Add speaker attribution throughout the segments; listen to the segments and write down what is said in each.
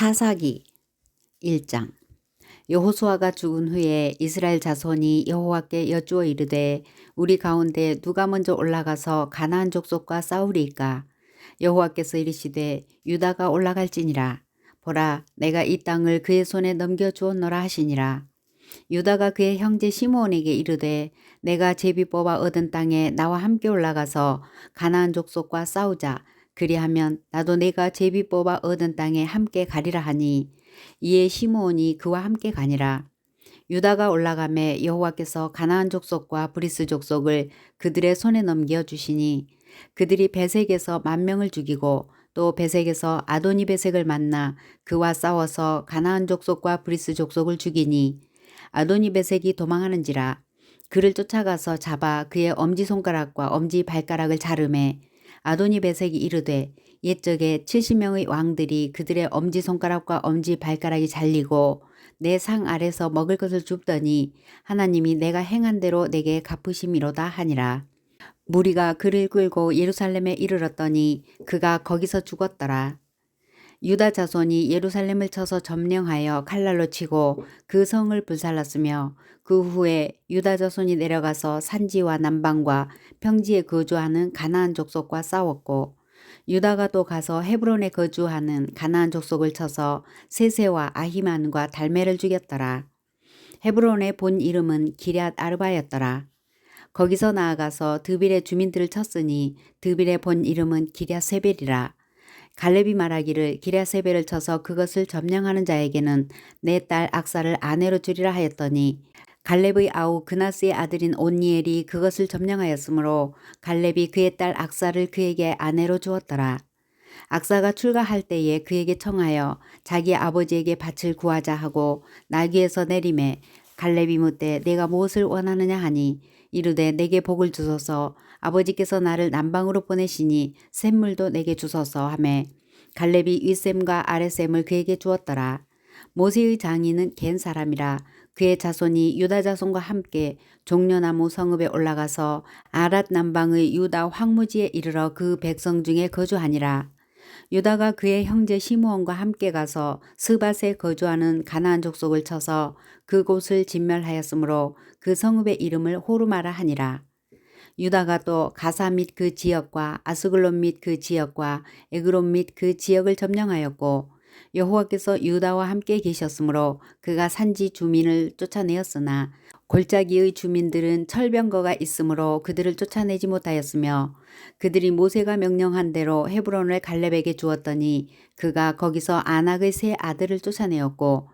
Speaker 1: 사사기 1장. 여호수아가 죽은 후에 이스라엘 자손이 여호와께 여쭈어 이르되 우리 가운데 누가 먼저 올라가서 가나안 족속과 싸우리이까. 여호와께서 이르시되 유다가 올라갈지니라. 보라, 내가 이 땅을 그의 손에 넘겨주었노라 하시니라. 유다가 그의 형제 시므온에게 이르되 내가 제비 뽑아 얻은 땅에 나와 함께 올라가서 가나안 족속과 싸우자. 그리하면 나도 내가 제비 뽑아 얻은 땅에 함께 가리라 하니, 이에 시므온이 그와 함께 가니라. 유다가 올라가매 여호와께서 가나안 족속과 브리스 족속을 그들의 손에 넘겨 주시니, 그들이 베색에서 10,000명을 죽이고 또 베색에서 아도니 베색을 만나 그와 싸워서 가나안 족속과 브리스 족속을 죽이니, 아도니 베색이 도망하는지라. 그를 쫓아가서 잡아 그의 엄지손가락과 엄지발가락을 자르매 아도니 베색이 이르되 옛적에 70명의 왕들이 그들의 엄지손가락과 엄지발가락이 잘리고 내 상 아래서 먹을 것을 줍더니 하나님이 내가 행한 대로 내게 갚으심이로다 하니라. 무리가 그를 끌고 예루살렘에 이르렀더니 그가 거기서 죽었더라. 유다 자손이 예루살렘을 쳐서 점령하여 칼날로 치고 그 성을 불살랐으며, 그 후에 유다 자손이 내려가서 산지와 남방과 평지에 거주하는 가나안 족속과 싸웠고, 유다가 또 가서 헤브론에 거주하는 가나안 족속을 쳐서 세세와 아히만과 달메를 죽였더라. 헤브론의 본 이름은 기럇 아르바였더라. 거기서 나아가서 드빌의 주민들을 쳤으니 드빌의 본 이름은 기럇세벨이라. 갈렙이 말하기를 기럇세벨을 쳐서 그것을 점령하는 자에게는 내 딸 악사를 아내로 주리라 하였더니, 갈렙의 아우 그나스의 아들인 온니엘이 그것을 점령하였으므로 갈렙이 그의 딸 악사를 그에게 아내로 주었더라. 악사가 출가할 때에 그에게 청하여 자기 아버지에게 밭을 구하자 하고 나귀에서 내림에, 갈렙이 묻되 내가 무엇을 원하느냐 하니 이르되 내게 복을 주소서. 아버지께서 나를 남방으로 보내시니 샘물도 내게 주소서 하매, 갈렙이 윗샘과 아랫샘을 그에게 주었더라. 모세의 장인은 겐 사람이라. 그의 자손이 유다 자손과 함께 종려나무 성읍에 올라가서 아랏 남방의 유다 황무지에 이르러 그 백성 중에 거주하니라. 유다가 그의 형제 시므온과 함께 가서 스밧에 거주하는 가나안 족속을 쳐서 그곳을 진멸하였으므로 그 성읍의 이름을 호르마라 하니라. 유다가 또 가사 및 그 지역과 아스글론 및 그 지역과 에그론 및 그 지역을 점령하였고, 여호와께서 유다와 함께 계셨으므로 그가 산지 주민을 쫓아내었으나 골짜기의 주민들은 철병거가 있으므로 그들을 쫓아내지 못하였으며, 그들이 모세가 명령한 대로 헤브론을 갈렙에게 주었더니 그가 거기서 아낙의 세 아들을 쫓아내었고,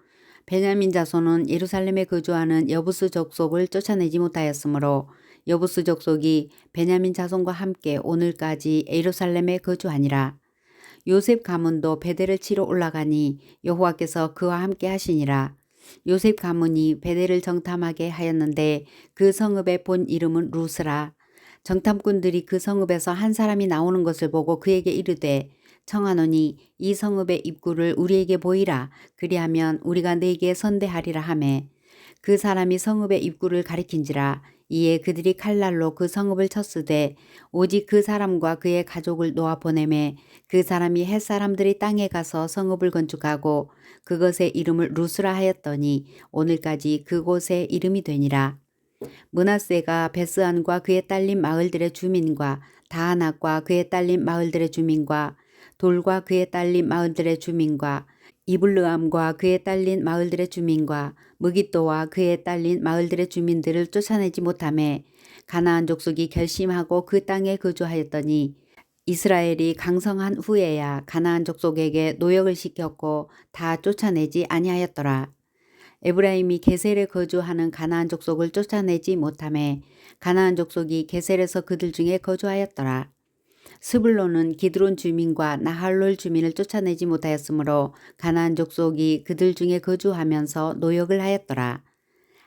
Speaker 1: 베냐민 자손은 예루살렘에 거주하는 여부스 족속을 쫓아내지 못하였으므로 여부스 족속이 베냐민 자손과 함께 오늘까지 예루살렘에 거주하니라. 요셉 가문도 베델을 치러 올라가니 여호와께서 그와 함께 하시니라. 요셉 가문이 베델을 정탐하게 하였는데 그 성읍의 본 이름은 루스라. 정탐꾼들이 그 성읍에서 한 사람이 나오는 것을 보고 그에게 이르되 청하노니 이 성읍의 입구를 우리에게 보이라. 그리하면 우리가 네게 선대하리라 하매, 그 사람이 성읍의 입구를 가리킨지라. 이에 그들이 칼날로 그 성읍을 쳤으되 오직 그 사람과 그의 가족을 놓아 보내매, 그 사람이 헷 사람들이 땅에 가서 성읍을 건축하고 그것의 이름을 루스라 하였더니 오늘까지 그곳의 이름이 되니라. 므낫세가 베스안과 그의 딸린 마을들의 주민과 다하낙과 그의 딸린 마을들의 주민과 돌과 그의 딸린 마을들의 주민과 이블르암과 그의 딸린 마을들의 주민과 무깃도와 그의 딸린 마을들의 주민들을 쫓아내지 못하매, 가나안 족속이 결심하고 그 땅에 거주하였더니 이스라엘이 강성한 후에야 가나안 족속에게 노역을 시켰고 다 쫓아내지 아니하였더라. 에브라임이 게셀에 거주하는 가나안 족속을 쫓아내지 못하매 가나안 족속이 게셀에서 그들 중에 거주하였더라. 스불론은 기드론 주민과 나할롤 주민을 쫓아내지 못하였으므로 가나안 족속이 그들 중에 거주하면서 노역을 하였더라.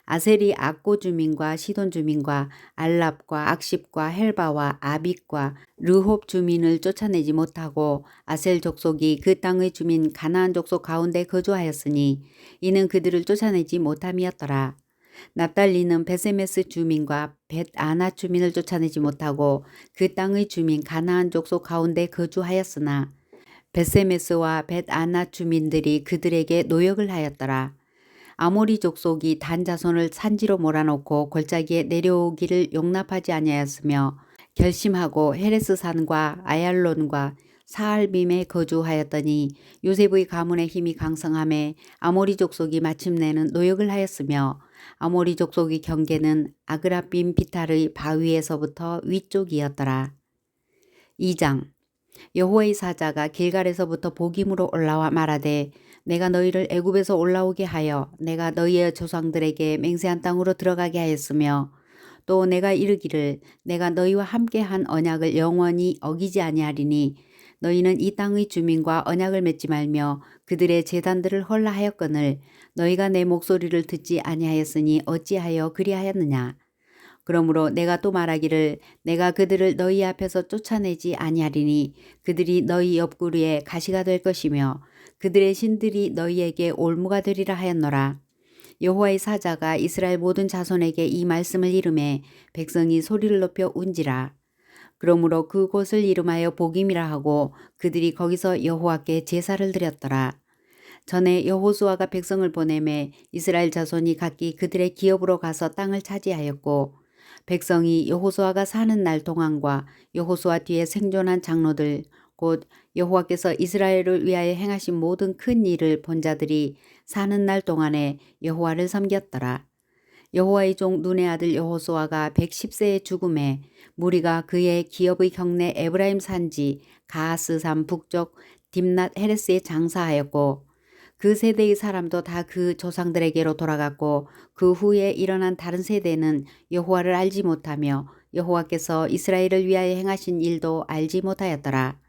Speaker 1: 아셀이 악고 주민과 시돈 주민과 알랍과 악십과 헬바와 아빅과 르홉 주민을 쫓아내지 못하고 아셀 족속이 그 땅의 주민 가나안 족속 가운데 거주하였으니 이는 그들을 쫓아내지 못함이었더라. 납달리는 베세메스 주민과 벳아나 주민을 쫓아내지 못하고 그 땅의 주민 가나안 족속 가운데 거주하였으나 벳세메스와 벳아나 주민들이 그들에게 노역을 하였더라. 아모리 족속이 단 자손을 산지로 몰아놓고 골짜기에 내려오기를 용납하지 아니하였으며 결심하고 헤레스 산과 아얄론과 사알빔에 거주하였더니 요셉의 가문의 힘이 강성함에 아모리 족속이 마침내는 노역을 하였으며 아모리 족속의 경계는 아그라빔 비탈의 바위에서부터 위쪽이었더라. 2장 여호와의 사자가 길갈에서부터 복임으로 올라와 말하되 내가 너희를 애굽에서 올라오게 하여 내가 너희의 조상들에게 맹세한 땅으로 들어가게 하였으며 또 내가 이르기를 내가 너희와 함께한 언약을 영원히 어기지 아니하리니 너희는 이 땅의 주민과 언약을 맺지 말며 그들의 제단들을 헐라 하였거늘 너희가 내 목소리를 듣지 아니하였으니 어찌하여 그리하였느냐. 그러므로 내가 또 말하기를 내가 그들을 너희 앞에서 쫓아내지 아니하리니 그들이 너희 옆구리에 가시가 될 것이며 그들의 신들이 너희에게 올무가 되리라 하였노라. 여호와의 사자가 이스라엘 모든 자손에게 이 말씀을 이름해 백성이 소리를 높여 운지라. 그러므로 그곳을 이름하여 복임이라 하고 그들이 거기서 여호와께 제사를 드렸더라. 전에 여호수아가 백성을 보내매 이스라엘 자손이 각기 그들의 기업으로 가서 땅을 차지하였고 백성이 여호수아가 사는 날 동안과 여호수아 뒤에 생존한 장로들 곧 여호와께서 이스라엘을 위하여 행하신 모든 큰 일을 본 자들이 사는 날 동안에 여호와를 섬겼더라. 여호와의 종 눈의 아들 여호수아가 110세의 죽음에 무리가 그의 기업의 경내 에브라임 산지 가하스산 북쪽 딥낫 헤레스에 장사하였고 그 세대의 사람도 다 그 조상들에게로 돌아갔고 그 후에 일어난 다른 세대는 여호와를 알지 못하며 여호와께서 이스라엘을 위하여 행하신 일도 알지 못하였더라.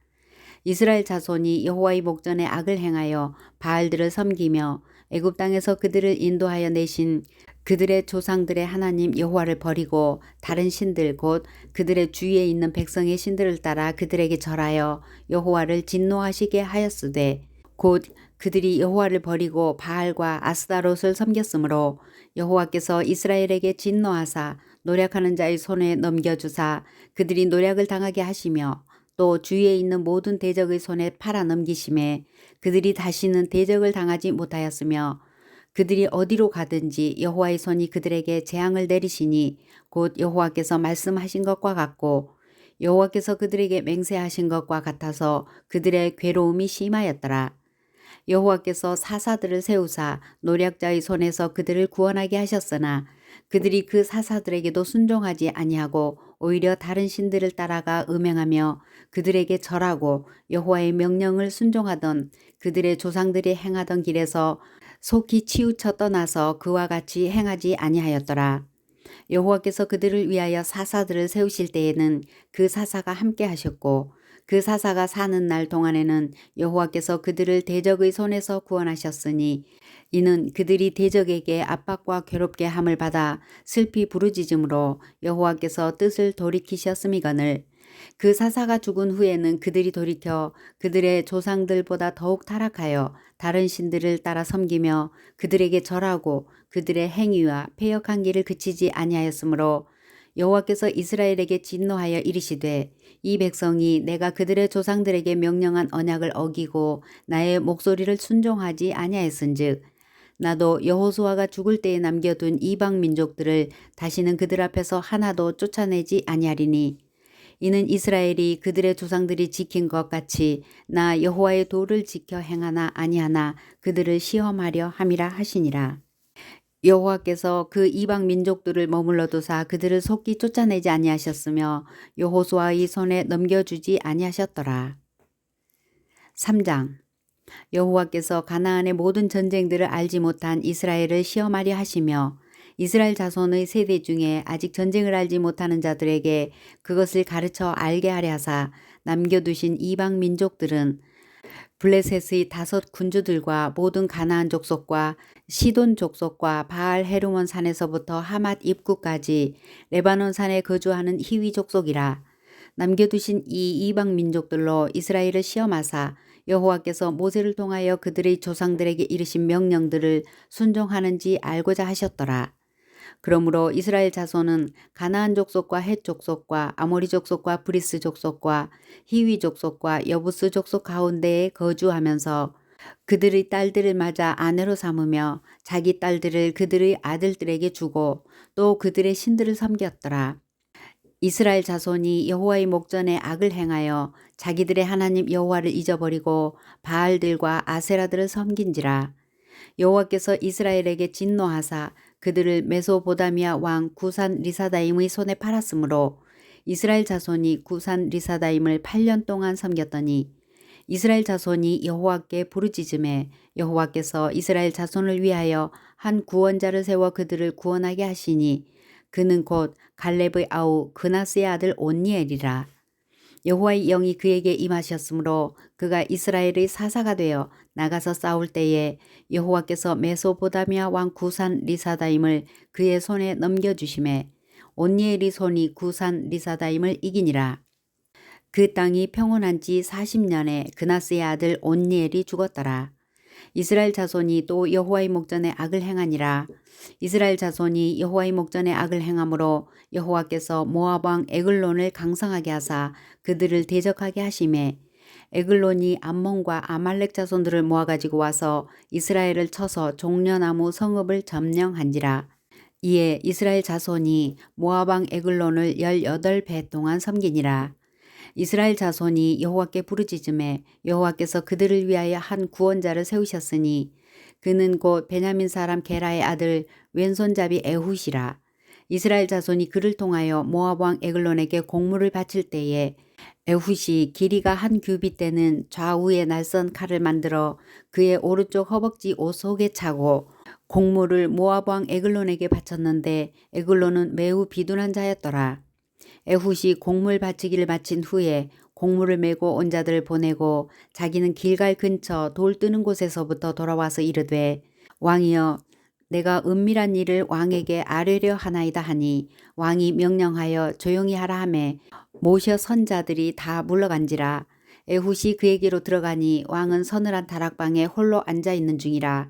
Speaker 1: 이스라엘 자손이 여호와의 목전에 악을 행하여 바알들을 섬기며 애굽 땅에서 그들을 인도하여 내신 그들의 조상들의 하나님 여호와를 버리고 다른 신들 곧 그들의 주위에 있는 백성의 신들을 따라 그들에게 절하여 여호와를 진노하시게 하였으되 곧 그들이 여호와를 버리고 바알과 아스다롯을 섬겼으므로 여호와께서 이스라엘에게 진노하사 노략하는 자의 손에 넘겨주사 그들이 노략을 당하게 하시며 또 주위에 있는 모든 대적의 손에 팔아 넘기심에 그들이 다시는 대적을 당하지 못하였으며 그들이 어디로 가든지 여호와의 손이 그들에게 재앙을 내리시니 곧 여호와께서 말씀하신 것과 같고 여호와께서 그들에게 맹세하신 것과 같아서 그들의 괴로움이 심하였더라. 여호와께서 사사들을 세우사 노략자의 손에서 그들을 구원하게 하셨으나 그들이 그 사사들에게도 순종하지 아니하고 오히려 다른 신들을 따라가 음행하며 그들에게 절하고 여호와의 명령을 순종하던 그들의 조상들이 행하던 길에서 속히 치우쳐 떠나서 그와 같이 행하지 아니하였더라. 여호와께서 그들을 위하여 사사들을 세우실 때에는 그 사사가 함께 하셨고 그 사사가 사는 날 동안에는 여호와께서 그들을 대적의 손에서 구원하셨으니 이는 그들이 대적에게 압박과 괴롭게 함을 받아 슬피 부르짖음으로 여호와께서 뜻을 돌이키셨음이거늘 그 사사가 죽은 후에는 그들이 돌이켜 그들의 조상들보다 더욱 타락하여 다른 신들을 따라 섬기며 그들에게 절하고 그들의 행위와 패역한 길을 그치지 아니하였으므로 여호와께서 이스라엘에게 진노하여 이르시되 이 백성이 내가 그들의 조상들에게 명령한 언약을 어기고 나의 목소리를 순종하지 아니하였은즉 나도 여호수아가 죽을 때에 남겨둔 이방 민족들을 다시는 그들 앞에서 하나도 쫓아내지 아니하리니 이는 이스라엘이 그들의 조상들이 지킨 것 같이 나 여호와의 도를 지켜 행하나 아니하나 그들을 시험하려 함이라 하시니라. 여호와께서 그 이방 민족들을 머물러 두사 그들을 속히 쫓아내지 아니하셨으며 여호수아의 손에 넘겨주지 아니하셨더라. 3장 여호와께서 가나안의 모든 전쟁들을 알지 못한 이스라엘을 시험하려 하시며 이스라엘 자손의 세대 중에 아직 전쟁을 알지 못하는 자들에게 그것을 가르쳐 알게 하려 하사 남겨두신 이방 민족들은 블레셋의 5 군주들과 모든 가나안 족속과 시돈 족속과 바알 헤르몬 산에서부터 하맛 입구까지 레바논 산에 거주하는 히위 족속이라. 남겨두신 이 이방 민족들로 이스라엘을 시험하사 여호와께서 모세를 통하여 그들의 조상들에게 이르신 명령들을 순종하는지 알고자 하셨더라. 그러므로 이스라엘 자손은 가나안 족속과 헷 족속과 아모리 족속과 브리스 족속과 히위 족속과 여부스 족속 가운데에 거주하면서 그들의 딸들을 맞아 아내로 삼으며 자기 딸들을 그들의 아들들에게 주고 또 그들의 신들을 섬겼더라. 이스라엘 자손이 여호와의 목전에 악을 행하여 자기들의 하나님 여호와를 잊어버리고 바알들과 아세라들을 섬긴지라. 여호와께서 이스라엘에게 진노하사 그들을 메소보다미아 왕 구산 리사다임의 손에 팔았으므로 이스라엘 자손이 구산 리사다임을 8년 동안 섬겼더니 이스라엘 자손이 여호와께 부르짖음에 여호와께서 이스라엘 자손을 위하여 한 구원자를 세워 그들을 구원하게 하시니 그는 곧 갈렙의 아우 그나스의 아들 온니엘이라. 여호와의 영이 그에게 임하셨으므로 그가 이스라엘의 사사가 되어 나가서 싸울 때에 여호와께서 메소보다미아 왕 구산 리사다임을 그의 손에 넘겨주심에 온니엘이 손이 구산 리사다임을 이기니라. 그 땅이 평온한 지 40년에 그나스의 아들 온니엘이 죽었더라. 이스라엘 자손이 또 여호와의 목전에 악을 행하니라. 이스라엘 자손이 여호와의 목전에 악을 행함으로 여호와께서 모압 왕 에글론을 강성하게 하사 그들을 대적하게 하심에 에글론이 암몬과 아말렉 자손들을 모아가지고 와서 이스라엘을 쳐서 종려나무 성읍을 점령한지라. 이에 이스라엘 자손이 모압 왕 에글론을 18배 동안 섬기니라. 이스라엘 자손이 여호와께 부르짖음에 여호와께서 그들을 위하여 한 구원자를 세우셨으니 그는 곧 베냐민 사람 게라의 아들 왼손잡이 에훗이라. 이스라엘 자손이 그를 통하여 모압 왕 에글론에게 공물을 바칠 때에 에훗이 길이가 한 규빗 되는 좌우의 날선 칼을 만들어 그의 오른쪽 허벅지 옷 속에 차고 공물을 모압 왕 에글론에게 바쳤는데 에글론은 매우 비둔한 자였더라. 에훗이 공물 바치기를 마친 후에 공물을 메고 온 자들을 보내고 자기는 길갈 근처 돌 뜨는 곳에서부터 돌아와서 이르되 왕이여 내가 은밀한 일을 왕에게 아뢰려 하나이다 하니 왕이 명령하여 조용히 하라 하매 모셔 선 자들이 다 물러간지라. 에훗이 그에게로 들어가니 왕은 서늘한 다락방에 홀로 앉아 있는 중이라.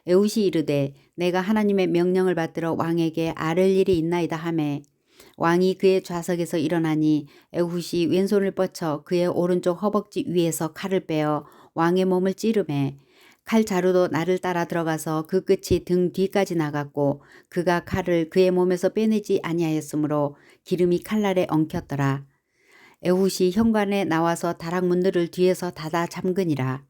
Speaker 1: 에훗이 이르되 내가 하나님의 명령을 받들어 왕에게 아뢰 일이 있나이다 하매 왕이 그의 좌석에서 일어나니 에훗이 왼손을 뻗쳐 그의 오른쪽 허벅지 위에서 칼을 빼어 왕의 몸을 찌르매 칼 자루도 나를 따라 들어가서 그 끝이 등 뒤까지 나갔고 그가 칼을 그의 몸에서 빼내지 아니하였으므로 기름이 칼날에 엉켰더라. 에훗이 현관에 나와서 다락문들을 뒤에서 닫아 잠그니라.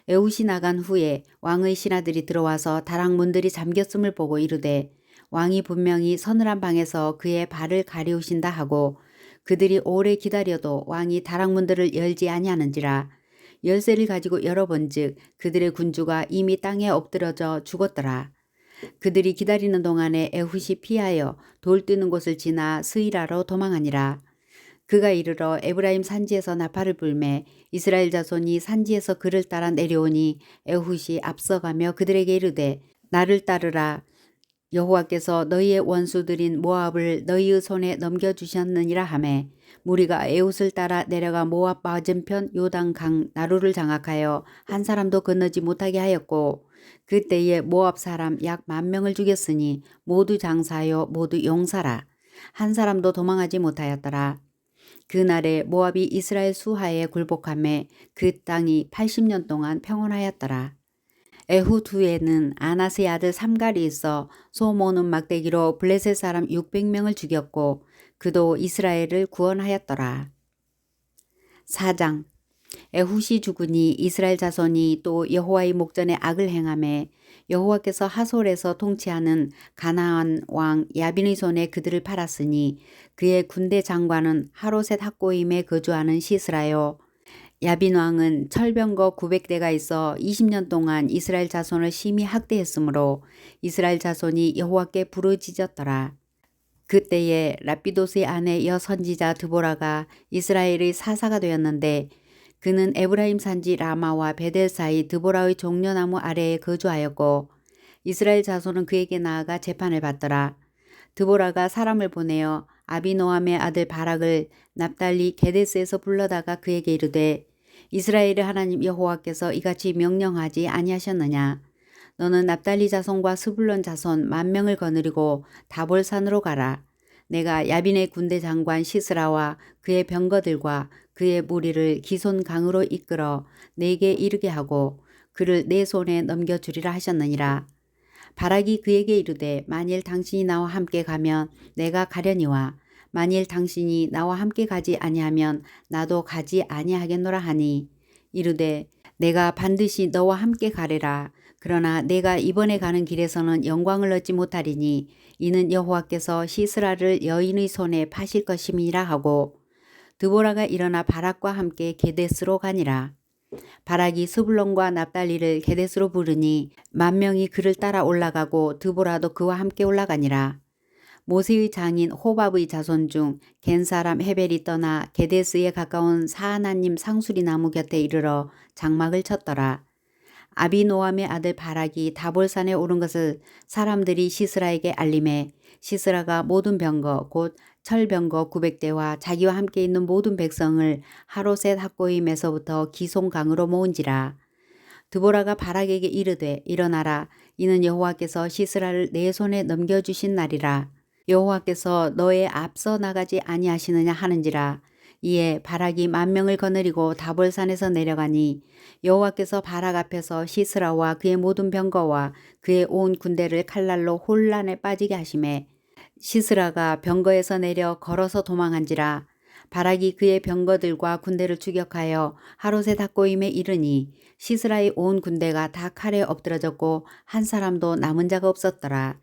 Speaker 1: 에훗이 나간 후에 왕의 신하들이 들어와서 다락문들이 잠겼음을 보고 이르되 왕이 분명히 서늘한 방에서 그의 발을 가리우신다 하고 그들이 오래 기다려도 왕이 다락문들을 열지 아니하는지라. 열쇠를 가지고 열어본즉 그들의 군주가 이미 땅에 엎드러져 죽었더라. 그들이 기다리는 동안에 에훗이 피하여 돌 뜨는 곳을 지나 스이라로 도망하니라. 그가 이르러 에브라임 산지에서 나팔을 불매 이스라엘 자손이 산지에서 그를 따라 내려오니 에훗이 앞서가며 그들에게 이르되 나를 따르라. 여호와께서 너희의 원수들인 모압을 너희의 손에 넘겨주셨느니라 하매 무리가 에훗을 따라 내려가 모압 맞은편 요단강 나루를 장악하여 한 사람도 건너지 못하게 하였고 그때에 모압 사람 약 10,000명을 죽였으니 모두 장사요 모두 용사라. 한 사람도 도망하지 못하였더라. 그날에 모압이 이스라엘 수하에 굴복하매 그 땅이 80년 동안 평온하였더라. 에훗 후에는 아나스의 아들 삼갈이 있어 소 모는 막대기로 블레셋 사람 600명을 죽였고 그도 이스라엘을 구원하였더라. 4장 에훗이 죽으니 이스라엘 자손이 또 여호와의 목전에 악을 행하매 여호와께서 하솔에서 통치하는 가나안 왕 야빈의 손에 그들을 팔았으니 그의 군대 장관은 하로셋 학고임에 거주하는 시스라요. 야빈 왕은 철병거 900대가 있어 20년 동안 이스라엘 자손을 심히 학대했으므로 이스라엘 자손이 여호와께 부르짖었더라. 그때에 라피도스의 아내 여선지자 드보라가 이스라엘의 사사가 되었는데 그는 에브라임 산지 라마와 베델 사이 드보라의 종려나무 아래에 거주하였고 이스라엘 자손은 그에게 나아가 재판을 받더라. 드보라가 사람을 보내어 아비노함의 아들 바락을 납달리 게데스에서 불러다가 그에게 이르되 이스라엘의 하나님 여호와께서 이같이 명령하지 아니하셨느냐. 너는 납달리 자손과 스불론 자손 10,000명을 거느리고 다볼산으로 가라. 내가 야빈의 군대 장관 시스라와 그의 병거들과 그의 무리를 기손 강으로 이끌어 내게 이르게 하고 그를 내 손에 넘겨주리라 하셨느니라. 바락이 그에게 이르되 만일 당신이 나와 함께 가면 내가 가려니와 만일 당신이 나와 함께 가지 아니하면 나도 가지 아니하겠노라 하니 이르되 내가 반드시 너와 함께 가리라. 그러나 내가 이번에 가는 길에서는 영광을 얻지 못하리니 이는 여호와께서 시스라를 여인의 손에 파실 것임이라 하고 드보라가 일어나 바락과 함께 게데스로 가니라. 바락이 스불론과 납달리를 게데스로 부르니 10,000명이 그를 따라 올라가고 드보라도 그와 함께 올라가니라. 모세의 장인 호밥의 자손 중 겐 사람 헤벨이 떠나 게데스에 가까운 사하나님 상수리 나무 곁에 이르러 장막을 쳤더라. 아비노함의 아들 바락이 다볼산에 오른 것을 사람들이 시스라에게 알림해 시스라가 모든 병거 곧 철병거 900대와 자기와 함께 있는 모든 백성을 하로셋 학고임에서부터 기송강으로 모은지라. 드보라가 바락에게 이르되 일어나라. 이는 여호와께서 시스라를 내 손에 넘겨주신 날이라. 여호와께서 너의 앞서 나가지 아니하시느냐 하는지라. 이에 바락이 10,000명을 거느리고 다볼산에서 내려가니 여호와께서 바락 앞에서 시스라와 그의 모든 병거와 그의 온 군대를 칼날로 혼란에 빠지게 하심에 시스라가 병거에서 내려 걸어서 도망한지라. 바락이 그의 병거들과 군대를 추격하여 하롯의 닭고임에 이르니 시스라의 온 군대가 다 칼에 엎드러졌고 한 사람도 남은 자가 없었더라.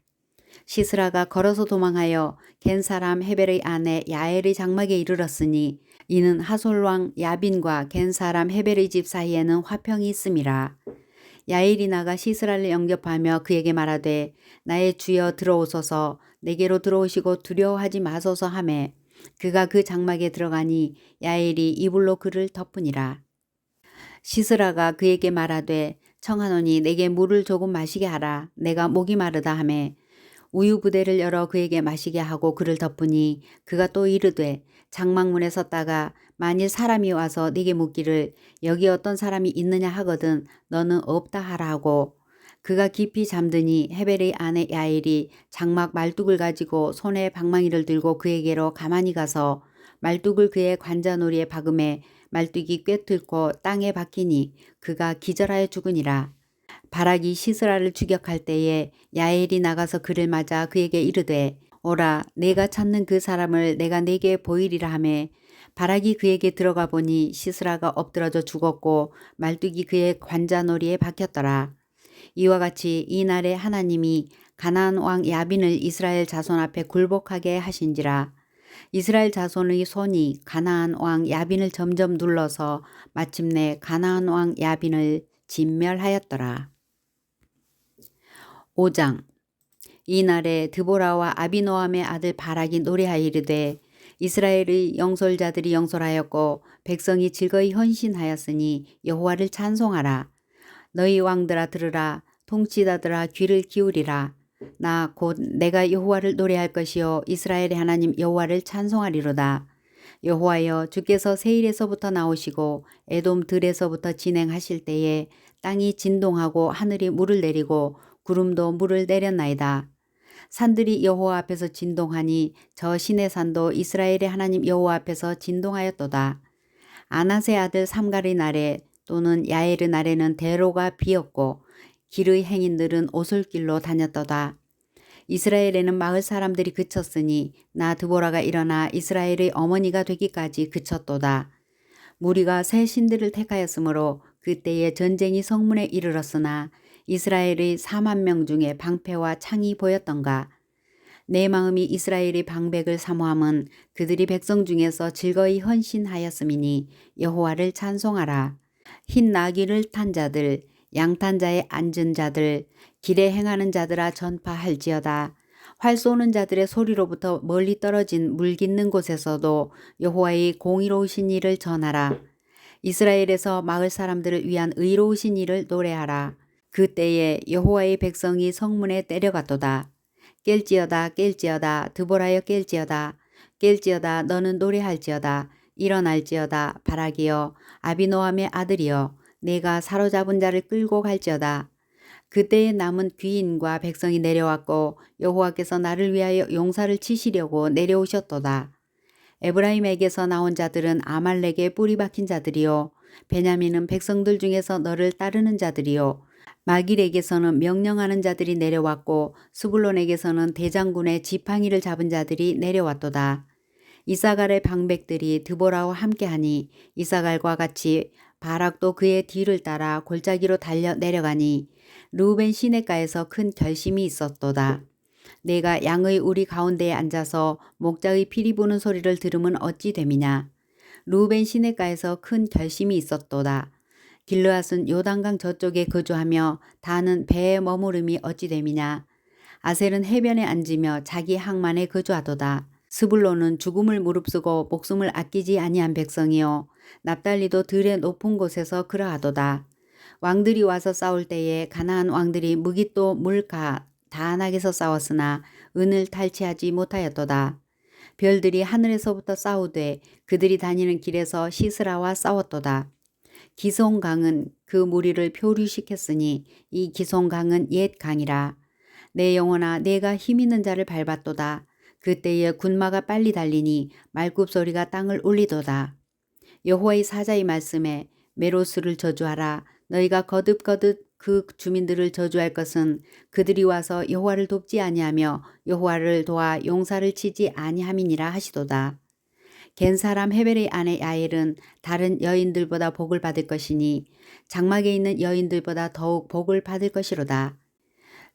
Speaker 1: 시스라가 걸어서 도망하여 겐 사람 헤벨의 아내 야엘의 장막에 이르렀으니 이는 하솔왕 야빈과 겐 사람 헤벨의 집 사이에는 화평이 있음이라. 야엘이 나가 시스라를 영접하며 그에게 말하되 나의 주여 들어오소서. 내게로 들어오시고 두려워하지 마소서 하매 그가 그 장막에 들어가니 야엘이 이불로 그를 덮으니라. 시스라가 그에게 말하되 청하노니 내게 물을 조금 마시게 하라. 내가 목이 마르다 하매 우유 부대를 열어 그에게 마시게 하고 그를 덮으니 그가 또 이르되 장막문에 섰다가 만일 사람이 와서 네게 묻기를 여기 어떤 사람이 있느냐 하거든 너는 없다 하라 하고 그가 깊이 잠드니 헤벨의 아내 야엘이 장막 말뚝을 가지고 손에 방망이를 들고 그에게로 가만히 가서 말뚝을 그의 관자놀이에 박음에 말뚝이 꿰뚫고 땅에 박히니 그가 기절하여 죽으니라. 바락이 시스라를 추격할 때에 야엘이 나가서 그를 맞아 그에게 이르되 오라 내가 찾는 그 사람을 내가 네게 보이리라 하매 바락이 그에게 들어가 보니 시스라가 엎드러져 죽었고 말뚝이 그의 관자놀이에 박혔더라. 이와 같이 이날에 하나님이 가나안 왕 야빈을 이스라엘 자손 앞에 굴복하게 하신지라. 이스라엘 자손의 손이 가나안 왕 야빈을 점점 눌러서 마침내 가나안 왕 야빈을 진멸하였더라. 5장. 이날에 드보라와 아비노함의 아들 바락이 노래하여 이르되 이스라엘의 영솔자들이 영솔하였고 백성이 즐거이 헌신하였으니 여호와를 찬송하라. 너희 왕들아 들으라. 통치자들아 귀를 기울이라. 나 곧 내가 여호와를 노래할 것이요 이스라엘의 하나님 여호와를 찬송하리로다. 여호와여 주께서 세일에서부터 나오시고 에돔 들에서부터 진행하실 때에 땅이 진동하고 하늘이 물을 내리고 구름도 물을 내렸나이다. 산들이 여호와 앞에서 진동하니 저 시내 산도 이스라엘의 하나님 여호와 앞에서 진동하였도다. 아낫의 아들 삼갈의 날에 또는 야엘의 날에는 대로가 비었고 길의 행인들은 오솔길로 다녔도다. 이스라엘에는 마을 사람들이 그쳤으니 나 드보라가 일어나 이스라엘의 어머니가 되기까지 그쳤도다. 무리가 새 신들을 택하였으므로 그때에 전쟁이 성문에 이르렀으나 이스라엘의 40,000명 중에 방패와 창이 보였던가. 내 마음이 이스라엘의 방백을 사모함은 그들이 백성 중에서 즐거이 헌신하였음이니 여호와를 찬송하라. 흰 나귀를 탄 자들 양탄 자에 앉은 자들 길에 행하는 자들아 전파할지어다. 활 쏘는 자들의 소리로부터 멀리 떨어진 물 깃는 곳에서도 여호와의 공의로우신 일을 전하라. 이스라엘에서 마을 사람들을 위한 의로우신 일을 노래하라. 그때에 여호와의 백성이 성문에 때려갔도다. 깰지어다 깰지어다 드보라여 깰지어다. 깰지어다 너는 노래할지어다. 일어날지어다 바락이여 아비노함의 아들이여 내가 사로잡은 자를 끌고 갈지어다. 그때에 남은 귀인과 백성이 내려왔고 여호와께서 나를 위하여 용사를 치시려고 내려오셨도다. 에브라임에게서 나온 자들은 아말렉의 뿌리 박힌 자들이요 베냐민은 백성들 중에서 너를 따르는 자들이요 마길에게서는 명령하는 자들이 내려왔고 스불론에게서는 대장군의 지팡이를 잡은 자들이 내려왔도다. 이사갈의 방백들이 드보라와 함께하니 이사갈과 같이 바락도 그의 뒤를 따라 골짜기로 달려 내려가니 르우벤 시냇가에서 큰 결심이 있었도다. 내가 양의 우리 가운데에 앉아서 목자의 피리 부는 소리를 들으면 어찌 됨이냐. 르우벤 시냇가에서 큰 결심이 있었도다. 길르앗은 요단강 저쪽에 거주하며 다는 배에 머무름이 어찌 됨이냐. 아셀은 해변에 앉으며 자기 항만에 거주하도다. 스불론은 죽음을 무릅쓰고 목숨을 아끼지 아니한 백성이요 납달리도 들의 높은 곳에서 그러하도다. 왕들이 와서 싸울 때에 가나안 왕들이 무깃도 물가 다안악에서 싸웠으나 은을 탈취하지 못하였도다. 별들이 하늘에서부터 싸우되 그들이 다니는 길에서 시스라와 싸웠도다. 기송강은 그 무리를 표류시켰으니 이 기송강은 옛 강이라. 내 영혼아 내가 힘있는 자를 밟았도다. 그때에 군마가 빨리 달리니 말굽소리가 땅을 울리도다. 여호와의 사자의 말씀에 메로스를 저주하라. 너희가 거듭거듭 그 주민들을 저주할 것은 그들이 와서 여호와를 돕지 아니하며 여호와를 도와 용사를 치지 아니함이니라 하시도다. 겐 사람 헤벨의 아내 야엘은 다른 여인들보다 복을 받을 것이니 장막에 있는 여인들보다 더욱 복을 받을 것이로다.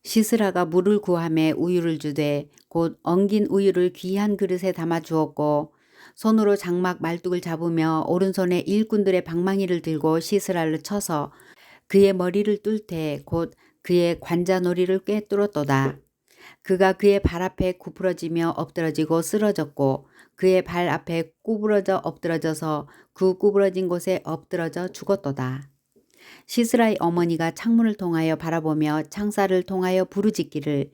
Speaker 1: 시스라가 물을 구함에 우유를 주되 곧 엉긴 우유를 귀한 그릇에 담아 주었고 손으로 장막 말뚝을 잡으며 오른손에 일꾼들의 방망이를 들고 시스라를 쳐서 그의 머리를 뚫되 곧 그의 관자놀이를 꿰뚫었도다. 그가 그의 발 앞에 구부러지며 엎드러지고 쓰러졌고 그의 발 앞에 구부러져 엎드러져서 그 구부러진 곳에 엎드러져 죽었도다. 시스라의 어머니가 창문을 통하여 바라보며 창살을 통하여 부르짖기를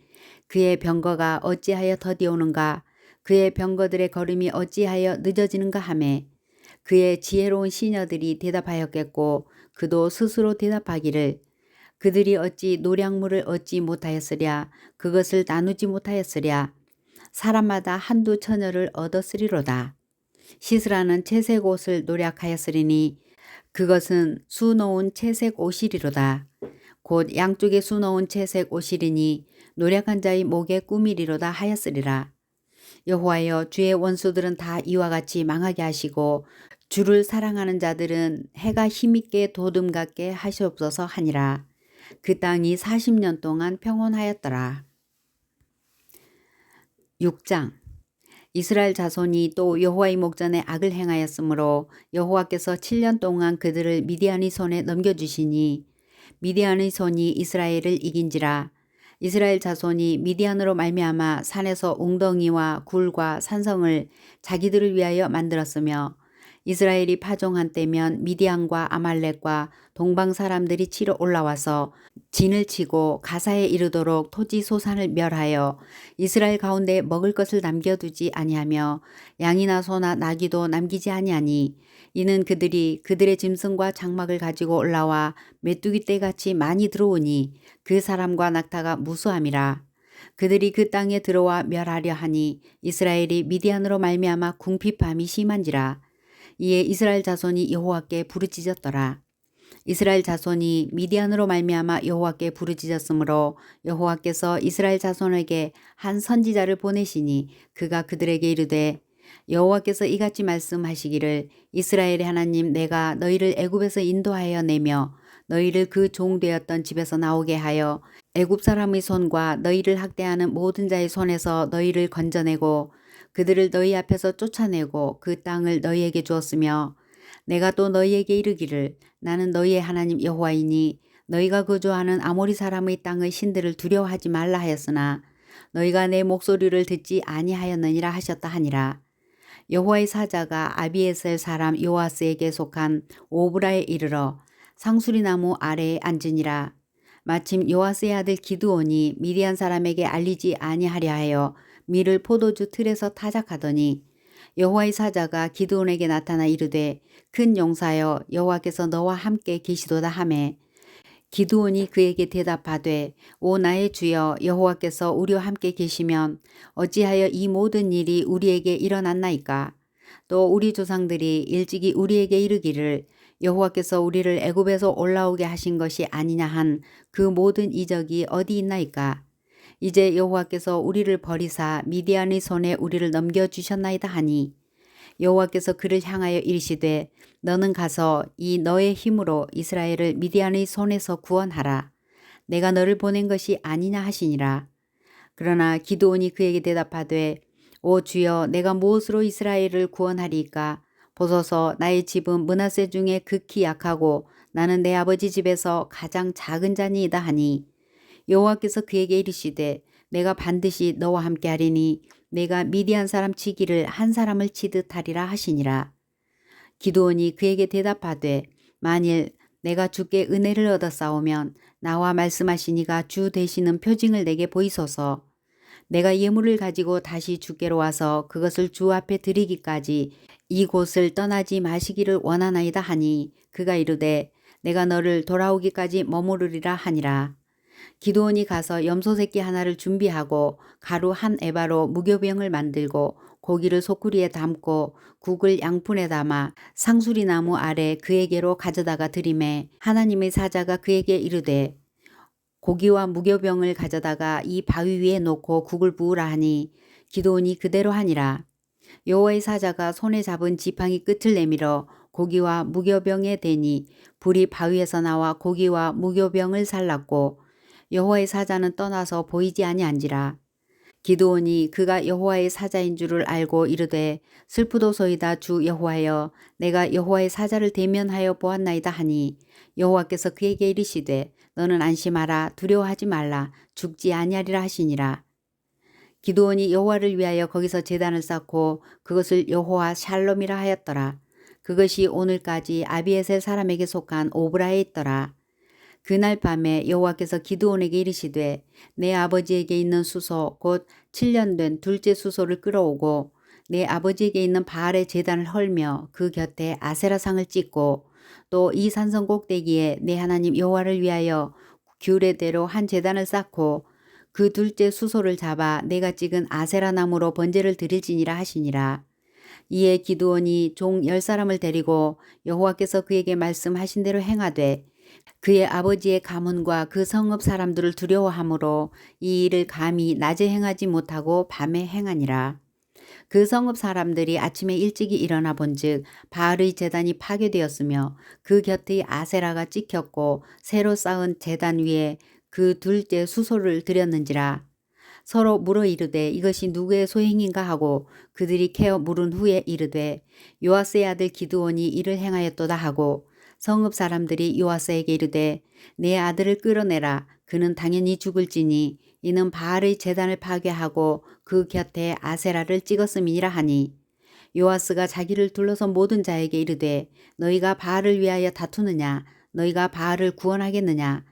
Speaker 1: 그의 병거가 어찌하여 더디오는가 그의 병거들의 걸음이 어찌하여 늦어지는가 하매 그의 지혜로운 시녀들이 대답하였겠고 그도 스스로 대답하기를 그들이 어찌 노량물을 얻지 못하였으랴 그것을 나누지 못하였으랴 사람마다 한두 처녀를 얻었으리로다. 시스라는 채색 옷을 노략하였으리니 그것은 수놓은 채색 옷이리로다. 곧 양쪽에 수놓은 채색 옷이리니 노략한 자의 목에 꾸미리로다 하였으리라. 여호와여 주의 원수들은 다 이와 같이 망하게 하시고 주를 사랑하는 자들은 해가 힘있게 도둠 같게 하시옵소서 하니라. 그 땅이 40년 동안 평온하였더라. 6장 이스라엘 자손이 또 여호와의 목전에 악을 행하였으므로 여호와께서 7년 동안 그들을 미디안의 손에 넘겨주시니 미디안의 손이 이스라엘을 이긴지라. 이스라엘 자손이 미디안으로 말미암아 산에서 웅덩이와 굴과 산성을 자기들을 위하여 만들었으며 이스라엘이 파종한 때면 미디안과 아말렉과 동방 사람들이 치러 올라와서 진을 치고 가사에 이르도록 토지 소산을 멸하여 이스라엘 가운데 먹을 것을 남겨두지 아니하며 양이나 소나 나귀도 남기지 아니하니 이는 그들이 그들의 짐승과 장막을 가지고 올라와 메뚜기 떼같이 많이 들어오니 그 사람과 낙타가 무수함이라. 그들이 그 땅에 들어와 멸하려 하니 이스라엘이 미디안으로 말미암아 궁핍함이 심한지라. 이에 이스라엘 자손이 여호와께 부르짖었더라. 이스라엘 자손이 미디안으로 말미암아 여호와께 부르짖었으므로 여호와께서 이스라엘 자손에게 한 선지자를 보내시니 그가 그들에게 이르되 여호와께서 이같이 말씀하시기를 이스라엘의 하나님 내가 너희를 애굽에서 인도하여 내며 너희를 그 종되었던 집에서 나오게 하여 애굽 사람의 손과 너희를 학대하는 모든 자의 손에서 너희를 건져내고 그들을 너희 앞에서 쫓아내고 그 땅을 너희에게 주었으며 내가 또 너희에게 이르기를 나는 너희의 하나님 여호와이니 너희가 거주하는 아모리 사람의 땅의 신들을 두려워하지 말라 하였으나 너희가 내 목소리를 듣지 아니하였느니라 하셨다 하니라. 여호와의 사자가 아비에셀 사람 요아스에게 속한 오브라에 이르러 상수리 나무 아래에 앉으니라. 마침 요아스의 아들 기드온이 미디안 사람에게 알리지 아니하려 하여 밀을 포도주 틀에서 타작하더니 여호와의 사자가 기드온에게 나타나 이르되 큰 용사여 여호와께서 너와 함께 계시도다 하매 기드온이 그에게 대답하되 오 나의 주여 여호와께서 우리와 함께 계시면 어찌하여 이 모든 일이 우리에게 일어났나이까. 또 우리 조상들이 일찍이 우리에게 이르기를 여호와께서 우리를 애굽에서 올라오게 하신 것이 아니냐 한 그 모든 이적이 어디 있나이까. 이제 여호와께서 우리를 버리사 미디안의 손에 우리를 넘겨주셨나이다 하니 여호와께서 그를 향하여 이르시되 너는 가서 이 너의 힘으로 이스라엘을 미디안의 손에서 구원하라. 내가 너를 보낸 것이 아니냐 하시니라. 그러나 기드온이 그에게 대답하되 오 주여 내가 무엇으로 이스라엘을 구원하리이까. 보소서 나의 집은 므낫세 중에 극히 약하고 나는 내 아버지 집에서 가장 작은 자니이다 하니 여호와께서 그에게 이르시되 내가 반드시 너와 함께 하리니 내가 미디안 사람 치기를 한 사람을 치듯 하리라 하시니라. 기드온이 그에게 대답하되 만일 내가 주께 은혜를 얻어 싸우면 나와 말씀하신 이가 주 되시는 표징을 내게 보이소서. 내가 예물을 가지고 다시 주께로 와서 그것을 주 앞에 드리기까지 이곳을 떠나지 마시기를 원하나이다 하니 그가 이르되 내가 너를 돌아오기까지 머무르리라 하니라. 기드온이 가서 염소 새끼 하나를 준비하고 가루 한 에바로 무교병을 만들고 고기를 소쿠리에 담고 국을 양푼에 담아 상수리 나무 아래 그에게로 가져다가 드리매 하나님의 사자가 그에게 이르되 고기와 무교병을 가져다가 이 바위 위에 놓고 국을 부으라 하니 기드온이 그대로 하니라. 여호와의 사자가 손에 잡은 지팡이 끝을 내밀어 고기와 무교병에 대니 불이 바위에서 나와 고기와 무교병을 살랐고 여호와의 사자는 떠나서 보이지 아니한지라. 기드온이 그가 여호와의 사자인 줄을 알고 이르되 슬프도소이다 주 여호와여 내가 여호와의 사자를 대면하여 보았나이다 하니 여호와께서 그에게 이르시되 너는 안심하라 두려워하지 말라 죽지 아니하리라 하시니라. 기드온이 여호와를 위하여 거기서 제단을 쌓고 그것을 여호와 샬롬이라 하였더라. 그것이 오늘까지 아비에셀 사람에게 속한 오브라에 있더라. 그날 밤에 여호와께서 기드온에게 이르시되 내 아버지에게 있는 수소 곧 7년 된 둘째 수소를 끌어오고 내 아버지에게 있는 바알의 제단을 헐며 그 곁에 아세라상을 찍고 또 이 산성 꼭대기에 내 하나님 여호와를 위하여 규례대로 한 제단을 쌓고 그 둘째 수소를 잡아 내가 찍은 아세라 나무로 번제를 드릴지니라 하시니라. 이에 기드온이 종 10사람을 데리고 여호와께서 그에게 말씀하신 대로 행하되 그의 아버지의 가문과 그 성읍 사람들을 두려워하므로 이 일을 감히 낮에 행하지 못하고 밤에 행하니라. 그 성읍 사람들이 아침에 일찍이 일어나 본즉 바알의 제단이 파괴되었으며 그 곁의 아세라가 찍혔고 새로 쌓은 제단 위에 그 둘째 수소를 드렸는지라. 서로 물어 이르되 이것이 누구의 소행인가 하고 그들이 캐어 물은 후에 이르되 요아스의 아들 기드온이 이를 행하였도다 하고 성읍 사람들이 요아스에게 이르되 내 아들을 끌어내라. 그는 당연히 죽을지니 이는 바알의 제단을 파괴하고 그 곁에 아세라를 찍었음이니라 하니 요아스가 자기를 둘러서 모든 자에게 이르되 너희가 바알을 위하여 다투느냐 너희가 바알을 구원하겠느냐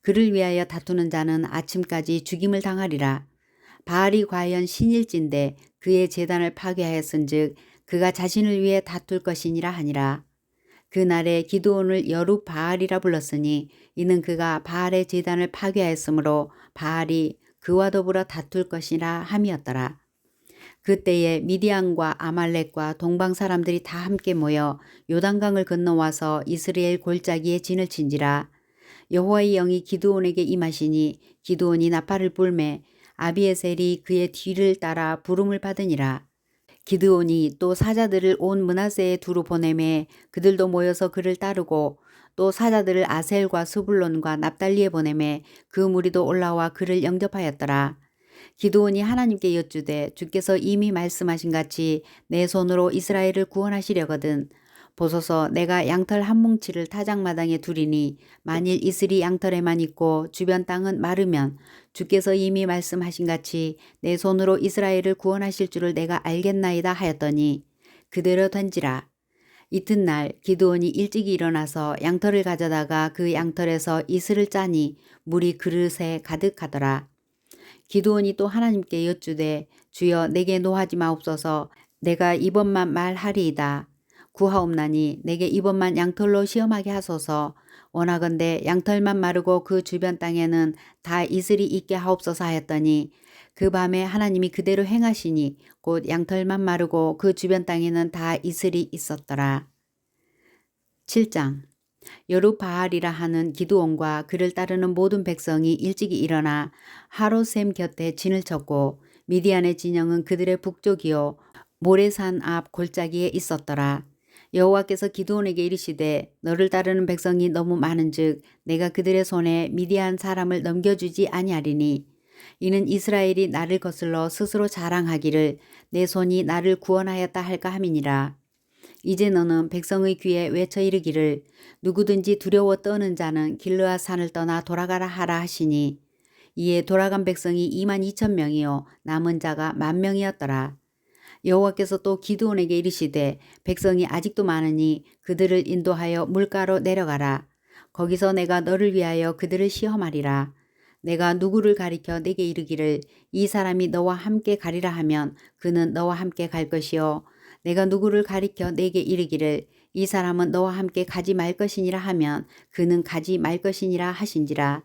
Speaker 1: 그를 위하여 다투는 자는 아침까지 죽임을 당하리라. 바알이 과연 신일진데 그의 제단을 파괴하였은즉 그가 자신을 위해 다툴 것이니라 하니라. 그날에 기드온을 여룹 바알이라 불렀으니 이는 그가 바알의 제단을 파괴하였으므로 바알이 그와 더불어 다툴 것이라 함이었더라. 그때에 미디안과 아말렉과 동방 사람들이 다 함께 모여 요단강을 건너와서 이스라엘 골짜기에 진을 친지라. 여호와의 영이 기드온에게 임하시니 기드온이 나팔을 불매 아비에셀이 그의 뒤를 따라 부름을 받으니라. 기드온이 또 사자들을 온 므낫세에 두루 보내매 그들도 모여서 그를 따르고 또 사자들을 아셀과 스불론과 납달리에 보내매 그 무리도 올라와 그를 영접하였더라. 기드온이 하나님께 여쭈되 주께서 이미 말씀하신 같이 내 손으로 이스라엘을 구원하시려거든 보소서 내가 양털 한 뭉치를 타작마당에 두리니 만일 이슬이 양털에만 있고 주변 땅은 마르면 주께서 이미 말씀하신 같이 내 손으로 이스라엘을 구원하실 줄을 내가 알겠나이다 하였더니 그대로 된지라. 이튿날 기드온이 일찍이 일어나서 양털을 가져다가 그 양털에서 이슬을 짜니 물이 그릇에 가득하더라. 기드온이 또 하나님께 여쭈되 주여 내게 노하지 마옵소서 내가 이번만 말하리이다. 구하옵나니 내게 이번만 양털로 시험하게 하소서. 원하건대 양털만 마르고 그 주변 땅에는 다 이슬이 있게 하옵소서 하였더니 그 밤에 하나님이 그대로 행하시니 곧 양털만 마르고 그 주변 땅에는 다 이슬이 있었더라. 7장. 여룻바알이라 하는 기드온과 그를 따르는 모든 백성이 일찍이 일어나 하롯셈 곁에 진을 쳤고 미디안의 진영은 그들의 북쪽이요 모레산 앞 골짜기에 있었더라. 여호와께서 기드온에게 이르시되 너를 따르는 백성이 너무 많은즉 내가 그들의 손에 미디안 사람을 넘겨주지 아니하리니 이는 이스라엘이 나를 거슬러 스스로 자랑하기를 내 손이 나를 구원하였다 할까 함이니라. 이제 너는 백성의 귀에 외쳐 이르기를 누구든지 두려워 떠는 자는 길르앗 산을 떠나 돌아가라 하라 하시니 이에 돌아간 백성이 22,000명이요 남은 자가 10,000명이었더라. 여호와께서 또 기드온에게 이르시되 백성이 아직도 많으니 그들을 인도하여 물가로 내려가라. 거기서 내가 너를 위하여 그들을 시험하리라. 내가 누구를 가리켜 내게 이르기를 이 사람이 너와 함께 가리라 하면 그는 너와 함께 갈 것이요 내가 누구를 가리켜 내게 이르기를 이 사람은 너와 함께 가지 말 것이니라 하면 그는 가지 말 것이니라 하신지라.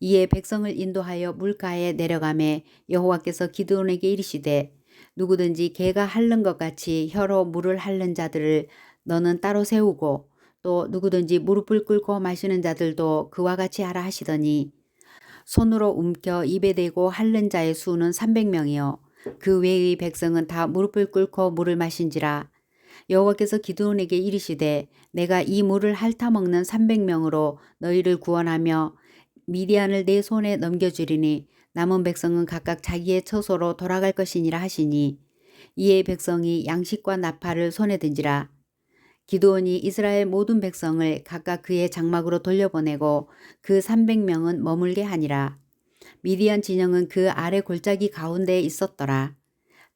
Speaker 1: 이에 백성을 인도하여 물가에 내려가매 여호와께서 기드온에게 이르시되 누구든지 개가 핥는 것 같이 혀로 물을 핥는 자들을 너는 따로 세우고 또 누구든지 무릎을 꿇고 마시는 자들도 그와 같이 하라 하시더니 손으로 움켜 입에 대고 핥는 자의 수는 300명이요 그 외의 백성은 다 무릎을 꿇고 물을 마신지라. 여호와께서 기드온에게 이르시되 내가 이 물을 핥아 먹는 300명으로 너희를 구원하며 미디안을 내 손에 넘겨주리니 남은 백성은 각각 자기의 처소로 돌아갈 것이니라 하시니 이에 백성이 양식과 나팔을 손에 든지라. 기드온이 이스라엘 모든 백성을 각각 그의 장막으로 돌려보내고 그 300명은 머물게 하니라. 미디안 진영은 그 아래 골짜기 가운데에 있었더라.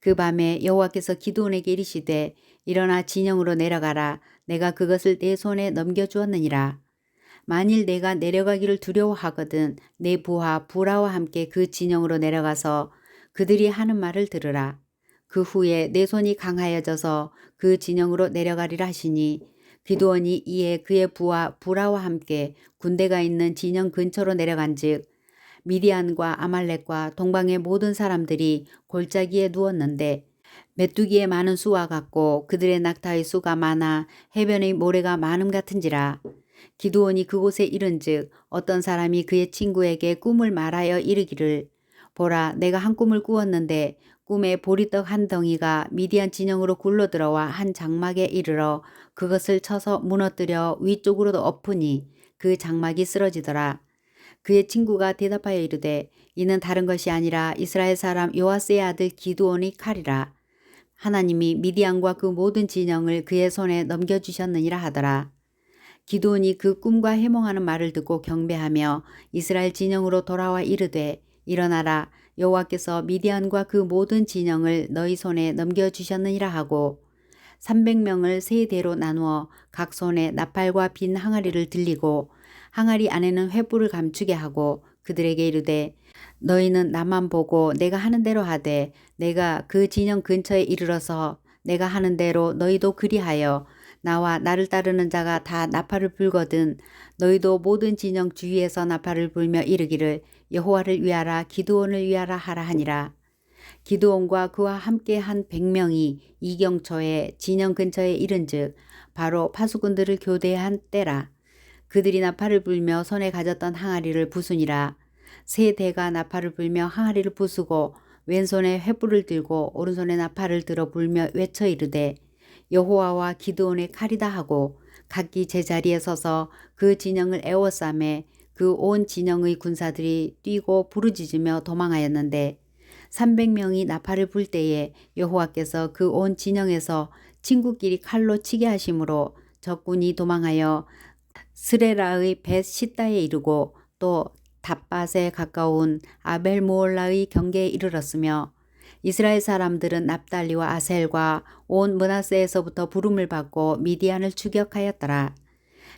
Speaker 1: 그 밤에 여호와께서 기드온에게 이르시되 일어나 진영으로 내려가라. 내가 그것을 내 손에 넘겨주었느니라. 만일 내가 내려가기를 두려워하거든 내 부하 부라와 함께 그 진영으로 내려가서 그들이 하는 말을 들으라. 그 후에 내 손이 강하여져서 그 진영으로 내려가리라 하시니 기드온이 이에 그의 부하 부라와 함께 군대가 있는 진영 근처로 내려간즉 미디안과 아말렉과 동방의 모든 사람들이 골짜기에 누웠는데 메뚜기의 많은 수와 같고 그들의 낙타의 수가 많아 해변의 모래가 많음 같은지라. 기드온이 그곳에 이른즉 어떤 사람이 그의 친구에게 꿈을 말하여 이르기를 보라 내가 한 꿈을 꾸었는데 꿈에 보리떡 한 덩이가 미디안 진영으로 굴러들어와 한 장막에 이르러 그것을 쳐서 무너뜨려 위쪽으로 엎으니 그 장막이 쓰러지더라. 그의 친구가 대답하여 이르되 이는 다른 것이 아니라 이스라엘 사람 요아스의 아들 기드온의 칼이라. 하나님이 미디안과 그 모든 진영을 그의 손에 넘겨주셨느니라 하더라. 기드온이 그 꿈과 해몽하는 말을 듣고 경배하며 이스라엘 진영으로 돌아와 이르되 일어나라 여호와께서 미디안과 그 모든 진영을 너희 손에 넘겨주셨느니라 하고 300명을 세 대로 나누어 각 손에 나팔과 빈 항아리를 들리고 항아리 안에는 횃불을 감추게 하고 그들에게 이르되 너희는 나만 보고 내가 하는 대로 하되 내가 그 진영 근처에 이르러서 내가 하는 대로 너희도 그리하여 나와 나를 따르는 자가 다 나팔을 불거든 너희도 모든 진영 주위에서 나팔을 불며 이르기를 여호와를 위하라 기드온을 위하라 하라 하니라. 기드온과 그와 함께 한 100명이 이경초에 진영 근처에 이른즉 바로 파수꾼들을 교대한 때라. 그들이 나팔을 불며 손에 가졌던 항아리를 부수니라. 세 대가 나팔을 불며 항아리를 부수고 왼손에 횃불을 들고 오른손에 나팔을 들어 불며 외쳐 이르되 여호와와 기드온의 칼이다 하고 각기 제자리에 서서 그 진영을 에워싸매 그 온 진영의 군사들이 뛰고 부르짖으며 도망하였는데 300명이 나팔을 불 때에 여호와께서 그 온 진영에서 친구끼리 칼로 치게 하심으로 적군이 도망하여 스레라의 벳 시다에 이르고 또 답밭에 가까운 아벨모올라의 경계에 이르렀으며 이스라엘 사람들은 납달리와 아셀과 온 므낫세에서부터 부름을 받고 미디안을 추격하였더라.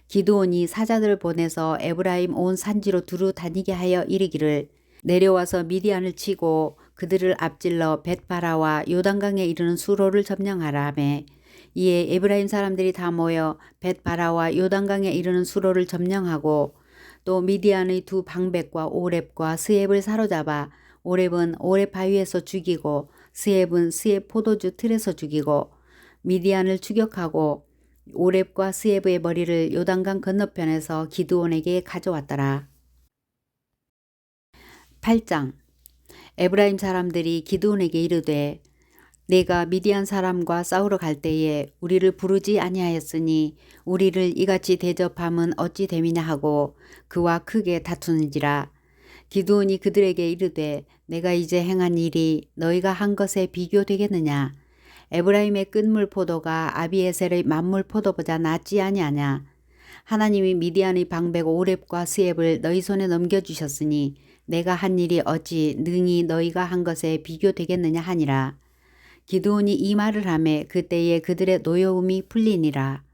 Speaker 1: 기드온이 사자들을 보내서 에브라임 온 산지로 두루 다니게 하여 이르기를 내려와서 미디안을 치고 그들을 앞질러 벳바라와 요단강에 이르는 수로를 점령하라 하매 이에 에브라임 사람들이 다 모여 벳바라와 요단강에 이르는 수로를 점령하고 또 미디안의 두 방백과 오렙과 스앱을 사로잡아 오렙은 오렙 바위에서 죽이고 스앱은 스앱 포도주 틀에서 죽이고 미디안을 추격하고 오렙과 스앱의 머리를 요단강 건너편에서 기드온에게 가져왔더라. 8장. 에브라임 사람들이 기드온에게 이르되 내가 미디안 사람과 싸우러 갈 때에 우리를 부르지 아니하였으니 우리를 이같이 대접함은 어찌 됨이냐 하고 그와 크게 다투는지라. 기드온이 그들에게 이르되 내가 이제 행한 일이 너희가 한 것에 비교되겠느냐. 에브라임의 끝물 포도가 아비에셀의 만물 포도보다 낫지 아니하냐. 하나님이 미디안의 방백 오렙과 스앱을 너희 손에 넘겨주셨으니 내가 한 일이 어찌 능히 너희가 한 것에 비교되겠느냐 하니라. 기드온이 이 말을 하매 그때에 그들의 노여움이 풀리니라.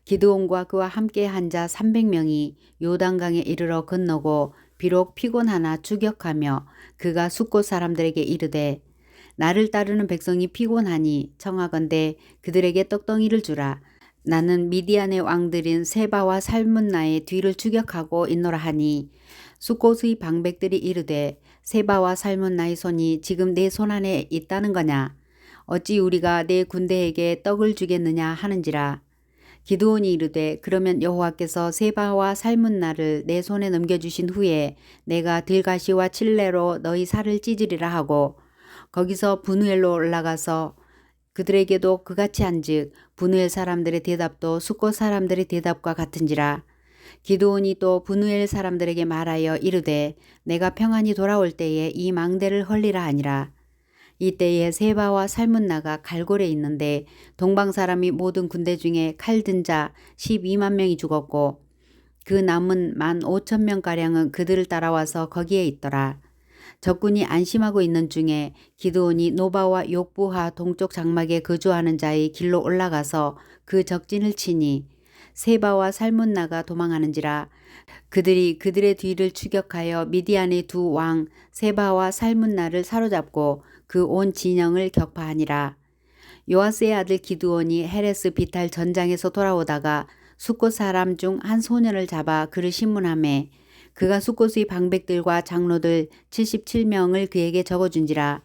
Speaker 1: 기드온과 그와 함께 한 자 300명이 요단강에 이르러 건너고 비록 피곤하나 추격하며 그가 숫곳 사람들에게 이르되 나를 따르는 백성이 피곤하니 청하건대 그들에게 떡덩이를 주라. 나는 미디안의 왕들인 세바와 살문나의 뒤를 추격하고 있노라 하니 숫곳의 방백들이 이르되 세바와 살문나의 손이 지금 내 손 안에 있다는 거냐. 어찌 우리가 내 군대에게 떡을 주겠느냐 하는지라. 기드온이 이르되 그러면 여호와께서 세바와 살문나를 내 손에 넘겨주신 후에 내가 들가시와 칠레로 너희 살을 찢으리라 하고 거기서 분우엘로 올라가서 그들에게도 그같이 한즉 분우엘 사람들의 대답도 숫곳 사람들의 대답과 같은지라. 기드온이 또 분우엘 사람들에게 말하여 이르되 내가 평안히 돌아올 때에 이 망대를 헐리라 하니라. 이때에 세바와 살문나가 갈골에 있는데 동방 사람이 모든 군대 중에 칼 든 자 12만 명이 죽었고 그 남은 15,000명가량은 그들을 따라와서 거기에 있더라. 적군이 안심하고 있는 중에 기드온이 노바와 욕부하 동쪽 장막에 거주하는 자의 길로 올라가서 그 적진을 치니 세바와 살문나가 도망하는지라. 그들이 그들의 뒤를 추격하여 미디안의 두 왕 세바와 살문나를 사로잡고 그 온 진영을 격파하니라. 요아스의 아들 기드온이 헤레스 비탈 전장에서 돌아오다가 숫곳 사람 중 한 소년을 잡아 그를 신문하매 그가 숫곳의 방백들과 장로들 77명을 그에게 적어준지라.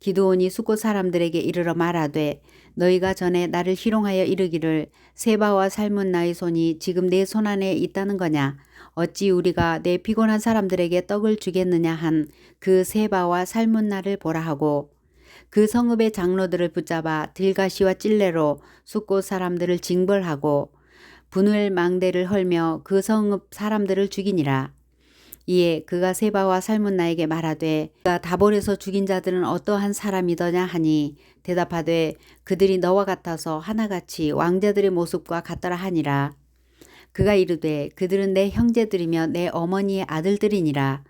Speaker 1: 기드온이 숫곳 사람들에게 이르러 말하되 너희가 전에 나를 희롱하여 이르기를 세바와 살문나의 손이 지금 내 손 안에 있다는 거냐. 어찌 우리가 내 피곤한 사람들에게 떡을 주겠느냐 한 그 세바와 살문나를 보라 하고 그 성읍의 장로들을 붙잡아 들가시와 찔레로 숫곳 사람들을 징벌하고 분우엘 망대를 헐며 그 성읍 사람들을 죽이니라. 이에 그가 세바와 살문나에게 말하되 그가 다볼에서 죽인 자들은 어떠한 사람이더냐 하니 대답하되 그들이 너와 같아서 하나같이 왕자들의 모습과 같더라 하니라. 그가 이르되 그들은 내 형제들이며 내 어머니의 아들들이니라.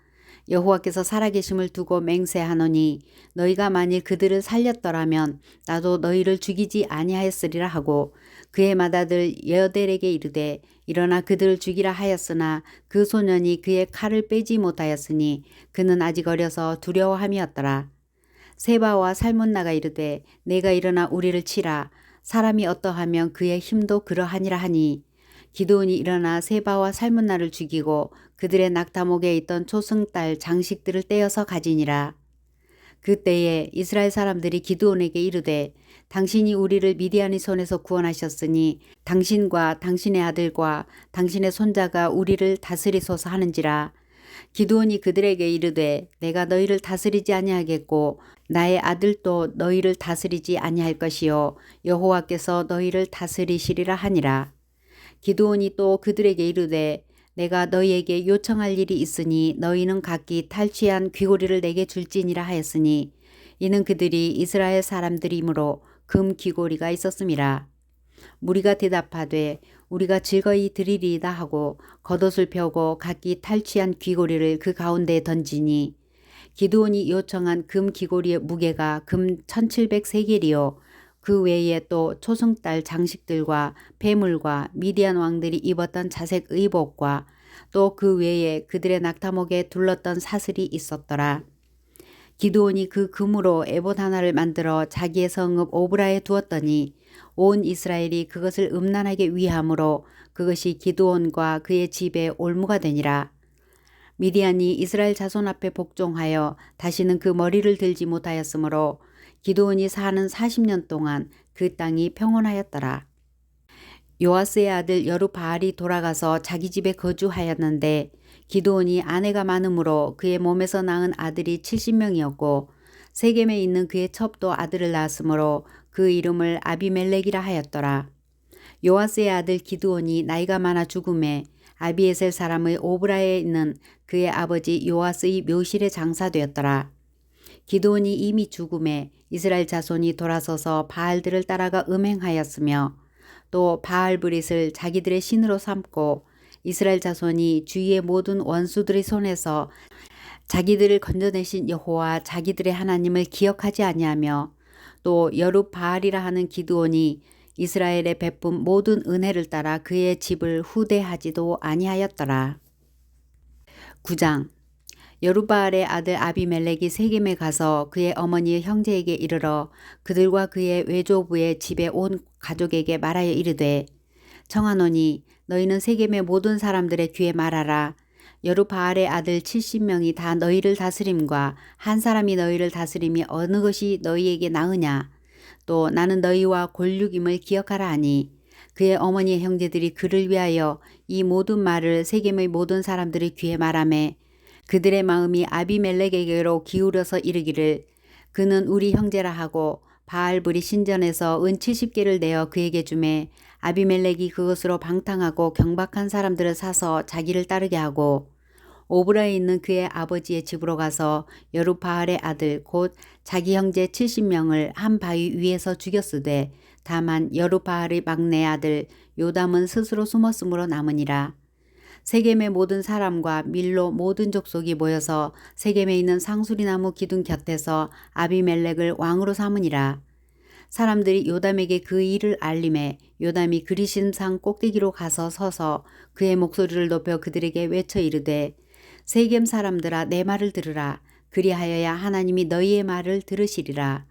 Speaker 1: 여호와께서 살아계심을 두고 맹세하노니 너희가 만일 그들을 살렸더라면 나도 너희를 죽이지 아니하였으리라 하고 그의 맏아들 여델에게 이르되 일어나 그들을 죽이라 하였으나 그 소년이 그의 칼을 빼지 못하였으니 그는 아직 어려서 두려워함이었더라. 세바와 살문나가 이르되 내가 일어나 우리를 치라. 사람이 어떠하면 그의 힘도 그러하니라 하니 기드온이 일어나 세바와 살문나를 죽이고 그들의 낙타목에 있던 초승달 장식들을 떼어서 가지니라. 그때에 이스라엘 사람들이 기드온에게 이르되 당신이 우리를 미디안의 손에서 구원하셨으니 당신과 당신의 아들과 당신의 손자가 우리를 다스리소서 하는지라. 기드온이 그들에게 이르되 내가 너희를 다스리지 아니하겠고 나의 아들도 너희를 다스리지 아니할 것이요 여호와께서 너희를 다스리시리라 하니라. 기드온이 또 그들에게 이르되 내가 너희에게 요청할 일이 있으니 너희는 각기 탈취한 귀고리를 내게 줄지니라 하였으니 이는 그들이 이스라엘 사람들이므로 금 귀고리가 있었음이라. 무리가 대답하되 우리가 즐거이 드리리이다 하고 겉옷을 펴고 각기 탈취한 귀고리를 그 가운데에 던지니 기드온이 요청한 금 귀고리의 무게가 금 1700세겔이요 그 외에 또 초승달 장식들과 폐물과 미디안 왕들이 입었던 자색 의복과 또 그 외에 그들의 낙타목에 둘렀던 사슬이 있었더라. 기드온이 그 금으로 에봇 하나를 만들어 자기의 성읍 오브라에 두었더니 온 이스라엘이 그것을 음란하게 위함으로 그것이 기드온과 그의 집에 올무가 되니라. 미디안이 이스라엘 자손 앞에 복종하여 다시는 그 머리를 들지 못하였으므로 기드온이 사는 40년 동안 그 땅이 평온하였더라. 요아스의 아들 여루바알이 돌아가서 자기 집에 거주하였는데 기드온이 아내가 많으므로 그의 몸에서 낳은 아들이 70명이었고 세겜에 있는 그의 첩도 아들을 낳았으므로 그 이름을 아비멜렉이라 하였더라. 요아스의 아들 기드온이 나이가 많아 죽음에 아비에셀 사람의 오브라에 있는 그의 아버지 요아스의 묘실에 장사되었더라. 기드온이 이미 죽음에 이스라엘 자손이 돌아서서 바알들을 따라가 음행하였으며 또 바알브릿을 자기들의 신으로 삼고 이스라엘 자손이 주위의 모든 원수들의 손에서 자기들을 건져내신 여호와 자기들의 하나님을 기억하지 아니하며 또 여룻바알이라 하는 기드온이 이스라엘에 베푼 모든 은혜를 따라 그의 집을 후대하지도 아니하였더라. 9장. 여룻바알의 아들 아비멜렉이 세겜에 가서 그의 어머니의 형제에게 이르러 그들과 그의 외조부의 집에 온 가족에게 말하여 이르되 청하노니 너희는 세겜의 모든 사람들의 귀에 말하라. 여룻바알의 아들 70명이 다 너희를 다스림과 한 사람이 너희를 다스림이 어느 것이 너희에게 나으냐. 또 나는 너희와 골육임을 기억하라 하니 그의 어머니의 형제들이 그를 위하여 이 모든 말을 세겜의 모든 사람들의 귀에 말하매 그들의 마음이 아비멜렉에게로 기울어서 이르기를 그는 우리 형제라 하고 바알불이 신전에서 은 70개를 내어 그에게 주매 아비멜렉이 그것으로 방탕하고 경박한 사람들을 사서 자기를 따르게 하고 오브라에 있는 그의 아버지의 집으로 가서 여룻바알의 아들 곧 자기 형제 70명을 한 바위 위에서 죽였으되 다만 여룻바알의 막내 아들 요담은 스스로 숨었으므로 남으니라. 세겜의 모든 사람과 밀로 모든 족속이 모여서 세겜에 있는 상수리나무 기둥 곁에서 아비멜렉을 왕으로 삼으니라. 사람들이 요담에게 그 일을 알림해 요담이 그리심산 꼭대기로 가서 서서 그의 목소리를 높여 그들에게 외쳐 이르되 세겜 사람들아 내 말을 들으라. 그리하여야 하나님이 너희의 말을 들으시리라.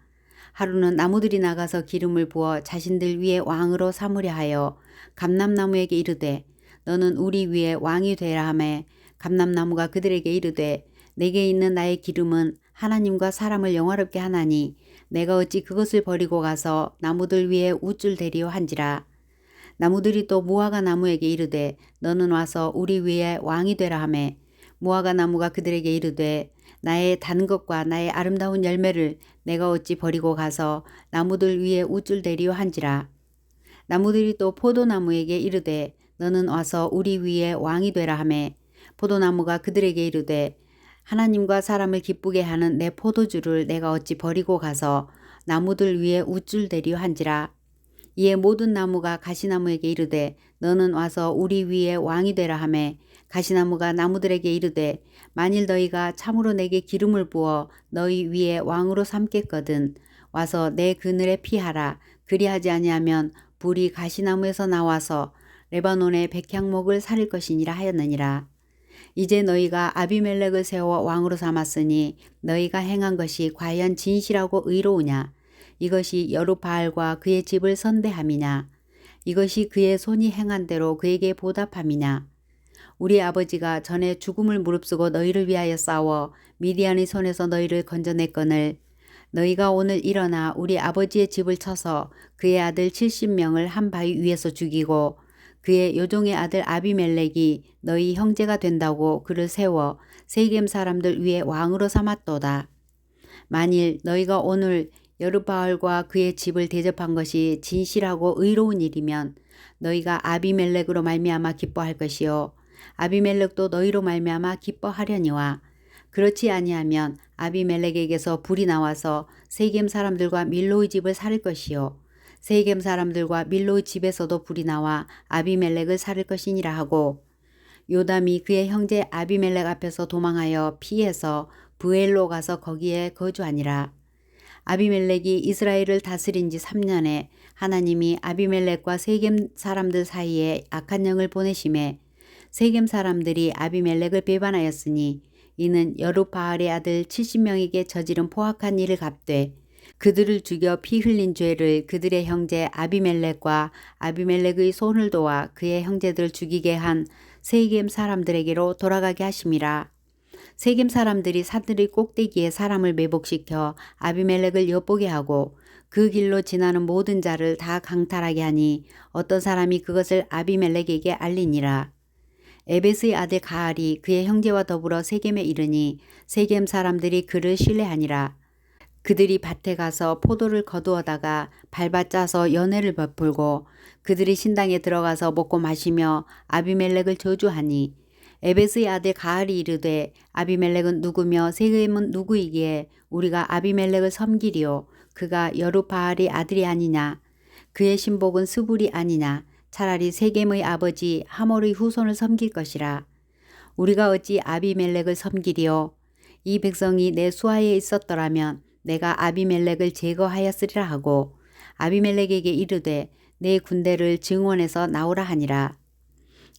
Speaker 1: 하루는 나무들이 나가서 기름을 부어 자신들 위에 왕으로 삼으려 하여 감람나무에게 이르되 너는 우리 위에 왕이 되라 하매 감람나무가 그들에게 이르되 내게 있는 나의 기름은 하나님과 사람을 영화롭게 하나니 내가 어찌 그것을 버리고 가서 나무들 위에 우쭐 대리오 한지라. 나무들이 또 무화과 나무에게 이르되 너는 와서 우리 위에 왕이 되라 하매 무화과 나무가 그들에게 이르되 나의 단 것과 나의 아름다운 열매를 내가 어찌 버리고 가서 나무들 위에 우쭐 대리오 한지라. 나무들이 또 포도나무에게 이르되 너는 와서 우리 위에 왕이 되라 하매 포도나무가 그들에게 이르되 하나님과 사람을 기쁘게 하는 내 포도주를 내가 어찌 버리고 가서 나무들 위에 우쭐 대리오 한지라. 이에 모든 나무가 가시나무에게 이르되 너는 와서 우리 위에 왕이 되라 하매 가시나무가 나무들에게 이르되 만일 너희가 참으로 내게 기름을 부어 너희 위에 왕으로 삼겠거든 와서 내 그늘에 피하라. 그리하지 아니하면 불이 가시나무에서 나와서 레바논의 백향목을 살릴 것이니라 하였느니라. 이제 너희가 아비멜렉을 세워 왕으로 삼았으니 너희가 행한 것이 과연 진실하고 의로우냐. 이것이 여룻바알과 그의 집을 선대함이냐. 이것이 그의 손이 행한 대로 그에게 보답함이냐. 우리 아버지가 전에 죽음을 무릅쓰고 너희를 위하여 싸워 미디안의 손에서 너희를 건져냈거늘 너희가 오늘 일어나 우리 아버지의 집을 쳐서 그의 아들 70명을 한 바위 위에서 죽이고 그의 요종의 아들 아비멜렉이 너희 형제가 된다고 그를 세워 세겜 사람들 위에 왕으로 삼았도다. 만일 너희가 오늘 여룻바알과 그의 집을 대접한 것이 진실하고 의로운 일이면 너희가 아비멜렉으로 말미암아 기뻐할 것이요 아비멜렉도 너희로 말미암아 기뻐하려니와 그렇지 아니하면 아비멜렉에게서 불이 나와서 세겜 사람들과 밀로의 집을 살릴 것이요 세겜 사람들과 밀로의 집에서도 불이 나와 아비멜렉을 살릴 것이니라 하고 요담이 그의 형제 아비멜렉 앞에서 도망하여 피해서 브엘로 가서 거기에 거주하니라. 아비멜렉이 이스라엘을 다스린 지 3년에 하나님이 아비멜렉과 세겜 사람들 사이에 악한 영을 보내심에 세겜 사람들이 아비멜렉을 배반하였으니 이는 여룻바알의 아들 70명에게 저지른 포악한 일을 갚되 그들을 죽여 피 흘린 죄를 그들의 형제 아비멜렉과 아비멜렉의 손을 도와 그의 형제들을 죽이게 한 세겜 사람들에게로 돌아가게 하심이라. 세겜 사람들이 산들의 꼭대기에 사람을 매복시켜 아비멜렉을 엿보게 하고 그 길로 지나는 모든 자를 다 강탈하게 하니 어떤 사람이 그것을 아비멜렉에게 알리니라. 에벳의 아들 가알이 그의 형제와 더불어 세겜에 이르니 세겜 사람들이 그를 신뢰하니라. 그들이 밭에 가서 포도를 거두어다가 밟아 짜서 연회를 베풀고 그들이 신당에 들어가서 먹고 마시며 아비멜렉을 저주하니 에벳의 아들 가알이 이르되 아비멜렉은 누구며 세겜은 누구이기에 우리가 아비멜렉을 섬기리요 그가 여룻바알의 아들이 아니냐 그의 신복은 스불이 아니냐 차라리 세겜의 아버지 하몰의 후손을 섬길 것이라. 우리가 어찌 아비멜렉을 섬기리요 이 백성이 내 수하에 있었더라면 내가 아비멜렉을 제거하였으리라 하고 아비멜렉에게 이르되 내 군대를 증원해서 나오라 하니라.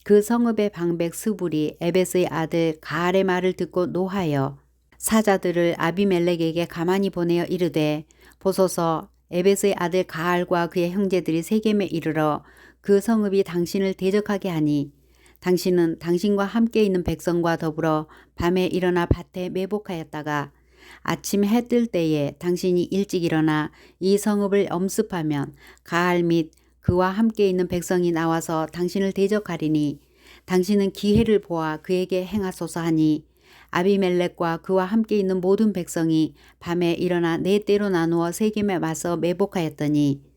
Speaker 1: 그 성읍의 방백 스불이 에벳의 아들 가알의 말을 듣고 노하여 사자들을 아비멜렉에게 가만히 보내어 이르되 보소서 에벳의 아들 가알과 그의 형제들이 세겜에 이르러 그 성읍이 당신을 대적하게 하니 당신은 당신과 함께 있는 백성과 더불어 밤에 일어나 밭에 매복하였다가 아침 해 뜰 때에 당신이 일찍 일어나 이 성읍을 엄습하면 가알 및 그와 함께 있는 백성이 나와서 당신을 대적하리니 당신은 기회를 보아 그에게 행하소서 하니 아비멜렉과 그와 함께 있는 모든 백성이 밤에 일어나 네 때로 나누어 세겜에 와서 매복하였더니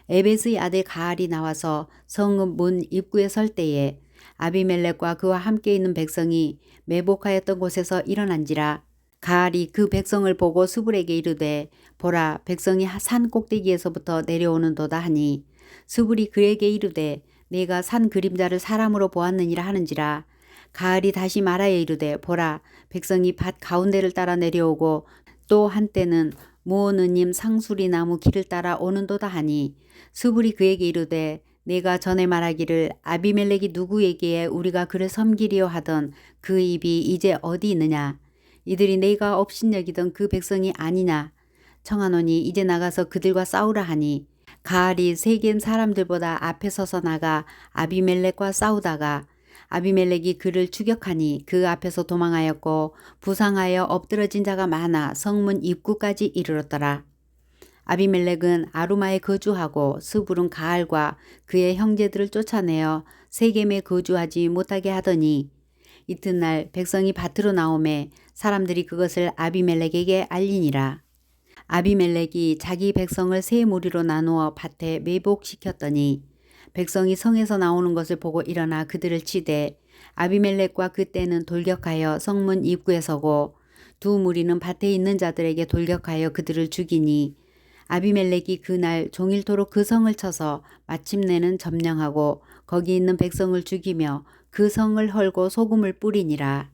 Speaker 1: 에벳의 아들 가알이 나와서 성읍 문 입구에 설 때에 아비멜렉과 그와 함께 있는 백성이 매복하였던 곳에서 일어난지라. 가알이 그 백성을 보고 스불에게 이르되 보라 백성이 산 꼭대기에서부터 내려오는도다 하니 스불이 그에게 이르되 내가 산 그림자를 사람으로 보았느니라 하는지라. 가알이 다시 말하여 이르되 보라 백성이 밭 가운데를 따라 내려오고 또 한때는 무오느님 상수리 나무 길을 따라 오는도다 하니 스불이 그에게 이르되 내가 전에 말하기를 아비멜렉이 누구에게 우리가 그를 섬기리요 하던 그 입이 이제 어디 있느냐 이들이 내가 업신여기던 그 백성이 아니냐 청하노니 이제 나가서 그들과 싸우라 하니 가알이 세겜 사람들보다 앞에 서서 나가 아비멜렉과 싸우다가 아비멜렉이 그를 추격하니 그 앞에서 도망하였고 부상하여 엎드러진 자가 많아 성문 입구까지 이르렀더라. 아비멜렉은 아루마에 거주하고 스불은 가알과 그의 형제들을 쫓아내어 세겜에 거주하지 못하게 하더니 이튿날 백성이 밭으로 나오매 사람들이 그것을 아비멜렉에게 알리니라. 아비멜렉이 자기 백성을 세 무리로 나누어 밭에 매복시켰더니 백성이 성에서 나오는 것을 보고 일어나 그들을 치되 아비멜렉과 그때는 돌격하여 성문 입구에 서고 두 무리는 밭에 있는 자들에게 돌격하여 그들을 죽이니 아비멜렉이 그날 종일토록 그 성을 쳐서 마침내는 점령하고 거기 있는 백성을 죽이며 그 성을 헐고 소금을 뿌리니라.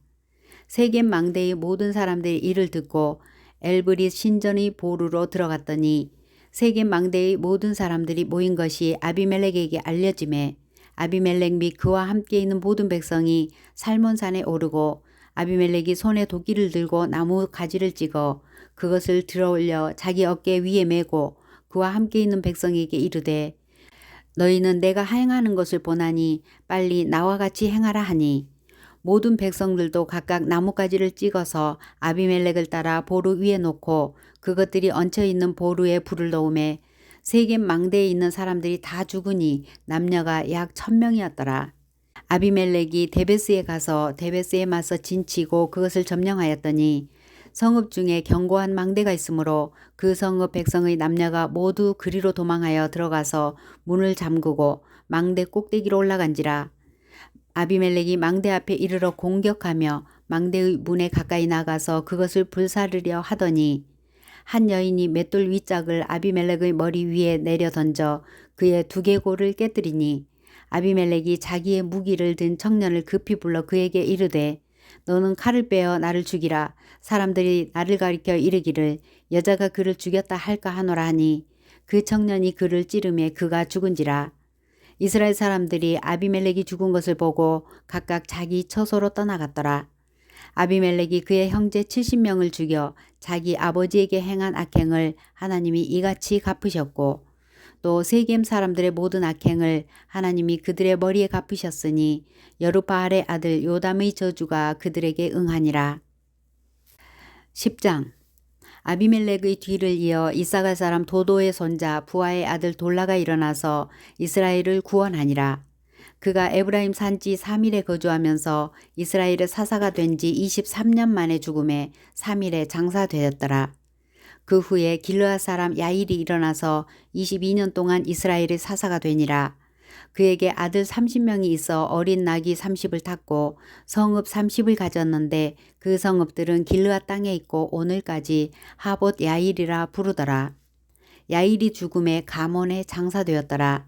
Speaker 1: 세겜 망대의 모든 사람들이 이를 듣고 엘브릿 신전의 보루로 들어갔더니 세겜 망대의 모든 사람들이 모인 것이 아비멜렉에게 알려지매 아비멜렉 및 그와 함께 있는 모든 백성이 살몬산에 오르고 아비멜렉이 손에 도끼를 들고 나무 가지를 찍어 그것을 들어올려 자기 어깨 위에 메고 그와 함께 있는 백성에게 이르되 너희는 내가 행하는 것을 보나니 빨리 나와 같이 행하라 하니 모든 백성들도 각각 나뭇가지를 찍어서 아비멜렉을 따라 보루 위에 놓고 그것들이 얹혀 있는 보루에 불을 넣음에 세겜 망대에 있는 사람들이 다 죽으니 남녀가 약 1000명이었더라. 아비멜렉이 데베스에 가서 데베스에 맞서 진치고 그것을 점령하였더니 성읍 중에 견고한 망대가 있으므로 그 성읍 백성의 남녀가 모두 그리로 도망하여 들어가서 문을 잠그고 망대 꼭대기로 올라간지라. 아비멜렉이 망대 앞에 이르러 공격하며 망대의 문에 가까이 나가서 그것을 불사르려 하더니 한 여인이 맷돌 윗짝을 아비멜렉의 머리 위에 내려 던져 그의 두개골을 깨뜨리니 아비멜렉이 자기의 무기를 든 청년을 급히 불러 그에게 이르되 너는 칼을 빼어 나를 죽이라. 사람들이 나를 가리켜 이르기를 여자가 그를 죽였다 할까 하노라 하니 그 청년이 그를 찌르매 그가 죽은지라. 이스라엘 사람들이 아비멜렉이 죽은 것을 보고 각각 자기 처소로 떠나갔더라. 아비멜렉이 그의 형제 70명을 죽여 자기 아버지에게 행한 악행을 하나님이 이같이 갚으셨고 또 세겜 사람들의 모든 악행을 하나님이 그들의 머리에 갚으셨으니 여룻바알의 아들 요담의 저주가 그들에게 응하니라. 10장 아비멜렉의 뒤를 이어 이사갈 사람 도도의 손자 부하의 아들 돌라가 일어나서 이스라엘을 구원하니라. 그가 에브라임 산지 3일에 거주하면서 이스라엘의 사사가 된 지 23년 만에 죽음에 3일에 장사되었더라. 그 후에 길르앗 사람 야일이 일어나서 22년 동안 이스라엘의 사사가 되니라. 그에게 아들 30명이 있어 어린 낙이 30을 탔고 성읍 30을 가졌는데 그 성읍들은 길르앗 땅에 있고 오늘까지 하봇 야일이라 부르더라. 야일이 죽음에 가몬에 장사되었더라.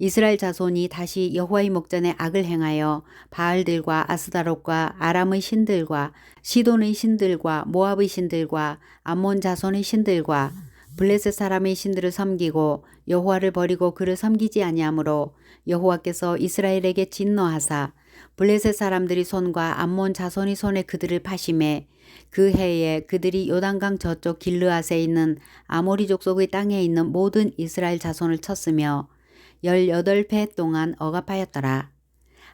Speaker 1: 이스라엘 자손이 다시 여호와의 목전에 악을 행하여 바알들과 아스다롯과 아람의 신들과 시돈의 신들과 모압의 신들과 암몬 자손의 신들과 블레셋 사람의 신들을 섬기고 여호와를 버리고 그를 섬기지 아니하므로 여호와께서 이스라엘에게 진노하사 블레셋 사람들이 손과 암몬 자손의 손에 그들을 파심해 그 해에 그들이 요단강 저쪽 길르앗에 있는 아모리 족속의 땅에 있는 모든 이스라엘 자손을 쳤으며 18배 동안 억압하였더라.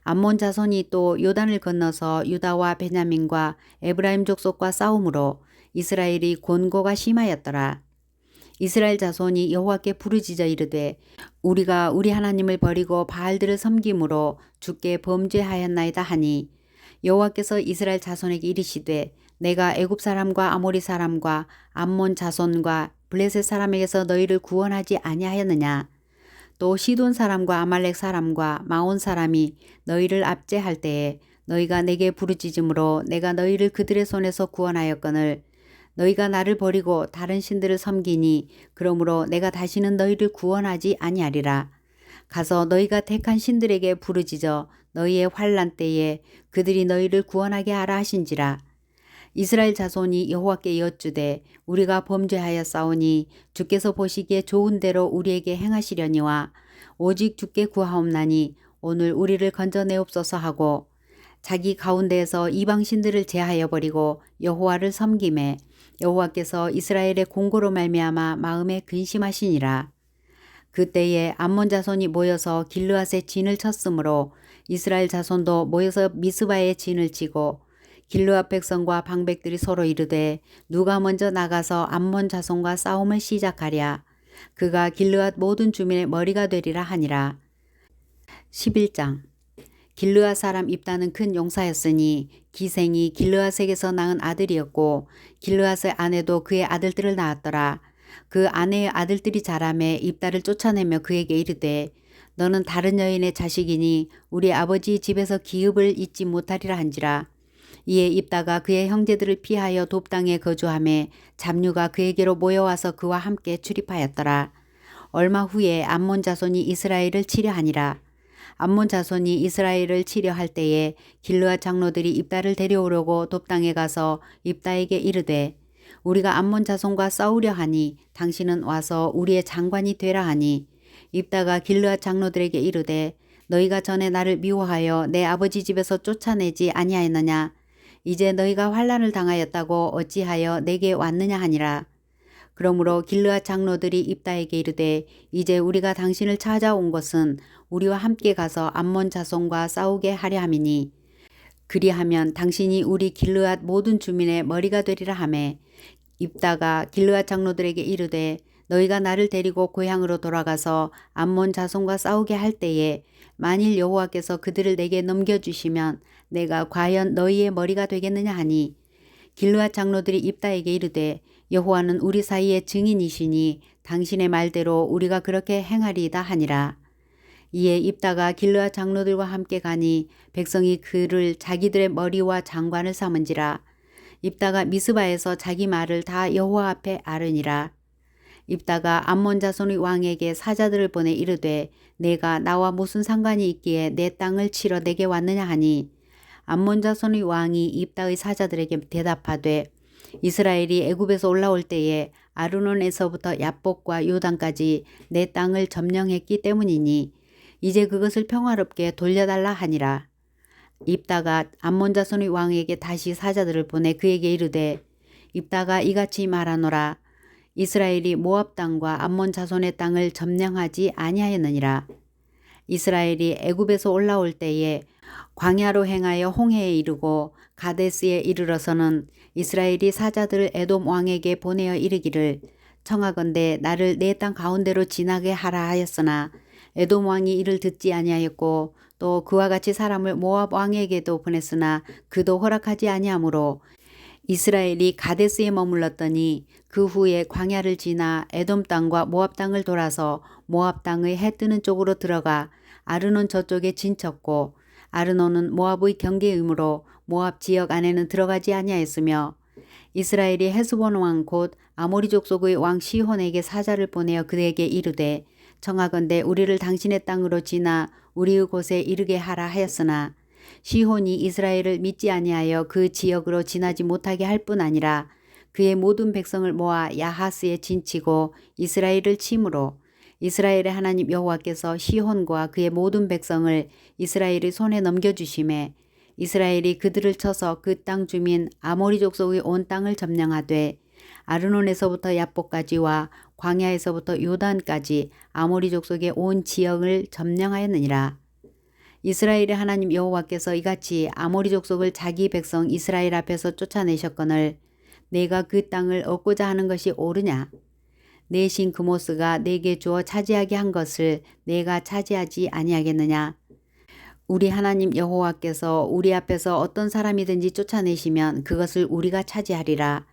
Speaker 1: 암몬 자손이 또 요단을 건너서 유다와 베냐민과 에브라임 족속과 싸움으로 이스라엘이 곤고가 심하였더라. 이스라엘 자손이 여호와께 부르짖어 이르되 우리가 우리 하나님을 버리고 바알들을 섬김으로 주께 범죄하였나이다 하니 여호와께서 이스라엘 자손에게 이르시되 내가 애굽 사람과 아모리 사람과 암몬 자손과 블레셋 사람에게서 너희를 구원하지 아니하였느냐. 또 시돈 사람과 아말렉 사람과 마온 사람이 너희를 압제할 때에 너희가 내게 부르짖음으로 내가 너희를 그들의 손에서 구원하였거늘 너희가 나를 버리고 다른 신들을 섬기니 그러므로 내가 다시는 너희를 구원하지 아니하리라. 가서 너희가 택한 신들에게 부르짖어 너희의 환난 때에 그들이 너희를 구원하게 하라 하신지라. 이스라엘 자손이 여호와께 여쭈되 우리가 범죄하였사오니 주께서 보시기에 좋은 대로 우리에게 행하시려니와 오직 주께 구하옵나니 오늘 우리를 건져내옵소서 하고 자기 가운데에서 이방 신들을 제하여 버리고 여호와를 섬김에 여호와께서 이스라엘의 공고로 말미암아 마음에 근심하시니라. 그때에 암몬 자손이 모여서 길르앗에 진을 쳤으므로 이스라엘 자손도 모여서 미스바에 진을 치고 길르앗 백성과 방백들이 서로 이르되 누가 먼저 나가서 암몬 자손과 싸움을 시작하랴. 그가 길르앗 모든 주민의 머리가 되리라 하니라. 11장 길르앗 사람 입다는 큰 용사였으니 기생이 길르앗에게서 낳은 아들이었고 길르앗의 아내도 그의 아들들을 낳았더라. 그 아내의 아들들이 자라매 입다를 쫓아내며 그에게 이르되 너는 다른 여인의 자식이니 우리 아버지 집에서 기업을 잊지 못하리라 한지라. 이에 입다가 그의 형제들을 피하여 돕당에 거주하매 잡류가 그에게로 모여와서 그와 함께 출입하였더라. 얼마 후에 암몬 자손이 이스라엘을 치려하니라. 암몬 자손이 이스라엘을 치려할 때에 길르앗 장로들이 입다를 데려오려고 돕당에 가서 입다에게 이르되 우리가 암몬 자손과 싸우려 하니 당신은 와서 우리의 장관이 되라 하니 입다가 길르앗 장로들에게 이르되 너희가 전에 나를 미워하여 내 아버지 집에서 쫓아내지 아니하였느냐. 이제 너희가 환난을 당하였다고 어찌하여 내게 왔느냐 하니라. 그러므로 길르앗 장로들이 입다에게 이르되 이제 우리가 당신을 찾아온 것은 우리와 함께 가서 암몬 자손과 싸우게 하려 함이니 그리하면 당신이 우리 길르앗 모든 주민의 머리가 되리라 하매 입다가 길르앗 장로들에게 이르되 너희가 나를 데리고 고향으로 돌아가서 암몬 자손과 싸우게 할 때에 만일 여호와께서 그들을 내게 넘겨주시면 내가 과연 너희의 머리가 되겠느냐 하니 길르앗 장로들이 입다에게 이르되 여호와는 우리 사이의 증인이시니 당신의 말대로 우리가 그렇게 행하리이다 하니라. 이에 입다가 길르앗 장로들과 함께 가니 백성이 그를 자기들의 머리와 장관을 삼은지라. 입다가 미스바에서 자기 말을 다 여호와 앞에 아르니라. 입다가 암몬 자손의 왕에게 사자들을 보내 이르되 내가 나와 무슨 상관이 있기에 내 땅을 치러 내게 왔느냐 하니 암몬 자손의 왕이 입다의 사자들에게 대답하되 이스라엘이 애굽에서 올라올 때에 아르논에서부터 야복과 요단까지 내 땅을 점령했기 때문이니 이제 그것을 평화롭게 돌려달라 하니라. 입다가 암몬 자손의 왕에게 다시 사자들을 보내 그에게 이르되 입다가 이같이 말하노라. 이스라엘이 모압 땅과 암몬 자손의 땅을 점령하지 아니하였느니라. 이스라엘이 애굽에서 올라올 때에 광야로 행하여 홍해에 이르고 가데스에 이르러서는 이스라엘이 사자들을 에돔 왕에게 보내어 이르기를 청하건대 나를 내 땅 가운데로 지나게 하라 하였으나 에돔 왕이 이를 듣지 아니하였고 또 그와 같이 사람을 모압 왕에게도 보냈으나 그도 허락하지 아니하므로 이스라엘이 가데스에 머물렀더니 그 후에 광야를 지나 에돔 땅과 모압 땅을 돌아서 모압 땅의 해 뜨는 쪽으로 들어가 아르논 저쪽에 진쳤고 아르논은 모압의 경계이므로 모압 지역 안에는 들어가지 아니하였으며 이스라엘이 헤스본 왕 곧 아모리 족속의 왕 시혼에게 사자를 보내어 그에게 이르되 청하건대 우리를 당신의 땅으로 지나 우리의 곳에 이르게 하라 하였으나 시혼이 이스라엘을 믿지 아니하여 그 지역으로 지나지 못하게 할 뿐 아니라 그의 모든 백성을 모아 야하스에 진치고 이스라엘을 치므로 이스라엘의 하나님 여호와께서 시혼과 그의 모든 백성을 이스라엘의 손에 넘겨주심에 이스라엘이 그들을 쳐서 그 땅 주민 아모리 족속의 온 땅을 점령하되 아르논에서부터 야복까지와 광야에서부터 요단까지 아모리 족속의 온 지역을 점령하였느니라. 이스라엘의 하나님 여호와께서 이같이 아모리 족속을 자기 백성 이스라엘 앞에서 쫓아내셨거늘 내가 그 땅을 얻고자 하는 것이 옳으냐? 내 신 그모스가 내게 주어 차지하게 한 것을 내가 차지하지 아니하겠느냐? 우리 하나님 여호와께서 우리 앞에서 어떤 사람이든지 쫓아내시면 그것을 우리가 차지하리라.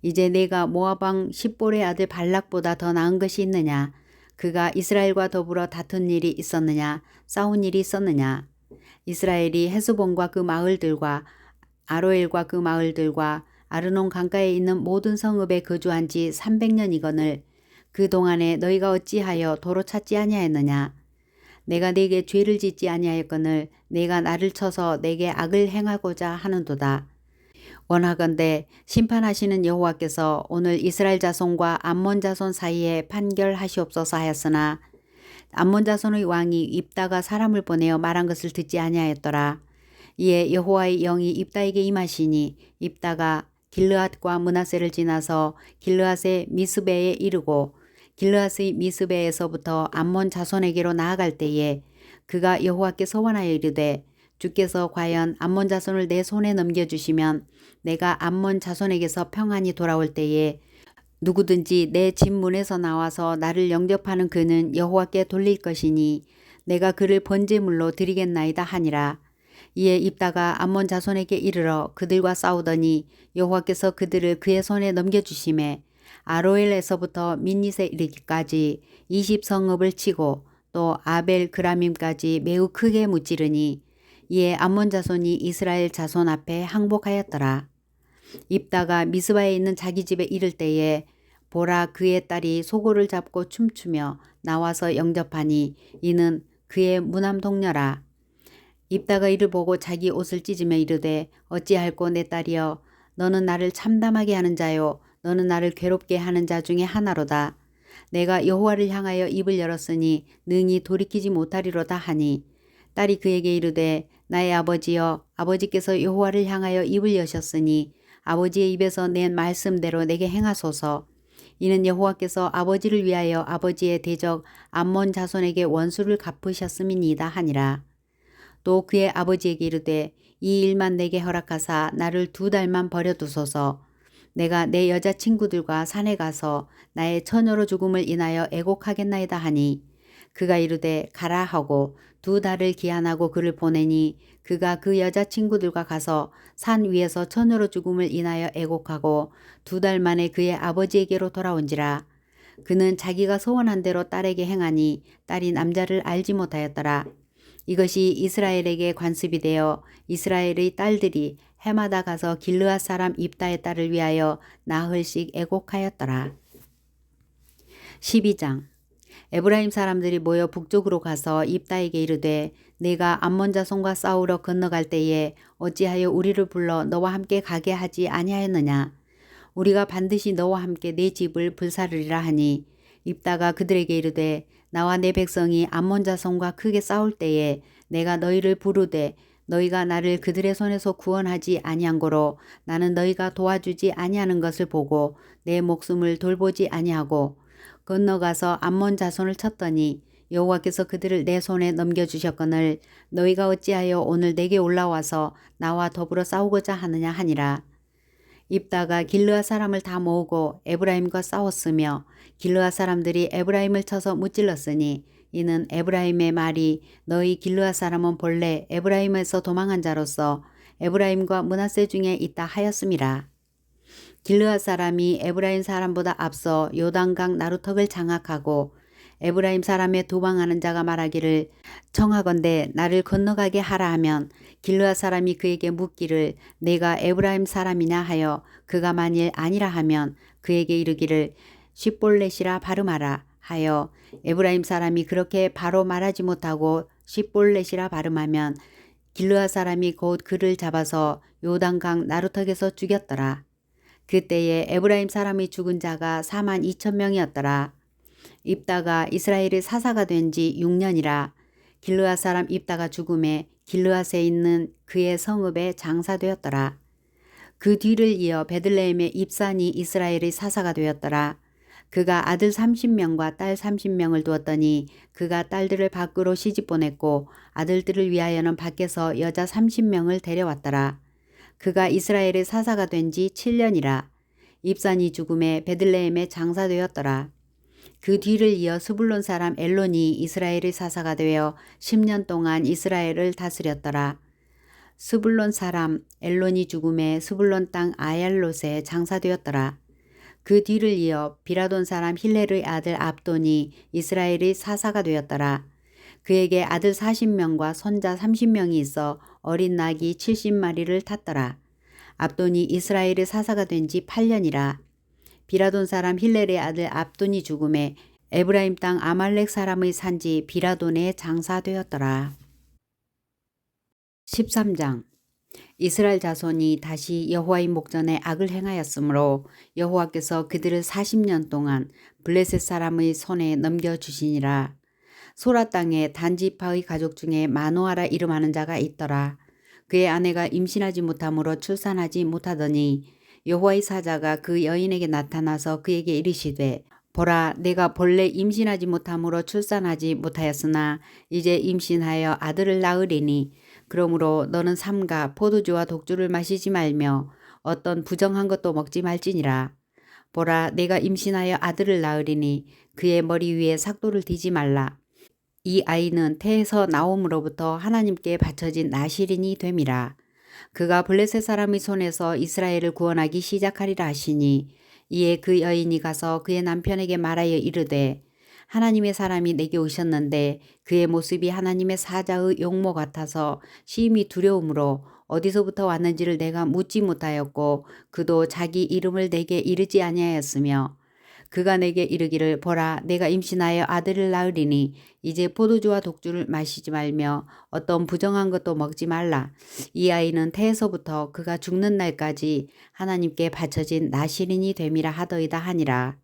Speaker 1: 이제 내가 모압 왕 십볼의 아들 발락보다 더 나은 것이 있느냐? 그가 이스라엘과 더불어 다툰 일이 있었느냐? 싸운 일이 있었느냐? 이스라엘이 헤스본과 그 마을들과 아로엘과 그 마을들과 아르논 강가에 있는 모든 성읍에 거주한 지 300년이거늘 그 동안에 너희가 어찌하여 도로 찾지 아니하였느냐? 내가 네게 죄를 짓지 아니하였거늘 내가 나를 쳐서 내게 악을 행하고자 하는도다. 원하건대 심판하시는 여호와께서 오늘 이스라엘 자손과 암몬 자손 사이에 판결하시옵소서 하였으나 암몬 자손의 왕이 입다가 사람을 보내어 말한 것을 듣지 아니하였더라. 이에 여호와의 영이 입다에게 임하시니 입다가 길르앗과 므낫세를 지나서 길르앗의 미스베에 이르고 길르앗의 미스베에서부터 암몬 자손에게로 나아갈 때에 그가 여호와께 서원하여 이르되 주께서 과연 암몬 자손을 내 손에 넘겨주시면 내가 암몬 자손에게서 평안히 돌아올 때에 누구든지 내 집 문에서 나와서 나를 영접하는 그는 여호와께 돌릴 것이니 내가 그를 번제물로 드리겠나이다 하니라. 이에 입다가 암몬 자손에게 이르러 그들과 싸우더니 여호와께서 그들을 그의 손에 넘겨주심에 아로엘에서부터 민닛에 이르기까지 20성읍을 치고 또 아벨 그라밈까지 매우 크게 무찌르니 이에 암몬 자손이 이스라엘 자손 앞에 항복하였더라. 입다가 미스바에 있는 자기 집에 이를 때에 보라 그의 딸이 소고를 잡고 춤추며 나와서 영접하니 이는 그의 무남 동녀라. 입다가 이를 보고 자기 옷을 찢으며 이르되 어찌할꼬 내 딸이여 너는 나를 참담하게 하는 자요 너는 나를 괴롭게 하는 자 중에 하나로다. 내가 여호와를 향하여 입을 열었으니 능히 돌이키지 못하리로다 하니 딸이 그에게 이르되 나의 아버지여 아버지께서 여호와를 향하여 입을 여셨으니 아버지의 입에서 낸 말씀대로 내게 행하소서. 이는 여호와께서 아버지를 위하여 아버지의 대적 암몬 자손에게 원수를 갚으셨음이니이다 하니라. 또 그의 아버지에게 이르되 이 일만 내게 허락하사 나를 2달만 버려두소서. 내가 내 여자친구들과 산에 가서 나의 처녀로 죽음을 인하여 애곡하겠나이다 하니 그가 이르되 가라 하고 2달을 기한하고 그를 보내니 그가 그 여자친구들과 가서 산 위에서 처녀로 죽음을 인하여 애곡하고 2달 만에 그의 아버지에게로 돌아온지라. 그는 자기가 소원한 대로 딸에게 행하니 딸이 남자를 알지 못하였더라. 이것이 이스라엘에게 관습이 되어 이스라엘의 딸들이 해마다 가서 길르앗 사람 입다의 딸을 위하여 나흘씩 애곡하였더라. 12장 에브라임 사람들이 모여 북쪽으로 가서 입다에게 이르되 내가 암몬 자손과 싸우러 건너갈 때에 어찌하여 우리를 불러 너와 함께 가게 하지 아니하였느냐. 우리가 반드시 너와 함께 내 집을 불사르리라 하니 입다가 그들에게 이르되 나와 내 백성이 암몬 자손과 크게 싸울 때에 내가 너희를 부르되 너희가 나를 그들의 손에서 구원하지 아니한 고로 나는 너희가 도와주지 아니하는 것을 보고 내 목숨을 돌보지 아니하고 건너가서 암몬 자손을 쳤더니 여호와께서 그들을 내 손에 넘겨주셨거늘 너희가 어찌하여 오늘 내게 올라와서 나와 더불어 싸우고자 하느냐 하니라. 입다가 길르앗 사람을 다 모으고 에브라임과 싸웠으며 길르앗 사람들이 에브라임을 쳐서 무찔렀으니 이는 에브라임의 말이 너희 길르앗 사람은 본래 에브라임에서 도망한 자로서 에브라임과 므낫세 중에 있다 하였음이라. 길르앗 사람이 에브라임 사람보다 앞서 요단강 나루턱을 장악하고 에브라임 사람의 도망하는 자가 말하기를 청하건대 나를 건너가게 하라 하면 길르앗 사람이 그에게 묻기를 내가 에브라임 사람이냐 하여 그가 만일 아니라 하면 그에게 이르기를 십볼렛이라 발음하라 하여 에브라임 사람이 그렇게 바로 말하지 못하고 십볼렛이라 발음하면 길르앗 사람이 곧 그를 잡아서 요단강 나루턱에서 죽였더라. 그때에 에브라임 사람이 죽은 자가 42,000명이었더라. 입다가 이스라엘의 사사가 된 지 6년이라. 길르앗 사람 입다가 죽음에 길르앗에 있는 그의 성읍에 장사되었더라. 그 뒤를 이어 베들레헴의 입산이 이스라엘의 사사가 되었더라. 그가 아들 30명과 딸 30명을 두었더니 그가 딸들을 밖으로 시집보냈고 아들들을 위하여는 밖에서 여자 30명을 데려왔더라. 그가 이스라엘의 사사가 된 지 7년이라. 입산이 죽음에 베들레헴에 장사되었더라. 그 뒤를 이어 스불론 사람 엘론이 이스라엘의 사사가 되어 10년 동안 이스라엘을 다스렸더라. 스불론 사람 엘론이 죽음에 스불론 땅 아얄롯에 장사되었더라. 그 뒤를 이어 비라돈 사람 힐렐의 아들 압돈이 이스라엘의 사사가 되었더라. 그에게 아들 40명과 손자 30명이 있어 어린 낙이 70마리를 탔더라. 압돈이 이스라엘의 사사가 된 지 8년이라. 비라돈 사람 힐렐의 아들 압돈이 죽음에 에브라임 땅 아말렉 사람의 산지 비라돈에 장사되었더라. 13장. 이스라엘 자손이 다시 여호와의 목전에 악을 행하였으므로 여호와께서 그들을 40년 동안 블레셋 사람의 손에 넘겨주시니라. 소라 땅에 단지파의 가족 중에 마노아라 이름하는 자가 있더라. 그의 아내가 임신하지 못하므로 출산하지 못하더니 여호와의 사자가 그 여인에게 나타나서 그에게 이르시되 보라 내가 본래 임신하지 못하므로 출산하지 못하였으나 이제 임신하여 아들을 낳으리니 그러므로 너는 삼가 포도주와 독주를 마시지 말며 어떤 부정한 것도 먹지 말지니라. 보라 내가 임신하여 아들을 낳으리니 그의 머리 위에 삭도를 디지 말라. 이 아이는 태에서 나옴으로부터 하나님께 바쳐진 나실인이 됨이라. 그가 블레셋 사람의 손에서 이스라엘을 구원하기 시작하리라 하시니 이에 그 여인이 가서 그의 남편에게 말하여 이르되 하나님의 사람이 내게 오셨는데 그의 모습이 하나님의 사자의 용모 같아서 심히 두려움으로 어디서부터 왔는지를 내가 묻지 못하였고 그도 자기 이름을 내게 이르지 아니하였으며 그가 내게 이르기를 보라 내가 임신하여 아들을 낳으리니 이제 포도주와 독주를 마시지 말며 어떤 부정한 것도 먹지 말라. 이 아이는 태에서부터 그가 죽는 날까지 하나님께 바쳐진 나실인이 됨이라 하더이다 하니라.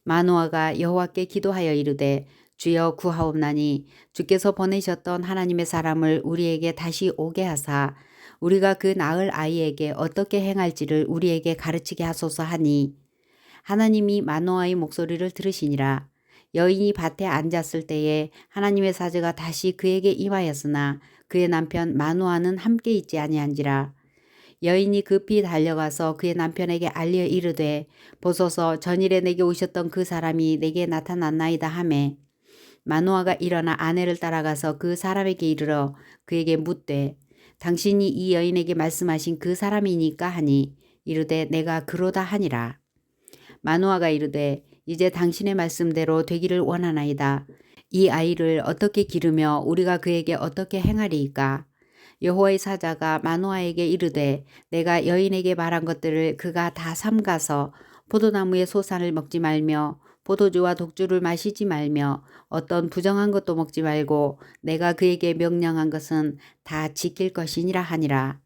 Speaker 1: 마노아가 여호와께 기도하여 이르되 주여 구하옵나니 주께서 보내셨던 하나님의 사람을 우리에게 다시 오게 하사 우리가 그 낳을 아이에게 어떻게 행할지를 우리에게 가르치게 하소서 하니 하나님이 마노아의 목소리를 들으시니라. 여인이 밭에 앉았을 때에 하나님의 사자가 다시 그에게 임하였으나 그의 남편 마노아는 함께 있지 아니한지라. 여인이 급히 달려가서 그의 남편에게 알려 이르되 보소서 전일에 내게 오셨던 그 사람이 내게 나타났나이다 하매 마노아가 일어나 아내를 따라가서 그 사람에게 이르러 그에게 묻되 당신이 이 여인에게 말씀하신 그 사람이니까 하니 이르되 내가 그로다 하니라. 마노아가 이르되 이제 당신의 말씀대로 되기를 원하나이다. 이 아이를 어떻게 기르며 우리가 그에게 어떻게 행하리이까. 여호와의 사자가 마노아에게 이르되 내가 여인에게 말한 것들을 그가 다 삼가서 포도나무의 소산을 먹지 말며 포도주와 독주를 마시지 말며 어떤 부정한 것도 먹지 말고 내가 그에게 명령한 것은 다 지킬 것이니라 하니라.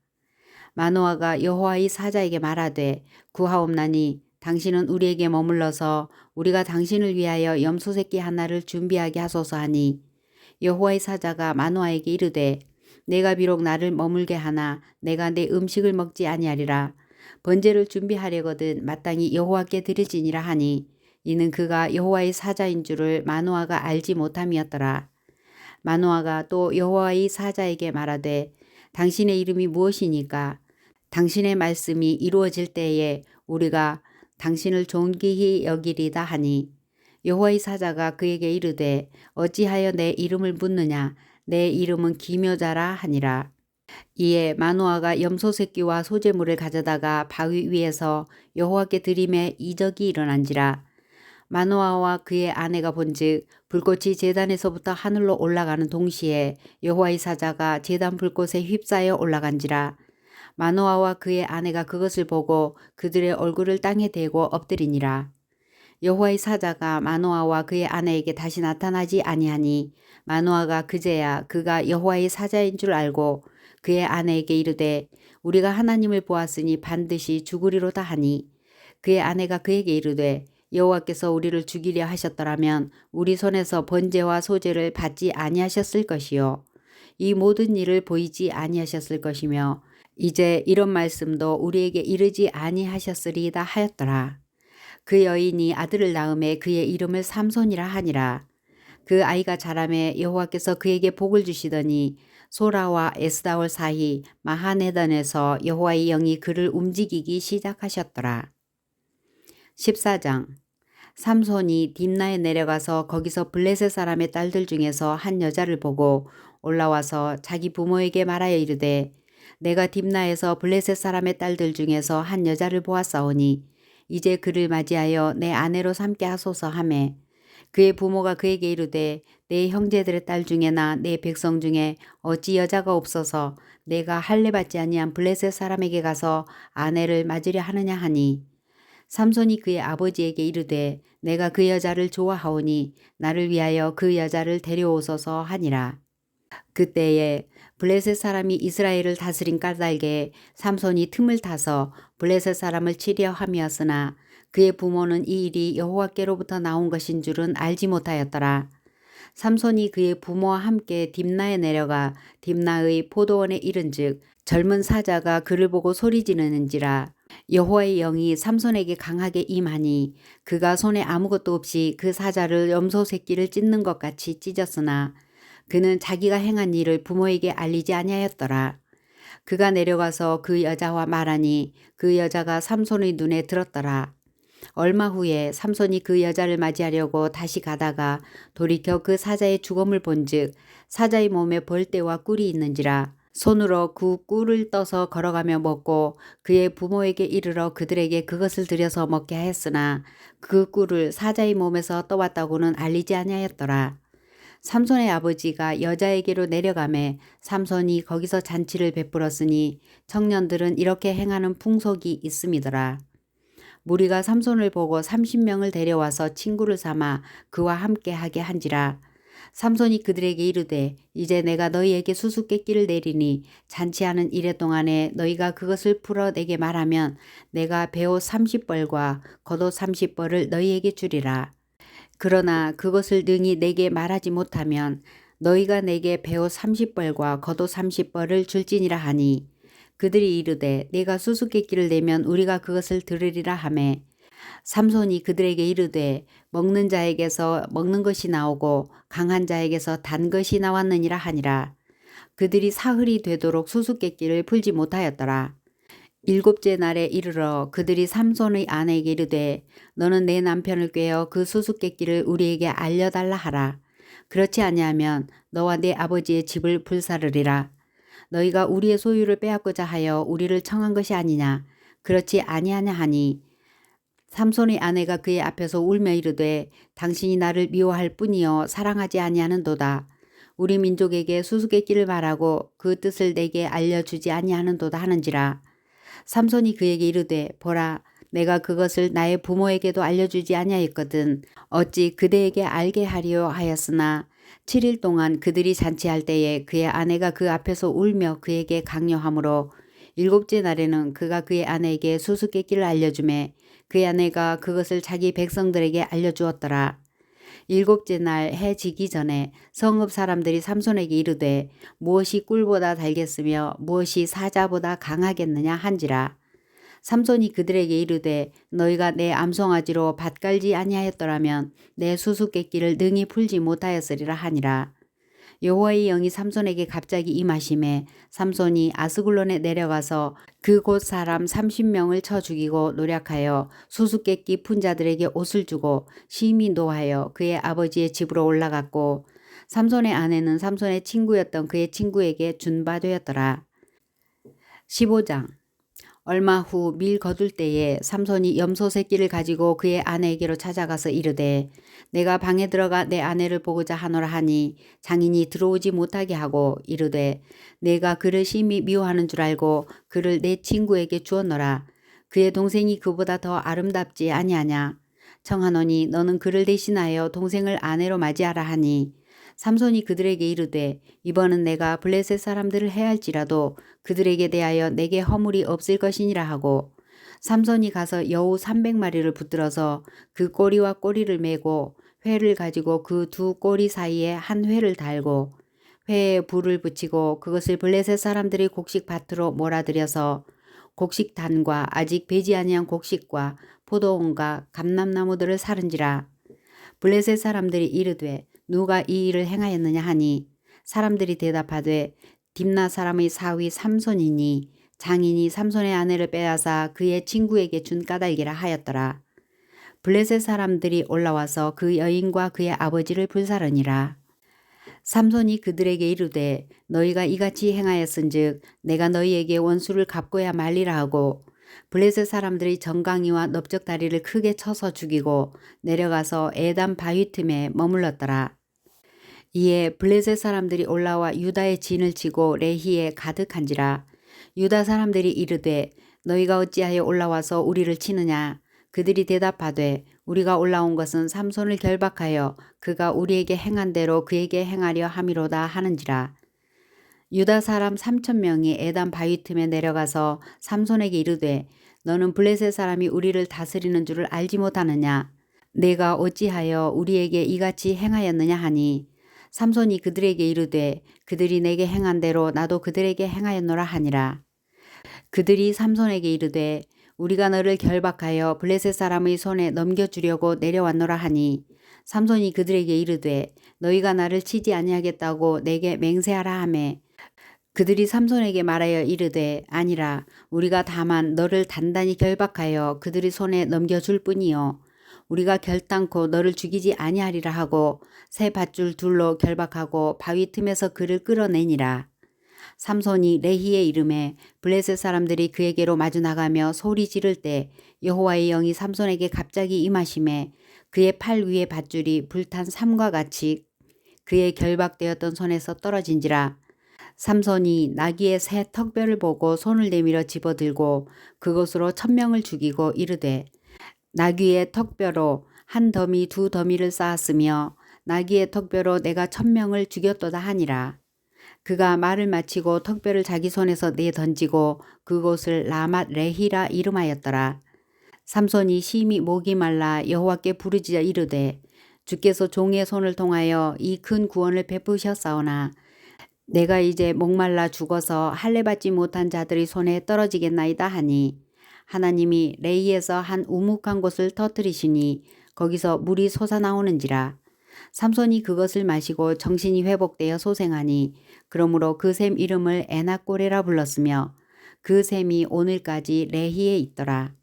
Speaker 1: 마노아가 여호와의 사자에게 말하되 구하옵나니 당신은 우리에게 머물러서 우리가 당신을 위하여 염소 새끼 하나를 준비하게 하소서 하니 여호와의 사자가 마노아에게 이르되 내가 비록 나를 머물게 하나 내가 내 음식을 먹지 아니하리라. 번제를 준비하려거든 마땅히 여호와께 드려지니라 하니 이는 그가 여호와의 사자인 줄을 마노아가 알지 못함이었더라. 마노아가 또 여호와의 사자에게 말하되 당신의 이름이 무엇이니까 당신의 말씀이 이루어질 때에 우리가 당신을 존귀히 여기리다 하니 여호와의 사자가 그에게 이르되 어찌하여 내 이름을 묻느냐 내 이름은 기묘자라 하니라. 이에 마노아가 염소 새끼와 소제물을 가져다가 바위 위에서 여호와께 드림에 이적이 일어난지라. 마노아와 그의 아내가 본즉 불꽃이 제단에서부터 하늘로 올라가는 동시에 여호와의 사자가 제단 불꽃에 휩싸여 올라간지라. 마노아와 그의 아내가 그것을 보고 그들의 얼굴을 땅에 대고 엎드리니라. 여호와의 사자가 마노아와 그의 아내에게 다시 나타나지 아니하니 마노아가 그제야 그가 여호와의 사자인 줄 알고 그의 아내에게 이르되 우리가 하나님을 보았으니 반드시 죽으리로다 하니 그의 아내가 그에게 이르되 여호와께서 우리를 죽이려 하셨더라면 우리 손에서 번제와 소제를 받지 아니하셨을 것이요 이 모든 일을 보이지 아니하셨을 것이며 이제 이런 말씀도 우리에게 이르지 아니하셨으리이다 하였더라. 그 여인이 아들을 낳음에 그의 이름을 삼손이라 하니라. 그 아이가 자라매 여호와께서 그에게 복을 주시더니 소라와 에스다올 사이 마하네단에서 여호와의 영이 그를 움직이기 시작하셨더라. 14장 삼손이 딥나에 내려가서 거기서 블레셋 사람의 딸들 중에서 한 여자를 보고 올라와서 자기 부모에게 말하여 이르되 내가 딥나에서 블레셋 사람의 딸들 중에서 한 여자를 보았사오니 이제 그를 맞이하여 내 아내로 삼게 하소서 하매 그의 부모가 그에게 이르되 내 형제들의 딸 중에나 내 백성 중에 어찌 여자가 없어서 내가 할례 받지 아니한 블레셋 사람에게 가서 아내를 맞으려 하느냐 하니 삼손이 그의 아버지에게 이르되 내가 그 여자를 좋아하오니 나를 위하여 그 여자를 데려오소서 하니라. 그때에 블레셋 사람이 이스라엘을 다스린 까닭에 삼손이 틈을 타서 블레셋 사람을 치려 함이었으나 그의 부모는 이 일이 여호와께로부터 나온 것인 줄은 알지 못하였더라. 삼손이 그의 부모와 함께 딥나에 내려가 딥나의 포도원에 이른즉 젊은 사자가 그를 보고 소리 지르는지라. 여호와의 영이 삼손에게 강하게 임하니 그가 손에 아무것도 없이 그 사자를 염소 새끼를 찢는 것 같이 찢었으나 그는 자기가 행한 일을 부모에게 알리지 아니하였더라. 그가 내려가서 그 여자와 말하니 그 여자가 삼손의 눈에 들었더라. 얼마 후에 삼손이 그 여자를 맞이하려고 다시 가다가 돌이켜 그 사자의 죽음을 본즉 사자의 몸에 벌떼와 꿀이 있는지라. 손으로 그 꿀을 떠서 걸어가며 먹고 그의 부모에게 이르러 그들에게 그것을 들여서 먹게 하였으나 그 꿀을 사자의 몸에서 떠왔다고는 알리지 아니하였더라. 삼손의 아버지가 여자에게로 내려가매 삼손이 거기서 잔치를 베풀었으니 청년들은 이렇게 행하는 풍속이 있음이더라. 무리가 삼손을 보고 30명을 데려와서 친구를 삼아 그와 함께 하게 한지라. 삼손이 그들에게 이르되 이제 내가 너희에게 수수께끼를 내리니 잔치하는 이래 동안에 너희가 그것을 풀어 내게 말하면 내가 베옷 30벌과 겉옷 30벌을 너희에게 주리라. 그러나 그것을 능히 내게 말하지 못하면 너희가 내게 베옷 30벌과 겉옷 30벌을 줄지니라 하니 그들이 이르되 내가 수수께끼를 내면 우리가 그것을 들으리라 하매 삼손이 그들에게 이르되 먹는 자에게서 먹는 것이 나오고 강한 자에게서 단 것이 나왔느니라 하니라. 그들이 사흘이 되도록 수수께끼를 풀지 못하였더라. 일곱째 날에 이르러 그들이 삼손의 아내에게 이르되 너는 내 남편을 꾀어 그 수수께끼를 우리에게 알려달라 하라. 그렇지 아니하면 너와 내 아버지의 집을 불사르리라. 너희가 우리의 소유를 빼앗고자 하여 우리를 청한 것이 아니냐. 그렇지 아니하냐 하니 삼손의 아내가 그의 앞에서 울며 이르되 당신이 나를 미워할 뿐이요 사랑하지 아니하는도다. 우리 민족에게 수수께끼를 말하고 그 뜻을 내게 알려주지 아니하는도다 하는지라. 삼손이 그에게 이르되 보라 내가 그것을 나의 부모에게도 알려주지 아니하였거든 어찌 그대에게 알게 하리요 하였으나 7일 동안 그들이 잔치할 때에 그의 아내가 그 앞에서 울며 그에게 강요하므로 일곱째 날에는 그가 그의 아내에게 수수께끼를 알려주매 그의 아내가 그것을 자기 백성들에게 알려주었더라. 일곱째 날 해 지기 전에 성읍 사람들이 삼손에게 이르되 무엇이 꿀보다 달겠으며 무엇이 사자보다 강하겠느냐 한지라. 삼손이 그들에게 이르되 너희가 내 암송아지로 밭 갈지 아니하였더라면 내 수수께끼를 능히 풀지 못하였으리라 하니라. 여호와의 영이 삼손에게 갑자기 임하심에 삼손이 아스글론에 내려가서 그곳 사람 30명을 쳐 죽이고 노략하여 수수께끼 푼 자들에게 옷을 주고 심히 노하여 그의 아버지의 집으로 올라갔고 삼손의 아내는 삼손의 친구였던 그의 친구에게 준 바 되었더라. 15장. 얼마 후 밀 거둘 때에 삼손이 염소 새끼를 가지고 그의 아내에게로 찾아가서 이르되 내가 방에 들어가 내 아내를 보고자 하노라 하니 장인이 들어오지 못하게 하고 이르되 내가 그를 심히 미워하는 줄 알고 그를 내 친구에게 주었노라. 그의 동생이 그보다 더 아름답지 아니하냐. 청하노니 너는 그를 대신하여 동생을 아내로 맞이하라 하니 삼손이 그들에게 이르되 이번은 내가 블레셋 사람들을 해할지라도 그들에게 대하여 내게 허물이 없을 것이니라 하고 삼손이 가서 여우 300마리를 붙들어서 그 꼬리와 꼬리를 메고 회를 가지고 그 두 꼬리 사이에 한 회를 달고 회에 불을 붙이고 그것을 블레셋 사람들이 곡식 밭으로 몰아들여서 곡식 단과 아직 배지 아니한 곡식과 포도원과 감람나무들을 사른지라. 블레셋 사람들이 이르되 누가 이 일을 행하였느냐 하니 사람들이 대답하되 딥나 사람의 사위 삼손이니 장인이 삼손의 아내를 빼앗아 그의 친구에게 준 까닭이라 하였더라. 블레셋 사람들이 올라와서 그 여인과 그의 아버지를 불사르니라. 삼손이 그들에게 이르되 너희가 이같이 행하였은즉 내가 너희에게 원수를 갚고야 말리라 하고 블레셋 사람들이 정강이와 넓적다리를 크게 쳐서 죽이고 내려가서 에담 바위 틈에 머물렀더라. 이에 블레셋 사람들이 올라와 유다의 진을 치고 레히에 가득한지라. 유다 사람들이 이르되 너희가 어찌하여 올라와서 우리를 치느냐. 그들이 대답하되 우리가 올라온 것은 삼손을 결박하여 그가 우리에게 행한 대로 그에게 행하려 함이로다 하는지라. 유다 사람 3,000명이 에담 바위 틈에 내려가서 삼손에게 이르되 너는 블레셋 사람이 우리를 다스리는 줄을 알지 못하느냐. 내가 어찌하여 우리에게 이같이 행하였느냐 하니 삼손이 그들에게 이르되 그들이 내게 행한 대로 나도 그들에게 행하였노라 하니라. 그들이 삼손에게 이르되 우리가 너를 결박하여 블레셋 사람의 손에 넘겨주려고 내려왔노라 하니 삼손이 그들에게 이르되 너희가 나를 치지 아니하겠다고 내게 맹세하라 하매 그들이 삼손에게 말하여 이르되 아니라 우리가 다만 너를 단단히 결박하여 그들의 손에 넘겨줄 뿐이요 우리가 결단코 너를 죽이지 아니하리라 하고 새 밧줄 둘로 결박하고 바위 틈에서 그를 끌어내니라. 삼손이 레히에 이름에 블레셋 사람들이 그에게로 마주 나가며 소리 지를 때 여호와의 영이 삼손에게 갑자기 임하심에 그의 팔 위에 밧줄이 불탄 삼과 같이 그의 결박되었던 손에서 떨어진지라. 삼손이 나귀의 새 턱뼈를 보고 손을 내밀어 집어들고 그것으로 1,000명을 죽이고 이르되 나귀의 턱뼈로 한 더미 두 더미를 쌓았으며 나귀의 턱뼈로 내가 1,000명을 죽였도다 하니라. 그가 말을 마치고 턱뼈를 자기 손에서 내던지고 그곳을 라맛 레히라 이름하였더라. 삼손이 심히 목이 말라 여호와께 부르짖어 이르되 주께서 종의 손을 통하여 이 큰 구원을 베푸셨사오나 내가 이제 목말라 죽어서 할례받지 못한 자들의 손에 떨어지겠나이다 하니 하나님이 레히에서 한 우묵한 곳을 터뜨리시니 거기서 물이 솟아나오는지라. 삼손이 그것을 마시고 정신이 회복되어 소생하니 그러므로 그 샘 이름을 에낙고레라 불렀으며 그 샘이 오늘까지 레히에 있더라.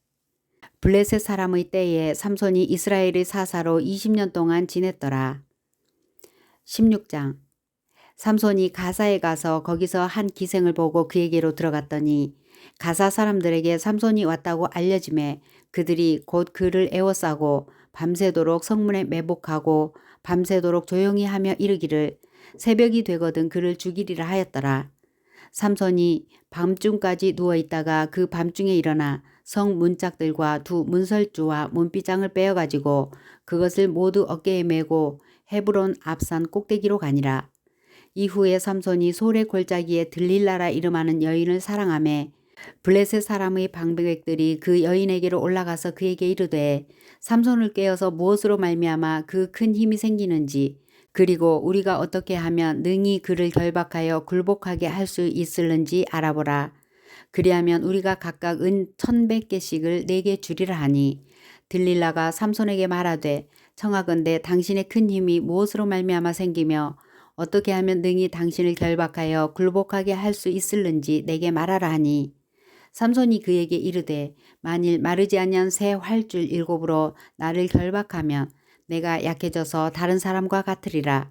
Speaker 1: 블레셋 사람의 때에 삼손이 이스라엘의 사사로 20년 동안 지냈더라. 16장. 삼손이 가사에 가서 거기서 한 기생을 보고 그에게로 들어갔더니 가사 사람들에게 삼손이 왔다고 알려지매 그들이 곧 그를 애워싸고 밤새도록 성문에 매복하고 밤새도록 조용히 하며 이르기를 새벽이 되거든 그를 죽이리라 하였더라. 삼손이 밤중까지 누워있다가 그 밤중에 일어나 성 문짝들과 두 문설주와 문비장을 빼어가지고 그것을 모두 어깨에 메고 헤브론 앞산 꼭대기로 가니라. 이후에 삼손이 소래 골짜기에 들릴라라 이름하는 여인을 사랑하매 블레셋 사람의 방백들이 그 여인에게로 올라가서 그에게 이르되 삼손을 깨어서 무엇으로 말미암아 그 큰 힘이 생기는지 그리고 우리가 어떻게 하면 능히 그를 결박하여 굴복하게 할 수 있을는지 알아보라. 그리하면 우리가 각각 은 1,100개씩을 내게 주리라 하니 들릴라가 삼손에게 말하되 청하건대 당신의 큰 힘이 무엇으로 말미암아 생기며 어떻게 하면 능히 당신을 결박하여 굴복하게 할 수 있을는지 내게 말하라 하니 삼손이 그에게 이르되 만일 마르지 아니한 새 활줄 7으로 나를 결박하면 내가 약해져서 다른 사람과 같으리라.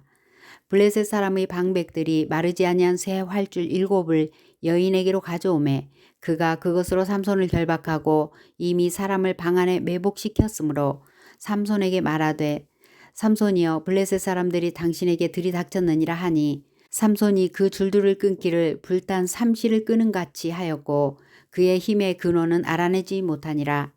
Speaker 1: 블레셋 사람의 방백들이 마르지 아니한 새 활줄 7을 여인에게로 가져오매 그가 그것으로 삼손을 결박하고 이미 사람을 방 안에 매복시켰으므로 삼손에게 말하되 삼손이여 블레셋 사람들이 당신에게 들이닥쳤느니라 하니 삼손이 그 줄들을 끊기를 불단 삼시를 끄는 같이 하였고 그의 힘의 근원은 알아내지 못하니라.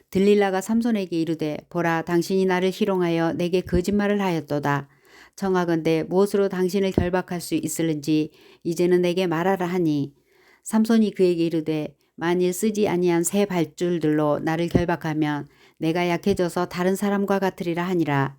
Speaker 1: 들릴라가 삼손에게 이르되 보라 당신이 나를 희롱하여 내게 거짓말을 하였도다. 청하건대 무엇으로 당신을 결박할 수 있을는지 이제는 내게 말하라 하니 삼손이 그에게 이르되 만일 쓰지 아니한 새 발줄들로 나를 결박하면 내가 약해져서 다른 사람과 같으리라 하니라.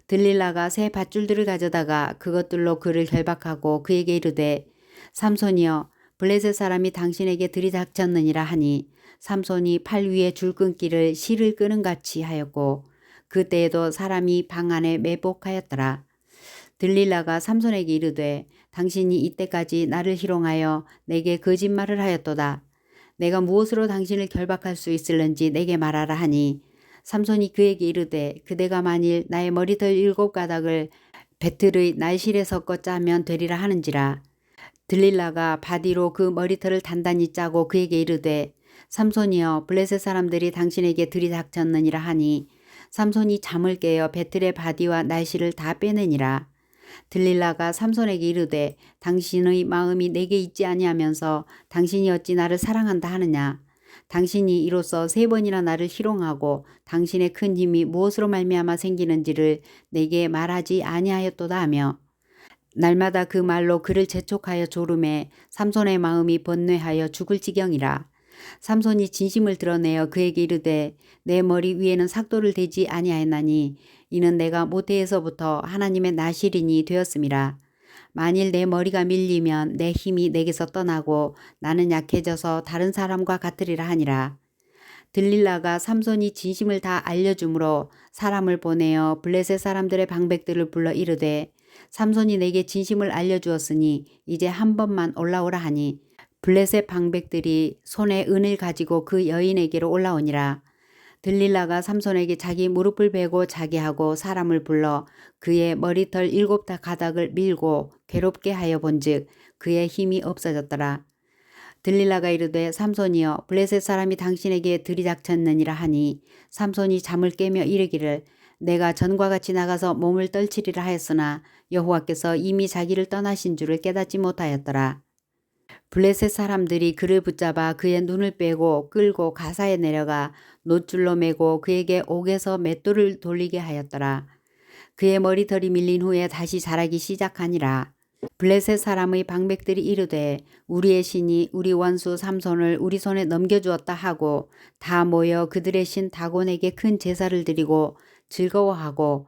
Speaker 1: 들릴라가 새 밧줄들을 가져다가 그것들로 그를 결박하고 그에게 이르되 삼손이여 블레셋 사람이 당신에게 들이닥쳤느니라 하니 삼손이 팔 위에 줄 끊기를 실을 끄는 같이 하였고 그때에도 사람이 방 안에 매복하였더라. 들릴라가 삼손에게 이르되 당신이 이때까지 나를 희롱하여 내게 거짓말을 하였도다. 내가 무엇으로 당신을 결박할 수 있을는지 내게 말하라 하니 삼손이 그에게 이르되 그대가 만일 나의 머리털 7가닥을 배틀의 날실에 섞어 짜면 되리라 하는지라. 들릴라가 바디로 그 머리털을 단단히 짜고 그에게 이르되 삼손이여 블레셋 사람들이 당신에게 들이닥쳤느니라 하니 삼손이 잠을 깨어 배틀의 바디와 날실을 다 빼내니라. 들릴라가 삼손에게 이르되 당신의 마음이 내게 있지 아니하면서 당신이 어찌 나를 사랑한다 하느냐. 당신이 이로써 3번이나 나를 희롱하고 당신의 큰 힘이 무엇으로 말미암아 생기는지를 내게 말하지 아니하였도다 하며 날마다 그 말로 그를 재촉하여 조름해 삼손의 마음이 번뇌하여 죽을 지경이라. 삼손이 진심을 드러내어 그에게 이르되 내 머리 위에는 삭도를 대지 아니하였나니 이는 내가 모태에서부터 하나님의 나실인이 되었음이라. 만일 내 머리가 밀리면 내 힘이 내게서 떠나고 나는 약해져서 다른 사람과 같으리라 하니라. 들릴라가 삼손이 진심을 다 알려주므로 사람을 보내어 블레셋 사람들의 방백들을 불러 이르되 삼손이 내게 진심을 알려주었으니 이제 한 번만 올라오라 하니 블레셋 방백들이 손에 은을 가지고 그 여인에게로 올라오니라. 들릴라가 삼손에게 자기 무릎을 베고 자게 하고 사람을 불러 그의 머리털 7가닥을 밀고 괴롭게 하여 본즉 그의 힘이 없어졌더라. 들릴라가 이르되 삼손이여 블레셋 사람이 당신에게 들이닥쳤느니라 하니 삼손이 잠을 깨며 이르기를 내가 전과 같이 나가서 몸을 떨치리라 하였으나 여호와께서 이미 자기를 떠나신 줄을 깨닫지 못하였더라. 블레셋 사람들이 그를 붙잡아 그의 눈을 빼고 끌고 가사에 내려가 놋줄로 매고 그에게 옥에서 맷돌을 돌리게 하였더라. 그의 머리털이 밀린 후에 다시 자라기 시작하니라. 블레셋 사람의 방백들이 이르되 우리의 신이 우리 원수 삼손을 우리 손에 넘겨주었다 하고 다 모여 그들의 신 다곤에게 큰 제사를 드리고 즐거워하고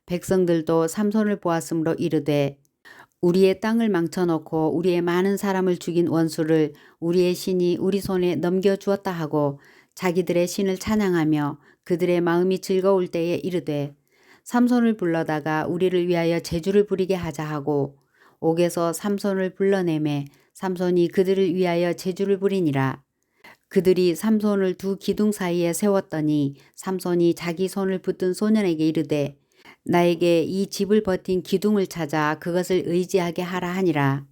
Speaker 1: 백성들도 삼손을 보았으므로 이르되 우리의 땅을 망쳐놓고 우리의 많은 사람을 죽인 원수를 우리의 신이 우리 손에 넘겨주었다 하고 자기들의 신을 찬양하며 그들의 마음이 즐거울 때에 이르되 삼손을 불러다가 우리를 위하여 제주를 부리게 하자 하고 옥에서 삼손을 불러내매 삼손이 그들을 위하여 제주를 부리니라. 그들이 삼손을 두 기둥 사이에 세웠더니 삼손이 자기 손을 붙든 소년에게 이르되 나에게 이 집을 버틴 기둥을 찾아 그것을 의지하게 하라 하니라.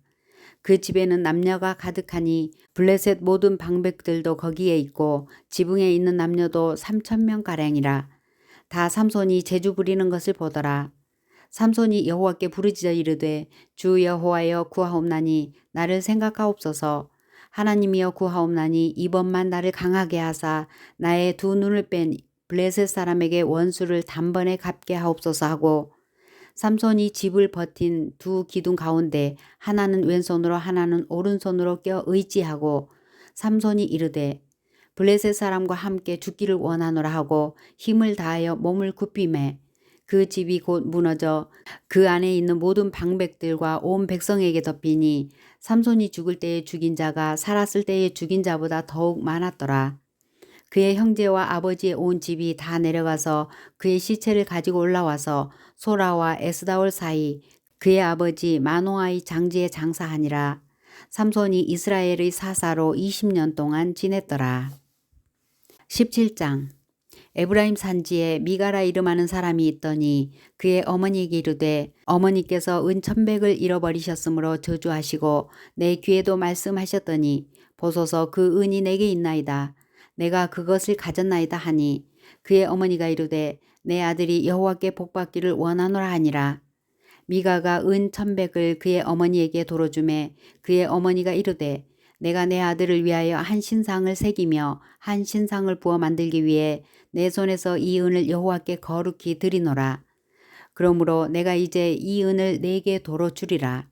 Speaker 1: 그 집에는 남녀가 가득하니 블레셋 모든 방백들도 거기에 있고 지붕에 있는 남녀도 3,000명가량이라. 다 삼손이 제주 부리는 것을 보더라. 삼손이 여호와께 부르짖어 이르되 주 여호와여 구하옵나니 나를 생각하옵소서. 하나님이여 구하옵나니 이번만 나를 강하게 하사 나의 두 눈을 뺀 블레셋 사람에게 원수를 단번에 갚게 하옵소서 하고 삼손이 집을 버틴 두 기둥 가운데 하나는 왼손으로 하나는 오른손으로 껴 의지하고 삼손이 이르되 블레셋 사람과 함께 죽기를 원하노라 하고 힘을 다하여 몸을 굽히매 그 집이 곧 무너져 그 안에 있는 모든 방백들과 온 백성에게 덮이니 삼손이 죽을 때에 죽인 자가 살았을 때에 죽인 자보다 더욱 많았더라. 그의 형제와 아버지의 온 집이 다 내려가서 그의 시체를 가지고 올라와서 소라와 에스다올 사이 그의 아버지 마노아의 장지에 장사하니라. 삼손이 이스라엘의 사사로 20년 동안 지냈더라. 17장 에브라임 산지에 미가라 이름하는 사람이 있더니 그의 어머니에게 이르되 어머니께서 은 1,100을 잃어버리셨으므로 저주하시고 내 귀에도 말씀하셨더니 보소서 그 은이 내게 있나이다. 내가 그것을 가졌나이다 하니 그의 어머니가 이르되 내 아들이 여호와께 복받기를 원하노라 하니라. 미가가 은 1,100을 그의 어머니에게 도로주매 그의 어머니가 이르되 내가 내 아들을 위하여 한 신상을 새기며 한 신상을 부어 만들기 위해 내 손에서 이 은을 여호와께 거룩히 드리노라. 그러므로 내가 이제 이 은을 네게 도로 주리라.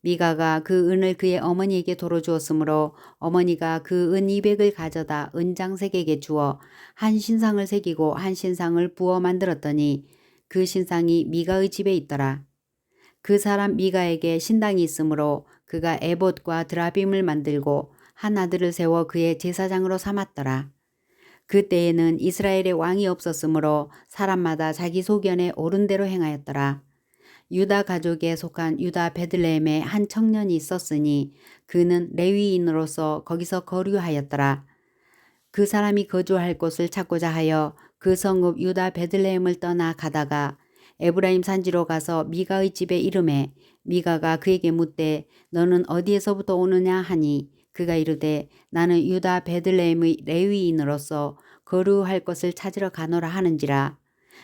Speaker 1: 미가가 그 은을 그의 어머니에게 도로 주었으므로 어머니가 그 은 200을 가져다 은장색에게 주어 한 신상을 새기고 한 신상을 부어 만들었더니 그 신상이 미가의 집에 있더라. 그 사람 미가에게 신당이 있으므로 그가 에봇과 드라빔을 만들고 한 아들을 세워 그의 제사장으로 삼았더라. 그때에는 이스라엘의 왕이 없었으므로 사람마다 자기 소견에 옳은 대로 행하였더라. 유다 가족에 속한 유다 베들레헴에 한 청년이 있었으니 그는 레위인으로서 거기서 거류하였더라. 그 사람이 거주할 곳을 찾고자 하여 그 성읍 유다 베들레헴을 떠나 가다가 에브라임 산지로 가서 미가의 집에 이르매 미가가 그에게 묻되 너는 어디에서부터 오느냐 하니 그가 이르되 나는 유다 베들레헴의 레위인으로서 거류할 것을 찾으러 가노라 하는지라.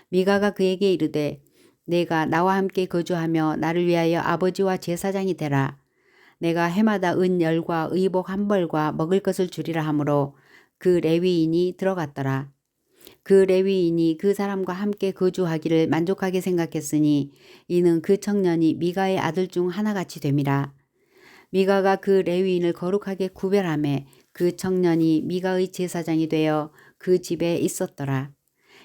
Speaker 1: 미가가 그에게 이르되 내가 나와 함께 거주하며 나를 위하여 아버지와 제사장이 되라. 내가 해마다 은 10과 의복 1벌과 먹을 것을 주리라 하므로 그 레위인이 들어갔더라. 그 레위인이 그 사람과 함께 거주하기를 만족하게 생각했으니 이는 그 청년이 미가의 아들 중 하나같이 됨이라. 미가가 그 레위인을 거룩하게 구별하매 그 청년이 미가의 제사장이 되어 그 집에 있었더라.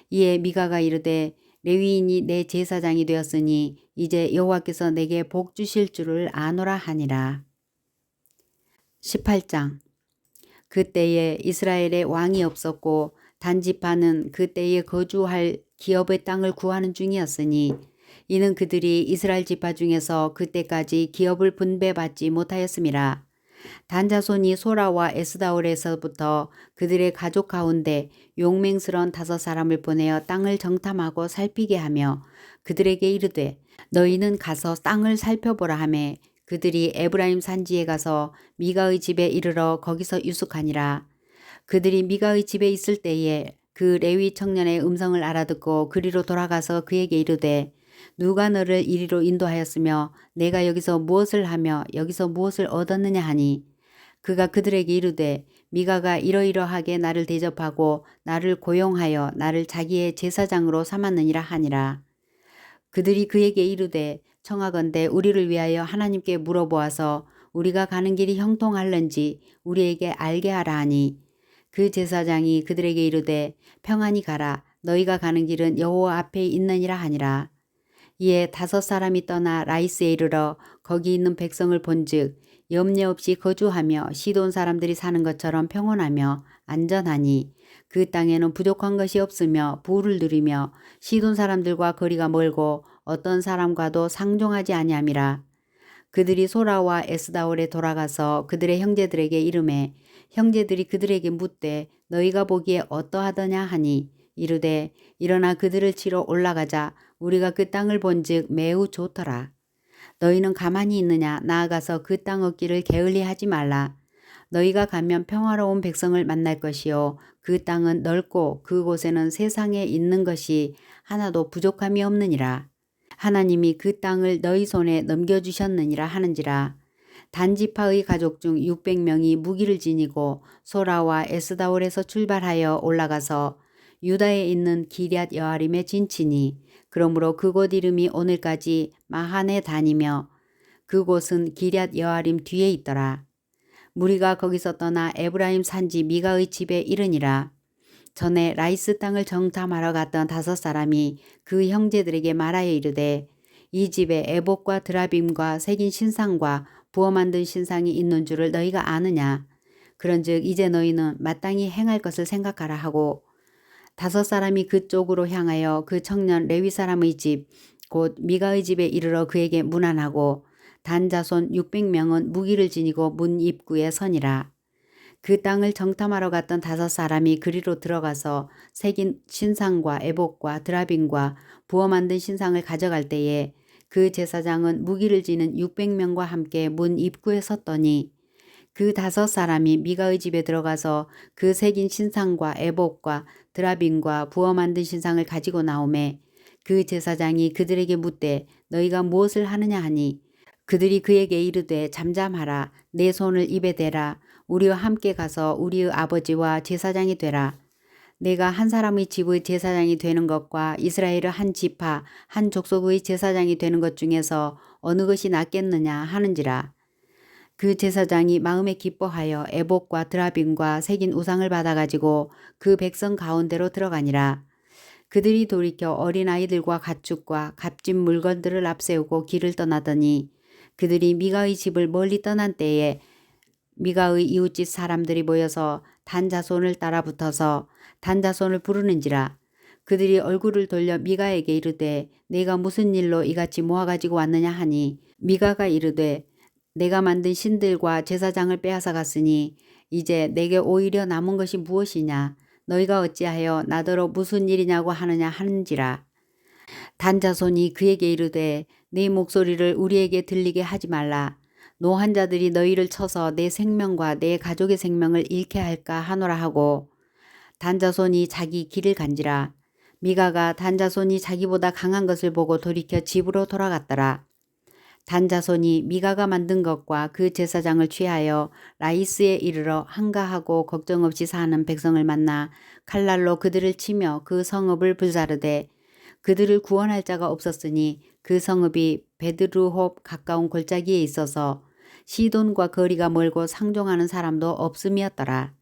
Speaker 1: 이에 미가가 이르되 레위인이 내 제사장이 되었으니 이제 여호와께서 내게 복 주실 줄을 아노라 하니라. 18장 그때에 이스라엘에 왕이 없었고 단지파는 그때에 거주할 기업의 땅을 구하는 중이었으니 이는 그들이 이스라엘 지파 중에서 그때까지 기업을 분배받지 못하였음이라. 단자손이 소라와 에스다올에서부터 그들의 가족 가운데 용맹스러운 5사람을 보내어 땅을 정탐하고 살피게 하며 그들에게 이르되 너희는 가서 땅을 살펴보라 하매 그들이 에브라임 산지에 가서 미가의 집에 이르러 거기서 유숙하니라. 그들이 미가의 집에 있을 때에 그 레위 청년의 음성을 알아듣고 그리로 돌아가서 그에게 이르되 누가 너를 이리로 인도하였으며 내가 여기서 무엇을 하며 여기서 무엇을 얻었느냐 하니 그가 그들에게 이르되 미가가 이러이러하게 나를 대접하고 나를 고용하여 나를 자기의 제사장으로 삼았느니라 하니라. 그들이 그에게 이르되 청하건대 우리를 위하여 하나님께 물어보아서 우리가 가는 길이 형통할는지 우리에게 알게 하라 하니 그 제사장이 그들에게 이르되 평안히 가라. 너희가 가는 길은 여호와 앞에 있느니라 하니라. 이에 5사람이 떠나 라이스에 이르러 거기 있는 백성을 본즉 염려 없이 거주하며 시돈 사람들이 사는 것처럼 평온하며 안전하니 그 땅에는 부족한 것이 없으며 부를 누리며 시돈 사람들과 거리가 멀고 어떤 사람과도 상종하지 아니함이라. 그들이 소라와 에스다올에 돌아가서 그들의 형제들에게 이르매 형제들이 그들에게 묻되 너희가 보기에 어떠하더냐 하니 이르되 일어나 그들을 치러 올라가자. 우리가 그 땅을 본즉 매우 좋더라. 너희는 가만히 있느냐? 나아가서 그 땅 얻기를 게을리하지 말라. 너희가 가면 평화로운 백성을 만날 것이요 그 땅은 넓고 그곳에는 세상에 있는 것이 하나도 부족함이 없느니라. 하나님이 그 땅을 너희 손에 넘겨주셨느니라 하는지라. 단지파의 가족 중 600명이 무기를 지니고 소라와 에스다올에서 출발하여 올라가서 유다에 있는 기럇 여아림에 진치니 그러므로 그곳 이름이 오늘까지 마하네 다니며 그곳은 기럇 여아림 뒤에 있더라. 무리가 거기서 떠나 에브라임 산지 미가의 집에 이르니라. 전에 라이스 땅을 정탐하러 갔던 5사람이 그 형제들에게 말하여 이르되 이 집에 에봇과 드라빔과 새긴 신상과 부어 만든 신상이 있는 줄을 너희가 아느냐. 그런즉 이제 너희는 마땅히 행할 것을 생각하라 하고 5사람이 그쪽으로 향하여 그 청년 레위 사람의 집 곧 미가의 집에 이르러 그에게 문안하고 단 자손 600명은 무기를 지니고 문 입구에 서니라. 그 땅을 정탐하러 갔던 5사람이 그리로 들어가서 새긴 신상과 에봇과 드라빔과 부어 만든 신상을 가져갈 때에 그 제사장은 무기를 지는 600명과 함께 문 입구에 섰더니 그 5사람이 미가의 집에 들어가서 그 새긴 신상과 에봇과 드라빔과 부어 만든 신상을 가지고 나오매 그 제사장이 그들에게 묻되 너희가 무엇을 하느냐 하니 그들이 그에게 이르되 잠잠하라. 내 손을 입에 대라. 우리와 함께 가서 우리의 아버지와 제사장이 되라. 내가 한 사람의 집의 제사장이 되는 것과 이스라엘의 한 지파 한 족속의 제사장이 되는 것 중에서 어느 것이 낫겠느냐 하는지라. 그 제사장이 마음에 기뻐하여 에봇과 드라빔과 새긴 우상을 받아가지고 그 백성 가운데로 들어가니라. 그들이 돌이켜 어린아이들과 가축과 값진 물건들을 앞세우고 길을 떠나더니 그들이 미가의 집을 멀리 떠난 때에 미가의 이웃집 사람들이 모여서 단 자손을 따라 붙어서 단 자손을 부르는지라. 그들이 얼굴을 돌려 미가에게 이르되 내가 무슨 일로 이같이 모아가지고 왔느냐 하니 미가가 이르되 내가 만든 신들과 제사장을 빼앗아 갔으니 이제 내게 오히려 남은 것이 무엇이냐. 너희가 어찌하여 나더러 무슨 일이냐고 하느냐 하는지라. 단 자손이 그에게 이르되 네 목소리를 우리에게 들리게 하지 말라. 노한 자들이 너희를 쳐서 내 생명과 내 가족의 생명을 잃게 할까 하노라 하고 단 자손이 자기 길을 간지라. 미가가 단 자손이 자기보다 강한 것을 보고 돌이켜 집으로 돌아갔더라. 단 자손이 미가가 만든 것과 그 제사장을 취하여 라이스에 이르러 한가하고 걱정 없이 사는 백성을 만나 칼날로 그들을 치며 그 성읍을 불사르되 그들을 구원할 자가 없었으니 그 성읍이 베드르홉 가까운 골짜기에 있어서 시돈과 거리가 멀고 상종하는 사람도 없음이었더라.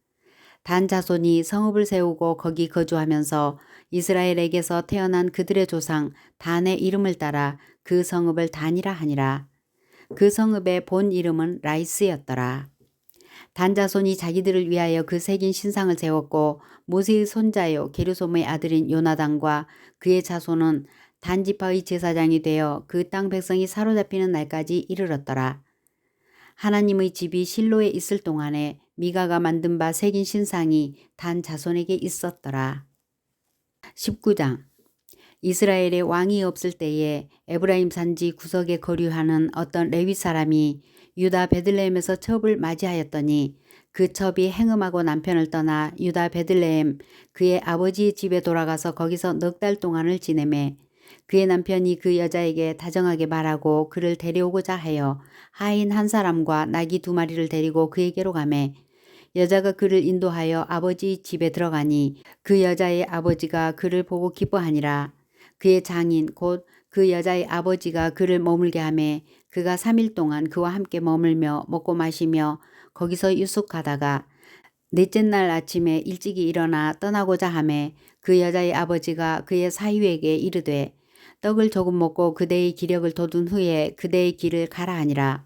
Speaker 1: 단 자손이 성읍을 세우고 거기 거주하면서 이스라엘에게서 태어난 그들의 조상 단의 이름을 따라 그 성읍을 단이라 하니라. 그 성읍의 본 이름은 라이스였더라. 단 자손이 자기들을 위하여 그 새긴 신상을 세웠고 모세의 손자요 게르솜의 아들인 요나단과 그의 자손은 단지파의 제사장이 되어 그 땅 백성이 사로잡히는 날까지 이르렀더라. 하나님의 집이 실로에 있을 동안에 미가가 만든 바 새긴 신상이 단 자손에게 있었더라. 19장 이스라엘의 왕이 없을 때에 에브라임 산지 구석에 거류하는 어떤 레위 사람이 유다 베들레헴에서 첩을 맞이하였더니 그 첩이 행음하고 남편을 떠나 유다 베들레헴 그의 아버지의 집에 돌아가서 거기서 넉 달 동안을 지내매 그의 남편이 그 여자에게 다정하게 말하고 그를 데려오고자 하여 하인 한 사람과 나귀 2마리를 데리고 그에게로 가매 여자가 그를 인도하여 아버지 집에 들어가니 그 여자의 아버지가 그를 보고 기뻐하니라. 그의 장인 곧 그 여자의 아버지가 그를 머물게 하매 그가 3일 동안 그와 함께 머물며 먹고 마시며 거기서 유숙하다가 넷째 날 아침에 일찍이 일어나 떠나고자 하매 그 여자의 아버지가 그의 사위에게 이르되 떡을 조금 먹고 그대의 기력을 돋운 후에 그대의 길을 가라 하니라.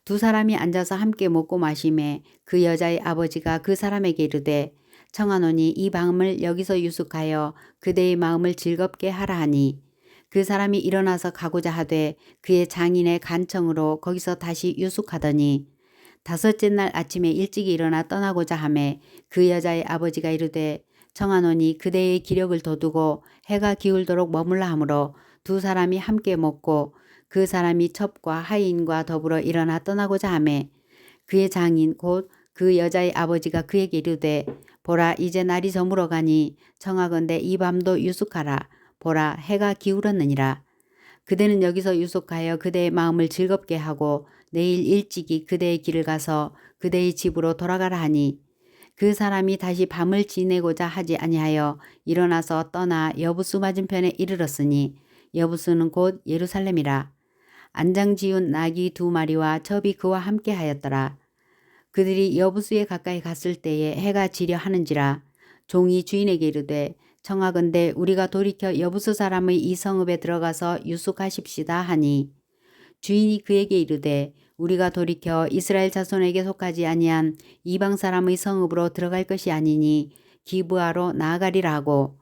Speaker 1: 2사람이 앉아서 함께 먹고 마시매 그 여자의 아버지가 그 사람에게 이르되 청하노니 이 밤을 여기서 유숙하여 그대의 마음을 즐겁게 하라 하니 그 사람이 일어나서 가고자 하되 그의 장인의 간청으로 거기서 다시 유숙하더니 5째 날 아침에 일찍이 일어나 떠나고자 하매 그 여자의 아버지가 이르되 청하노니 그대의 기력을 돋우고 해가 기울도록 머물라 하므로 2사람이 함께 먹고 그 사람이 첩과 하인과 더불어 일어나 떠나고자 하매 그의 장인 곧 그 여자의 아버지가 그에게 이르되 보라 이제 날이 저물어 가니 청하건대 이 밤도 유숙하라. 보라 해가 기울었느니라. 그대는 여기서 유숙하여 그대의 마음을 즐겁게 하고 내일 일찍이 그대의 길을 가서 그대의 집으로 돌아가라 하니 그 사람이 다시 밤을 지내고자 하지 아니하여 일어나서 떠나 여부수 맞은편에 이르렀으니 여부수는 곧 예루살렘이라. 안장 지운 나귀 2마리와 첩이 그와 함께 하였더라. 그들이 여부수에 가까이 갔을 때에 해가 지려 하는지라. 종이 주인에게 이르되 청하건대 우리가 돌이켜 여부수 사람의 이 성읍에 들어가서 유숙하십시다 하니 주인이 그에게 이르되 우리가 돌이켜 이스라엘 자손에게 속하지 아니한 이방 사람의 성읍으로 들어갈 것이 아니니 기브아로 나아가리라 하고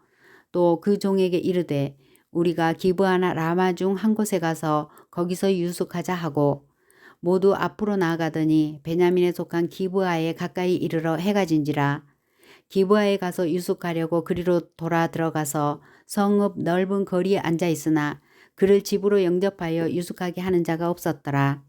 Speaker 1: 또 그 종에게 이르되 우리가 기브아나 라마 중 한 곳에 가서 거기서 유숙하자 하고 모두 앞으로 나아가더니 베냐민에 속한 기브아에 가까이 이르러 해가 진지라. 기브아에 가서 유숙하려고 그리로 돌아 들어가서 성읍 넓은 거리에 앉아 있으나 그를 집으로 영접하여 유숙하게 하는 자가 없었더라.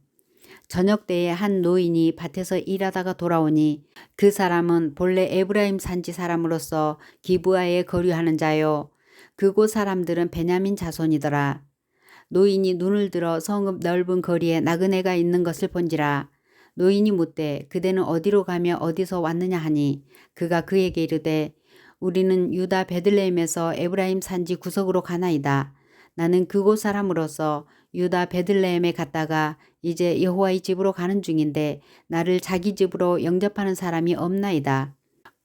Speaker 1: 저녁 때에 한 노인이 밭에서 일하다가 돌아오니 그 사람은 본래 에브라임 산지 사람으로서 기브아에 거류하는 자요. 그곳 사람들은 베냐민 자손이더라. 노인이 눈을 들어 성읍 넓은 거리에 나그네가 있는 것을 본지라. 노인이 묻되 그대는 어디로 가며 어디서 왔느냐 하니 그가 그에게 이르되 우리는 유다 베들레헴에서 에브라임 산지 구석으로 가나이다. 나는 그곳 사람으로서 유다 베들레헴에 갔다가 이제 여호와의 집으로 가는 중인데 나를 자기 집으로 영접하는 사람이 없나이다.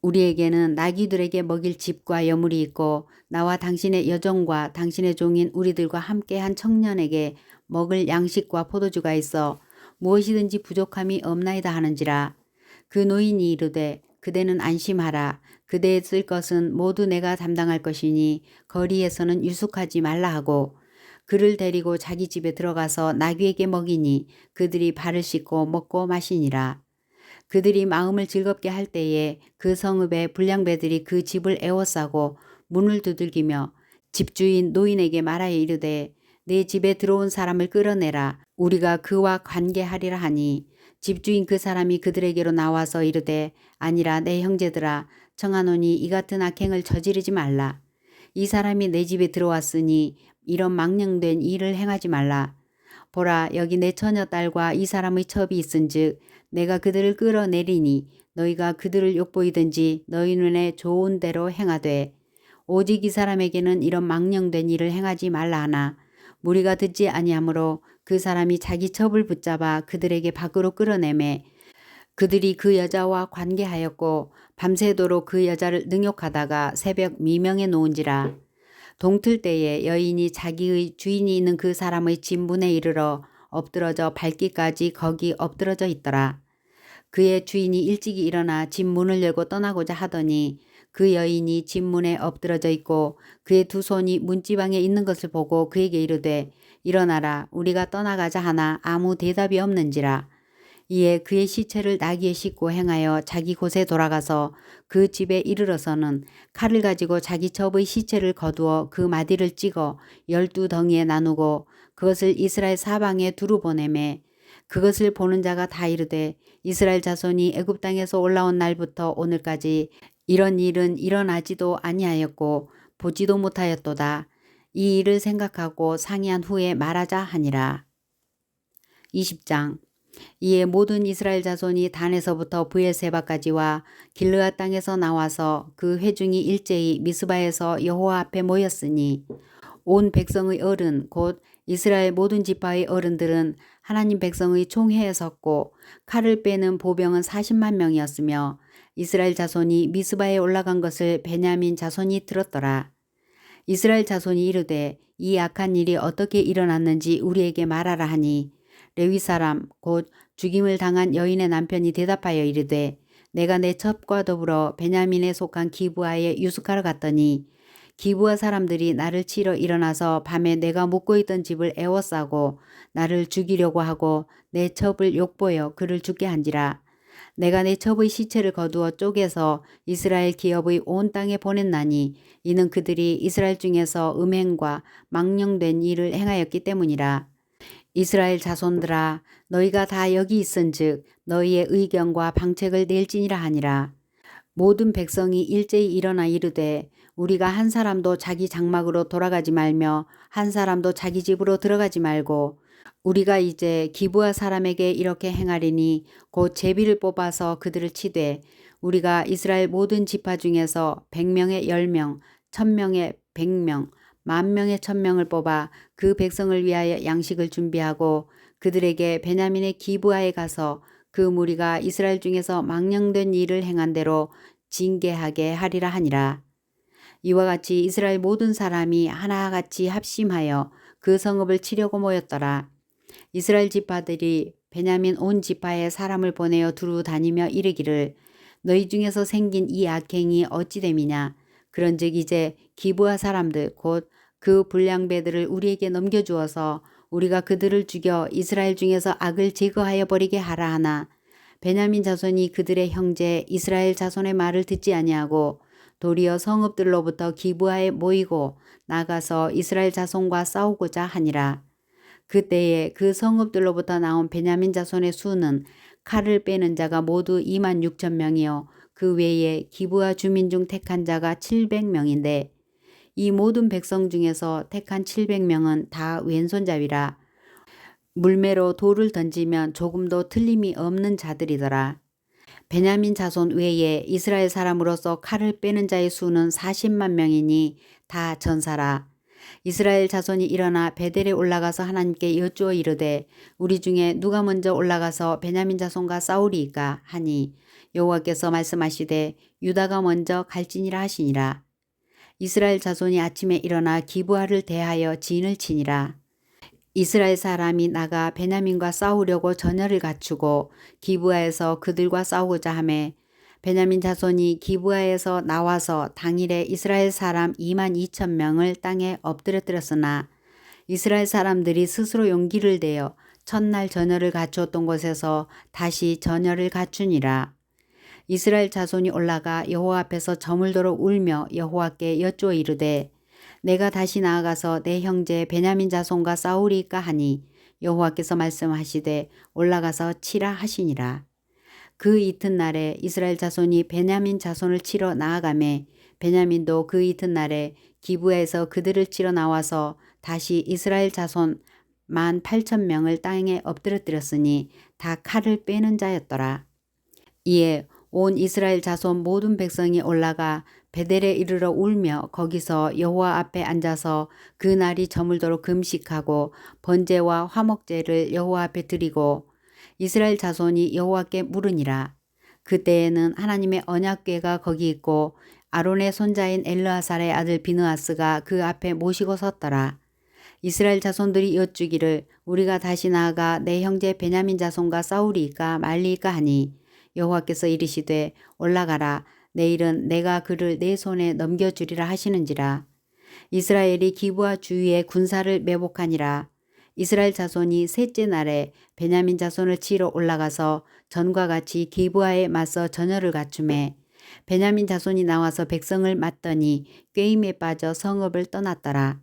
Speaker 1: 우리에게는 나귀들에게 먹일 집과 여물이 있고 나와 당신의 여종과 당신의 종인 우리들과 함께한 청년에게 먹을 양식과 포도주가 있어 무엇이든지 부족함이 없나이다 하는지라. 그 노인이 이르되 그대는 안심하라. 그대의 쓸 것은 모두 내가 담당할 것이니 거리에서는 유숙하지 말라 하고 그를 데리고 자기 집에 들어가서 나귀에게 먹이니 그들이 발을 씻고 먹고 마시니라. 그들이 마음을 즐겁게 할 때에 그 성읍의 불량배들이 그 집을 에워싸고 문을 두들기며 집주인 노인에게 말하여 이르되 내 집에 들어온 사람을 끌어내라. 우리가 그와 관계하리라 하니 집주인 그 사람이 그들에게로 나와서 이르되 아니라 내 형제들아 청하노니 이 같은 악행을 저지르지 말라. 이 사람이 내 집에 들어왔으니 이런 망령된 일을 행하지 말라. 보라 여기 내 처녀딸과 이 사람의 첩이 있은즉 내가 그들을 끌어내리니 너희가 그들을 욕보이든지 너희 눈에 좋은 대로 행하되 오직 이 사람에게는 이런 망령된 일을 행하지 말라 하나 무리가 듣지 아니하므로 그 사람이 자기 첩을 붙잡아 그들에게 밖으로 끌어내매 그들이 그 여자와 관계하였고 밤새도록 그 여자를 능욕하다가 새벽 미명에 놓은지라. 동틀 때에 여인이 자기의 주인이 있는 그 사람의 집 문에 이르러 엎드러져 밟기까지 거기 엎드러져 있더라. 그의 주인이 일찍이 일어나 집 문을 열고 떠나고자 하더니 그 여인이 집 문에 엎드러져 있고 그의 두 손이 문지방에 있는 것을 보고 그에게 이르되 일어나라 우리가 떠나가자 하나 아무 대답이 없는지라. 이에 그의 시체를 나귀에 싣고 행하여 자기 곳에 돌아가서 그 집에 이르러서는 칼을 가지고 자기 첩의 시체를 거두어 그 마디를 찍어 12덩이에 나누고 그것을 이스라엘 사방에 두루 보내매 그것을 보는 자가 다 이르되 이스라엘 자손이 애굽 땅에서 올라온 날부터 오늘까지 이런 일은 일어나지도 아니하였고 보지도 못하였도다. 이 일을 생각하고 상의한 후에 말하자 하니라. 20장 이에 모든 이스라엘 자손이 단에서부터 브엘세바까지와 길르앗 땅에서 나와서 그 회중이 일제히 미스바에서 여호와 앞에 모였으니 온 백성의 어른 곧 이스라엘 모든 지파의 어른들은 하나님 백성의 총회에 섰고 칼을 빼는 보병은 40만 명이었으며 이스라엘 자손이 미스바에 올라간 것을 베냐민 자손이 들었더라. 이스라엘 자손이 이르되 이 악한 일이 어떻게 일어났는지 우리에게 말하라 하니 레위 사람 곧 죽임을 당한 여인의 남편이 대답하여 이르되 내가 내 첩과 더불어 베냐민에 속한 기브아에 유숙하러 갔더니 기브아 사람들이 나를 치러 일어나서 밤에 내가 묵고 있던 집을 에워싸고 나를 죽이려고 하고 내 첩을 욕보여 그를 죽게 한지라. 내가 내 첩의 시체를 거두어 쪼개서 이스라엘 기업의 온 땅에 보냈나니 이는 그들이 이스라엘 중에서 음행과 망령된 일을 행하였기 때문이라. 이스라엘 자손들아 너희가 다 여기 있은즉 너희의 의견과 방책을 낼지니라 하니라. 모든 백성이 일제히 일어나 이르되 우리가 한 사람도 자기 장막으로 돌아가지 말며 한 사람도 자기 집으로 들어가지 말고 우리가 이제 기브아 사람에게 이렇게 행하리니 곧 제비를 뽑아서 그들을 치되 우리가 이스라엘 모든 지파 중에서 100명에 10명, 1000명에 100명, 10,000명에 1,000명을 뽑아 그 백성을 위하여 양식을 준비하고 그들에게 베냐민의 기브아에 가서 그 무리가 이스라엘 중에서 망령된 일을 행한 대로 징계하게 하리라 하니라. 이와 같이 이스라엘 모든 사람이 하나같이 합심하여 그 성읍을 치려고 모였더라. 이스라엘 지파들이 베냐민 온 지파에 사람을 보내어 두루 다니며 이르기를 너희 중에서 생긴 이 악행이 어찌 됨이냐. 그런즉 이제 기브아 사람들 곧 그 불량배들을 우리에게 넘겨주어서 우리가 그들을 죽여 이스라엘 중에서 악을 제거하여 버리게 하라 하나 베냐민 자손이 그들의 형제 이스라엘 자손의 말을 듣지 아니하고 도리어 성읍들로부터 기브아에 모이고 나가서 이스라엘 자손과 싸우고자 하니라. 그때에 그 성읍들로부터 나온 베냐민 자손의 수는 칼을 빼는 자가 모두 26,000명이요 그 외에 기브아 주민 중 택한 자가 700명인데 이 모든 백성 중에서 택한 700명은 다 왼손잡이라. 물매로 돌을 던지면 조금도 틀림이 없는 자들이더라. 베냐민 자손 외에 이스라엘 사람으로서 칼을 빼는 자의 수는 40만 명이니 다 전사라. 이스라엘 자손이 일어나 베델에 올라가서 하나님께 여쭈어 이르되 우리 중에 누가 먼저 올라가서 베냐민 자손과 싸우리이까 하니 여호와께서 말씀하시되 유다가 먼저 갈지니라 하시니라. 이스라엘 자손이 아침에 일어나 기브아를 대하여 진을 치니라. 이스라엘 사람이 나가 베냐민과 싸우려고 전열을 갖추고 기브아에서 그들과 싸우고자 하매 베냐민 자손이 기브아에서 나와서 당일에 이스라엘 사람 22,000명을 땅에 엎드려뜨렸으나 이스라엘 사람들이 스스로 용기를 내어 첫날 전열을 갖추었던 곳에서 다시 전열을 갖추니라. 이스라엘 자손이 올라가 여호와 앞에서 저물도록 울며 여호와께 여쭈어 이르되 내가 다시 나아가서 내 형제 베냐민 자손과 싸우리이까 하니 여호와께서 말씀하시되 올라가서 치라 하시니라. 그 이튿날에 이스라엘 자손이 베냐민 자손을 치러 나아가매 베냐민도 그 이튿날에 기브에서 그들을 치러 나와서 다시 이스라엘 자손 18,000명을 땅에 엎드려뜨렸으니 다 칼을 빼는 자였더라. 이에 온 이스라엘 자손 모든 백성이 올라가 베델에 이르러 울며 거기서 여호와 앞에 앉아서 그 날이 저물도록 금식하고 번제와 화목제를 여호와 앞에 드리고 이스라엘 자손이 여호와께 물으니라. 그때에는 하나님의 언약궤가 거기 있고 아론의 손자인 엘르아살의 아들 비느하스가 그 앞에 모시고 섰더라. 이스라엘 자손들이 여쭈기를 우리가 다시 나아가 내 형제 베냐민 자손과 싸우리이까 말리이까 하니 여호와께서 이르시되 올라가라. 내일은 내가 그를 내 손에 넘겨주리라 하시는지라. 이스라엘이 기브아 주위에 군사를 매복하니라. 이스라엘 자손이 셋째 날에 베냐민 자손을 치러 올라가서 전과 같이 기브아에 맞서 전열을 갖추매 베냐민 자손이 나와서 백성을 맞더니 꾀임에 빠져 성읍을 떠났더라.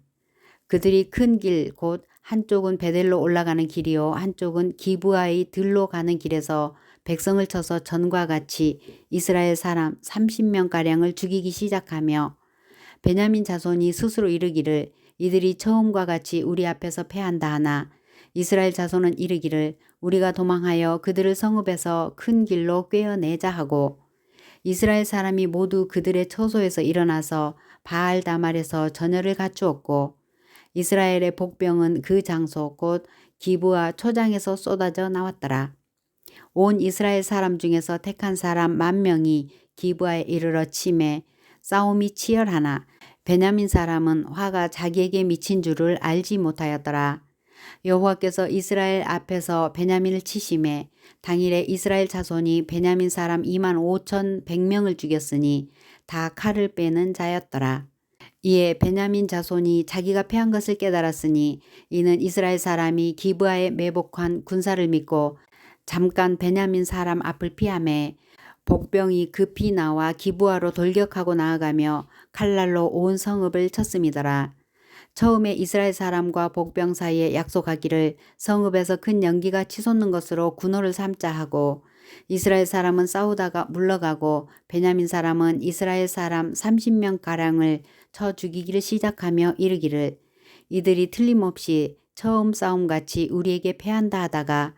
Speaker 1: 그들이 큰 길 곧 한쪽은 베델로 올라가는 길이요 한쪽은 기브아의 들로 가는 길에서 백성을 쳐서 전과 같이 이스라엘 사람 30명가량을 죽이기 시작하며 베냐민 자손이 스스로 이르기를 이들이 처음과 같이 우리 앞에서 패한다 하나 이스라엘 자손은 이르기를 우리가 도망하여 그들을 성읍에서 큰 길로 꿰어내자 하고 이스라엘 사람이 모두 그들의 처소에서 일어나서 바알 다말에서 전열을 갖추었고 이스라엘의 복병은 그 장소 곧 기브아 초장에서 쏟아져 나왔더라. 온 이스라엘 사람 중에서 택한 사람 10,000명이 기브아에 이르러 치매 싸움이 치열하나 베냐민 사람은 화가 자기에게 미친 줄을 알지 못하였더라. 여호와께서 이스라엘 앞에서 베냐민을 치심에 당일에 이스라엘 자손이 베냐민 사람 25,100명을 죽였으니 다 칼을 빼는 자였더라. 이에 베냐민 자손이 자기가 패한 것을 깨달았으니 이는 이스라엘 사람이 기브아에 매복한 군사를 믿고 잠깐 베냐민 사람 앞을 피하매 복병이 급히 나와 기브아로 돌격하고 나아가며 칼날로 온 성읍을 쳤음이더라. 처음에 이스라엘 사람과 복병 사이에 약속하기를 성읍에서 큰 연기가 치솟는 것으로 군호를 삼자 하고 이스라엘 사람은 싸우다가 물러가고 베냐민 사람은 이스라엘 사람 30명가량을 쳐 죽이기를 시작하며 이르기를 이들이 틀림없이 처음 싸움같이 우리에게 패한다 하다가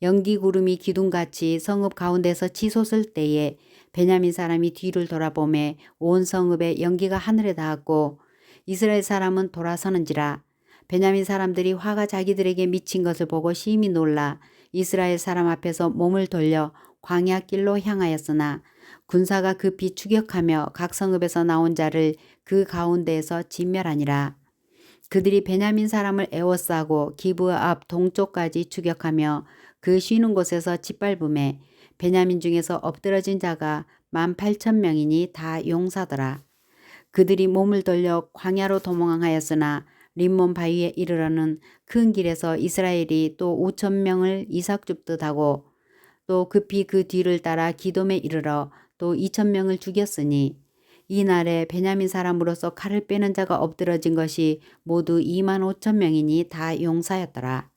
Speaker 1: 연기 구름이 기둥같이 성읍 가운데서 치솟을 때에 베냐민 사람이 뒤를 돌아보매 온 성읍에 연기가 하늘에 닿았고 이스라엘 사람은 돌아서는지라. 베냐민 사람들이 화가 자기들에게 미친 것을 보고 심히 놀라 이스라엘 사람 앞에서 몸을 돌려 광야 길로 향하였으나 군사가 급히 추격하며 각 성읍에서 나온 자를 그 가운데에서 진멸하니라. 그들이 베냐민 사람을 에워싸고 기브아 앞 동쪽까지 추격하며 그 쉬는 곳에서 짓밟음에 베냐민 중에서 엎드러진 자가 18,000명이니 다 용사더라. 그들이 몸을 돌려 광야로 도망하였으나 림몬 바위에 이르러는 큰 길에서 이스라엘이 또 5,000명을 이삭 줍듯 하고 또 급히 그 뒤를 따라 기돔에 이르러 또 2,000명을 죽였으니 이날에 베냐민 사람으로서 칼을 빼는 자가 엎드러진 것이 모두 25,000명이니 다 용사였더라.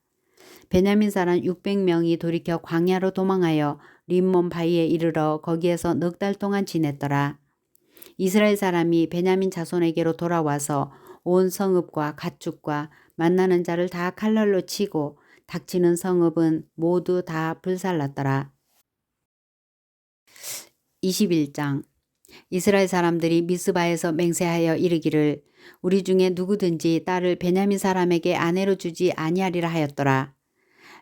Speaker 1: 베냐민 사람 600명이 돌이켜 광야로 도망하여 림몬 바위에 이르러 거기에서 넉 달 동안 지냈더라. 이스라엘 사람이 베냐민 자손에게로 돌아와서 온 성읍과 가축과 만나는 자를 다 칼날로 치고 닥치는 성읍은 모두 다 불살랐더라. 21장 이스라엘 사람들이 미스바에서 맹세하여 이르기를 우리 중에 누구든지 딸을 베냐민 사람에게 아내로 주지 아니하리라 하였더라.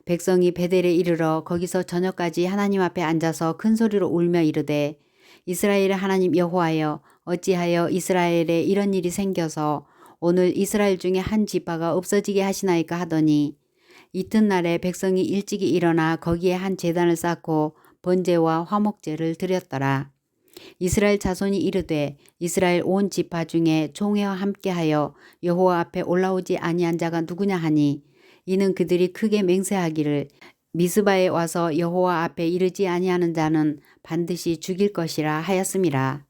Speaker 1: 백성이 베델에 이르러 거기서 저녁까지 하나님 앞에 앉아서 큰 소리로 울며 이르되 이스라엘의 하나님 여호와여 어찌하여 이스라엘에 이런 일이 생겨서 오늘 이스라엘 중에 한 지파가 없어지게 하시나이까 하더니 이튿날에 백성이 일찍이 일어나 거기에 한 제단을 쌓고 번제와 화목제를 드렸더라. 이스라엘 자손이 이르되 이스라엘 온 지파 중에 총회와 함께하여 여호와 앞에 올라오지 아니한 자가 누구냐 하니 이는 그들이 크게 맹세하기를 미스바에 와서 여호와 앞에 이르지 아니하는 자는 반드시 죽일 것이라 하였음이라.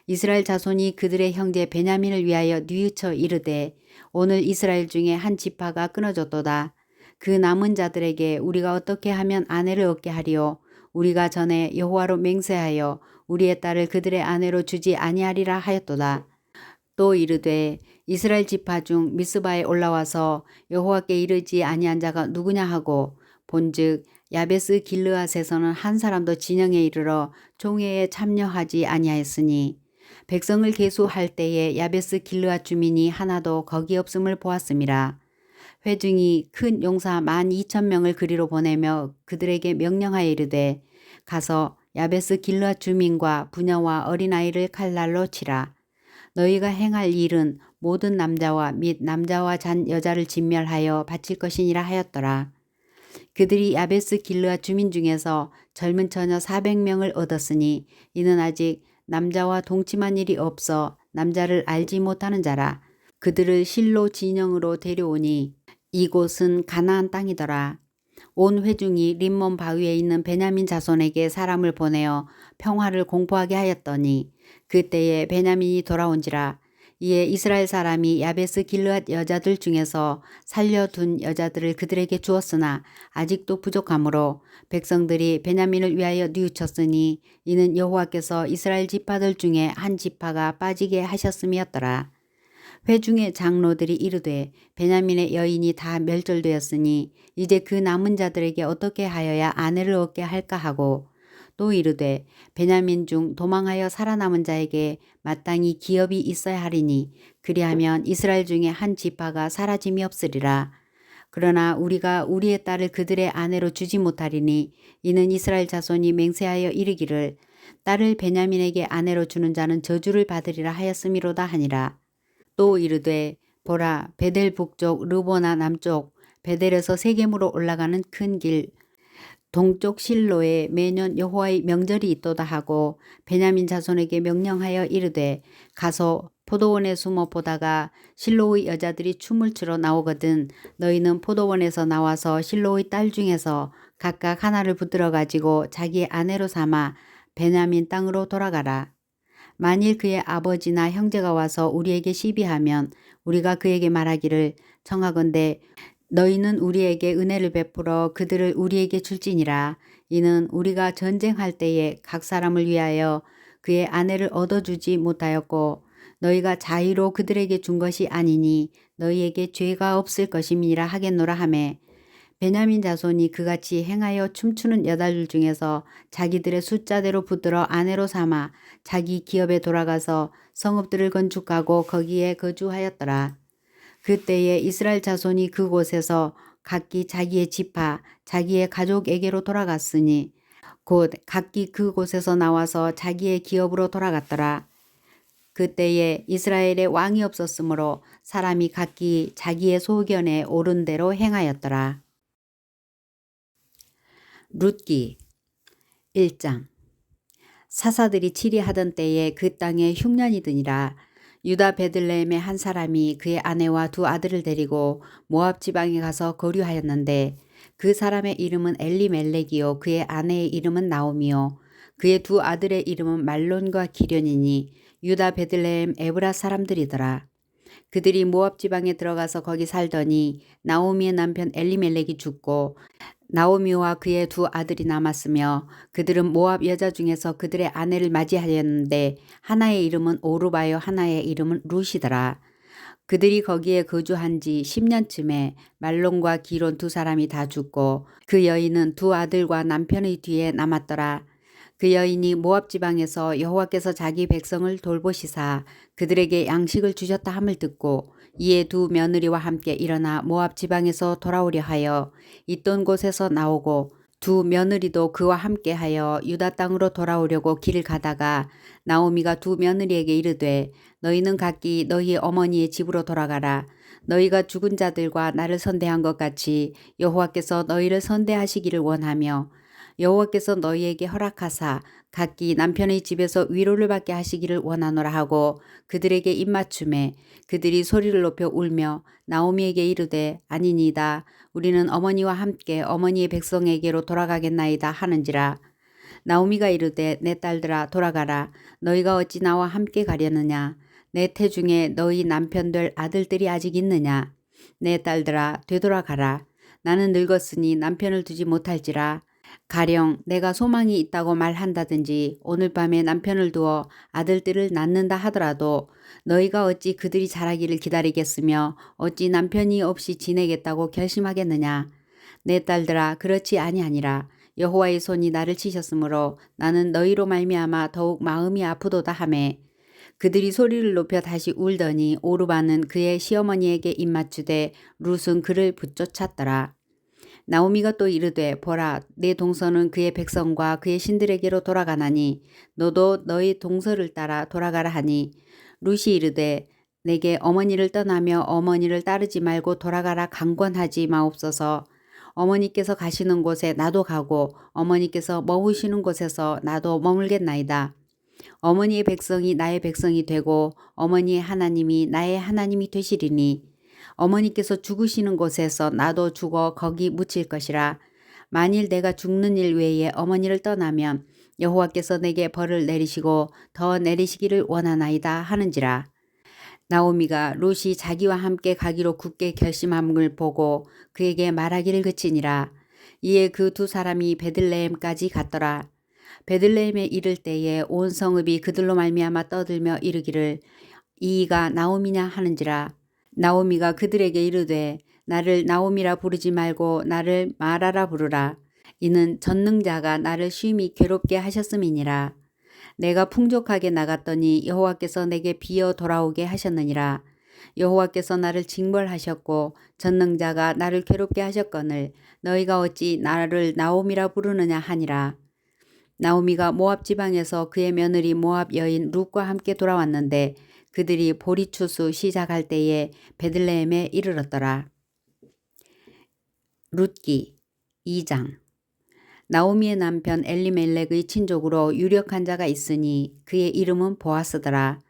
Speaker 1: 이스라엘 자손이 그들의 형제 베냐민을 위하여 뉘우쳐 이르되 오늘 이스라엘 중에 한 지파가 끊어졌도다. 그 남은 자들에게 우리가 어떻게 하면 아내를 얻게 하리요. 우리가 전에 여호와로 맹세하여 우리의 딸을 그들의 아내로 주지 아니하리라 하였도다. 또 이르되 이스라엘 지파 중 미스바에 올라와서 여호와께 이르지 아니한 자가 누구냐 하고 본즉 야베스 길르앗에서는 한 사람도 진영에 이르러 총회에 참여하지 아니하였으니 백성을 계수할 때에 야베스 길르앗 주민이 하나도 거기 없음을 보았음이라. 회중이 큰 용사 12,000명을 그리로 보내며 그들에게 명령하여 이르되 가서 야베스 길르앗 주민과 부녀와 어린아이를 칼날로 치라. 너희가 행할 일은 모든 남자와 및 남자와 잔 여자를 진멸하여 바칠 것이니라 하였더라. 그들이 야베스 길르앗 주민 중에서 젊은 처녀 400명을 얻었으니 이는 아직 남자와 동침한 일이 없어 남자를 알지 못하는 자라. 그들을 실로 진영으로 데려오니 이곳은 가나안 땅이더라. 온 회중이 림몬 바위에 있는 베냐민 자손에게 사람을 보내어 평화를 공포하게 하였더니 그때에 베냐민이 돌아온지라. 이에 이스라엘 사람이 야베스 길르앗 여자들 중에서 살려둔 여자들을 그들에게 주었으나 아직도 부족하므로 백성들이 베냐민을 위하여 뉘우쳤으니 이는 여호와께서 이스라엘 지파들 중에 한 지파가 빠지게 하셨음이었더라. 회중의 장로들이 이르되 베냐민의 여인이 다 멸절되었으니 이제 그 남은 자들에게 어떻게 하여야 아내를 얻게 할까 하고 또 이르되 베냐민 중 도망하여 살아남은 자에게 마땅히 기업이 있어야 하리니 그리하면 이스라엘 중에 한 지파가 사라짐이 없으리라. 그러나 우리가 우리의 딸을 그들의 아내로 주지 못하리니 이는 이스라엘 자손이 맹세하여 이르기를 딸을 베냐민에게 아내로 주는 자는 저주를 받으리라 하였음이로다 하니라. 또 이르되 보라 베델 북쪽 르보나 남쪽 베델에서 세겜으로 올라가는 큰 길 동쪽 실로에 매년 여호와의 명절이 있도다 하고 베냐민 자손에게 명령하여 이르되 가서 포도원에 숨어 보다가 실로의 여자들이 춤을 추러 나오거든 너희는 포도원에서 나와서 실로의 딸 중에서 각각 하나를 붙들어 가지고 자기의 아내로 삼아 베냐민 땅으로 돌아가라. 만일 그의 아버지나 형제가 와서 우리에게 시비하면 우리가 그에게 말하기를 청하건대 너희는 우리에게 은혜를 베풀어 그들을 우리에게 줄지니라. 이는 우리가 전쟁할 때에 각 사람을 위하여 그의 아내를 얻어주지 못하였고 너희가 자의로 그들에게 준 것이 아니니 너희에게 죄가 없을 것임이라 하겠노라 하매 베냐민 자손이 그같이 행하여 춤추는 여자들 중에서 자기들의 숫자대로 붙들어 아내로 삼아 자기 기업에 돌아가서 성읍들을 건축하고 거기에 거주하였더라. 그때에 이스라엘 자손이 그곳에서 각기 자기의 지파 자기의 가족에게로 돌아갔으니 곧 각기 그곳에서 나와서 자기의 기업으로 돌아갔더라. 그때에 이스라엘에 왕이 없었으므로 사람이 각기 자기의 소견에 옳은 대로 행하였더라. 룻기 1장. 사사들이 치리하던 때에 그 땅에 흉년이 드니라. 유다 베들레헴의 한 사람이 그의 아내와 두 아들을 데리고 모압 지방에 가서 거류하였는데 그 사람의 이름은 엘리멜렉이요 그의 아내의 이름은 나오미요 그의 두 아들의 이름은 말론과 기련이니 유다 베들레헴 에브라 사람들이더라. 그들이 모압 지방에 들어가서 거기 살더니 나오미의 남편 엘리멜렉이 죽고 나오미와 그의 두 아들이 남았으며 그들은 모압 여자 중에서 그들의 아내를 맞이하였는데 하나의 이름은 오르바요 하나의 이름은 룻이더라. 그들이 거기에 거주한 지 10년쯤에 말론과 기론 두 사람이 다 죽고 그 여인은 두 아들과 남편의 뒤에 남았더라. 그 여인이 모압 지방에서 여호와께서 자기 백성을 돌보시사 그들에게 양식을 주셨다 함을 듣고 이에 두 며느리와 함께 일어나 모압 지방에서 돌아오려 하여 있던 곳에서 나오고 두 며느리도 그와 함께하여 유다 땅으로 돌아오려고 길을 가다가 나오미가 두 며느리에게 이르되 너희는 각기 너희 어머니의 집으로 돌아가라. 너희가 죽은 자들과 나를 선대한 것 같이 여호와께서 너희를 선대하시기를 원하며 여호와께서 너희에게 허락하사 각기 남편의 집에서 위로를 받게 하시기를 원하노라 하고 그들에게 입맞춤에 그들이 소리를 높여 울며 나오미에게 이르되 아니니이다. 우리는 어머니와 함께 어머니의 백성에게로 돌아가겠나이다 하는지라. 나오미가 이르되 내 딸들아 돌아가라. 너희가 어찌 나와 함께 가려느냐. 내 태중에 너희 남편 될 아들들이 아직 있느냐. 내 딸들아 되돌아가라. 나는 늙었으니 남편을 두지 못할지라. 가령 내가 소망이 있다고 말한다든지 오늘 밤에 남편을 두어 아들들을 낳는다 하더라도 너희가 어찌 그들이 자라기를 기다리겠으며 어찌 남편이 없이 지내겠다고 결심하겠느냐. 내 딸들아 그렇지 아니하니라. 여호와의 손이 나를 치셨으므로 나는 너희로 말미암아 더욱 마음이 아프도다 하매 그들이 소리를 높여 다시 울더니 오르바는 그의 시어머니에게 입맞추되 룻은 그를 붙쫓았더라. 나오미가 또 이르되 보라 내 동서는 그의 백성과 그의 신들에게로 돌아가나니 너도 너희 동서를 따라 돌아가라 하니 룻이 이르되 내게 어머니를 떠나며 어머니를 따르지 말고 돌아가라 강권하지 마옵소서. 어머니께서 가시는 곳에 나도 가고 어머니께서 머무시는 곳에서 나도 머물겠나이다. 어머니의 백성이 나의 백성이 되고 어머니의 하나님이 나의 하나님이 되시리니 어머니께서 죽으시는 곳에서 나도 죽어 거기 묻힐 것이라. 만일 내가 죽는 일 외에 어머니를 떠나면 여호와께서 내게 벌을 내리시고 더 내리시기를 원하나이다 하는지라. 나오미가 룻이 자기와 함께 가기로 굳게 결심함을 보고 그에게 말하기를 그치니라. 이에 그 두 사람이 베들레헴까지 갔더라. 베들레헴에 이를 때에 온 성읍이 그들로 말미암아 떠들며 이르기를 이이가 나오미냐 하는지라. 나오미가 그들에게 이르되 나를 나오미라 부르지 말고 나를 마라라 부르라. 이는 전능자가 나를 쉼이 괴롭게 하셨음이니라. 내가 풍족하게 나갔더니 여호와께서 내게 비어 돌아오게 하셨느니라. 여호와께서 나를 징벌하셨고 전능자가 나를 괴롭게 하셨거늘 너희가 어찌 나를 나오미라 부르느냐 하니라. 나오미가 모압 지방에서 그의 며느리 모압 여인 룻과 함께 돌아왔는데 그들이 보리추수 시작할 때에 베들레헴에 이르렀더라. 룻기 2장. 나오미의 남편 엘리멜렉의 친족으로 유력한 자가 있으니 그의 이름은 보아스더라.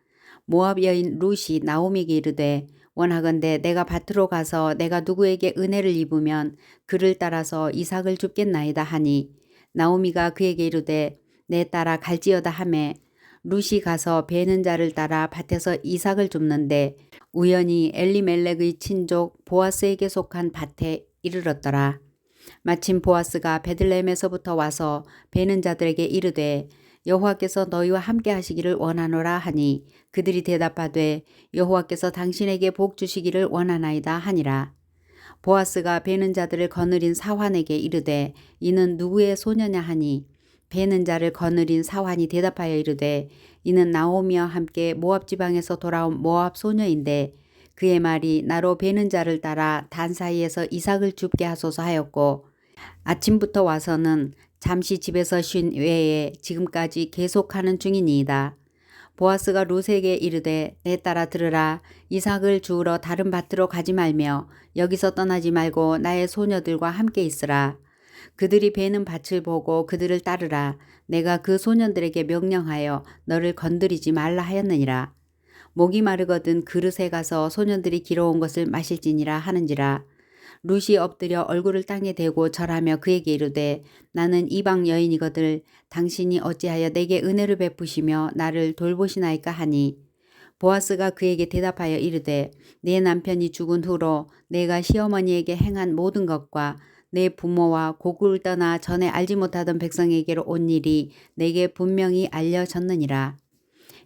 Speaker 1: 모압 여인 룻이 나오미에게 이르되 원하건대 내가 밭으로 가서 내가 누구에게 은혜를 입으면 그를 따라서 이삭을 줍겠나이다 하니 나오미가 그에게 이르되 내 딸아 갈지어다 하매 룻이 가서 베는 자를 따라 밭에서 이삭을 줍는데 우연히 엘리멜렉의 친족 보아스에게 속한 밭에 이르렀더라. 마침 보아스가 베들레헴에서부터 와서 베는 자들에게 이르되 여호와께서 너희와 함께 하시기를 원하노라 하니 그들이 대답하되 여호와께서 당신에게 복 주시기를 원하나이다 하니라. 보아스가 베는 자들을 거느린 사환에게 이르되 이는 누구의 소녀냐 하니 베는 자를 거느린 사환이 대답하여 이르되 이는 나오미와 함께 모압 지방에서 돌아온 모압 소녀인데 그의 말이 나로 베는 자를 따라 단 사이에서 이삭을 줍게 하소서 하였고 아침부터 와서는 잠시 집에서 쉰 외에 지금까지 계속하는 중이니이다. 보아스가 룻에게 이르되 내 딸아 들으라. 이삭을 주우러 다른 밭으로 가지 말며 여기서 떠나지 말고 나의 소녀들과 함께 있으라. 그들이 베는 밭을 보고 그들을 따르라. 내가 그 소년들에게 명령하여 너를 건드리지 말라 하였느니라. 목이 마르거든 그릇에 가서 소년들이 길어온 것을 마실지니라 하는지라. 룻이 엎드려 얼굴을 땅에 대고 절하며 그에게 이르되 나는 이방 여인이거늘 당신이 어찌하여 내게 은혜를 베푸시며 나를 돌보시나이까 하니 보아스가 그에게 대답하여 이르되 내 남편이 죽은 후로 내가 시어머니에게 행한 모든 것과 내 부모와 고국을 떠나 전에 알지 못하던 백성에게로 온 일이 내게 분명히 알려졌느니라.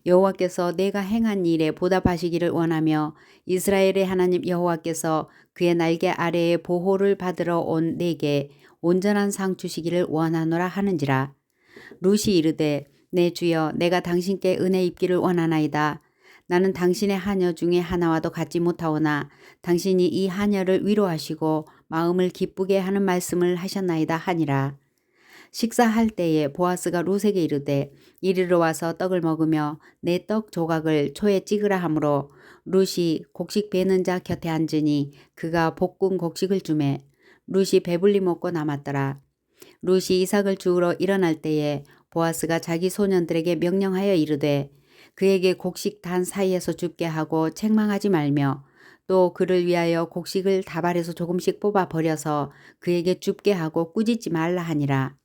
Speaker 1: 여호와께서 내가 행한 일에 보답하시기를 원하며 이스라엘의 하나님 여호와께서 그의 날개 아래에 보호를 받으러 온 내게 온전한 상 주시기를 원하노라 하는지라. 룻이 이르되 내 주여 내가 당신께 은혜 입기를 원하나이다. 나는 당신의 하녀 중에 하나와도 같지 못하오나 당신이 이 하녀를 위로하시고 마음을 기쁘게 하는 말씀을 하셨나이다 하니라. 식사할 때에 보아스가 룻에게 이르되 이리로 와서 떡을 먹으며 내 떡 조각을 초에 찍으라 하므로 룻이 곡식 베는 자 곁에 앉으니 그가 볶은 곡식을 주매 룻이 배불리 먹고 남았더라. 룻이 이삭을 주우러 일어날 때에 보아스가 자기 소년들에게 명령하여 이르되 그에게 곡식 단 사이에서 줍게 하고 책망하지 말며 또 그를 위하여 곡식을 다발에서 조금씩 뽑아 버려서 그에게 줍게 하고 꾸짖지 말라 하니라.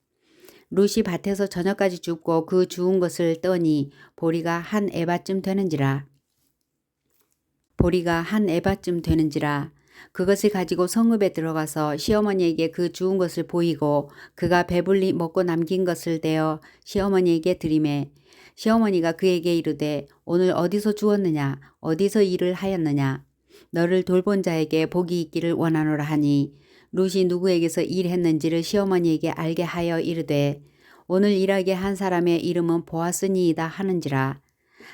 Speaker 1: 룻이 밭에서 저녁까지 줍고 그 주운 것을 떠니 보리가 한 에바쯤 되는지라. 그것을 가지고 성읍에 들어가서 시어머니에게 그 주운 것을 보이고 그가 배불리 먹고 남긴 것을 떼어 시어머니에게 드리매 시어머니가 그에게 이르되 오늘 어디서 주었느냐 어디서 일을 하였느냐 너를 돌본 자에게 복이 있기를 원하노라 하니 룻이 누구에게서 일했는지를 시어머니에게 알게 하여 이르되 오늘 일하게 한 사람의 이름은 보아스니이다 하는지라.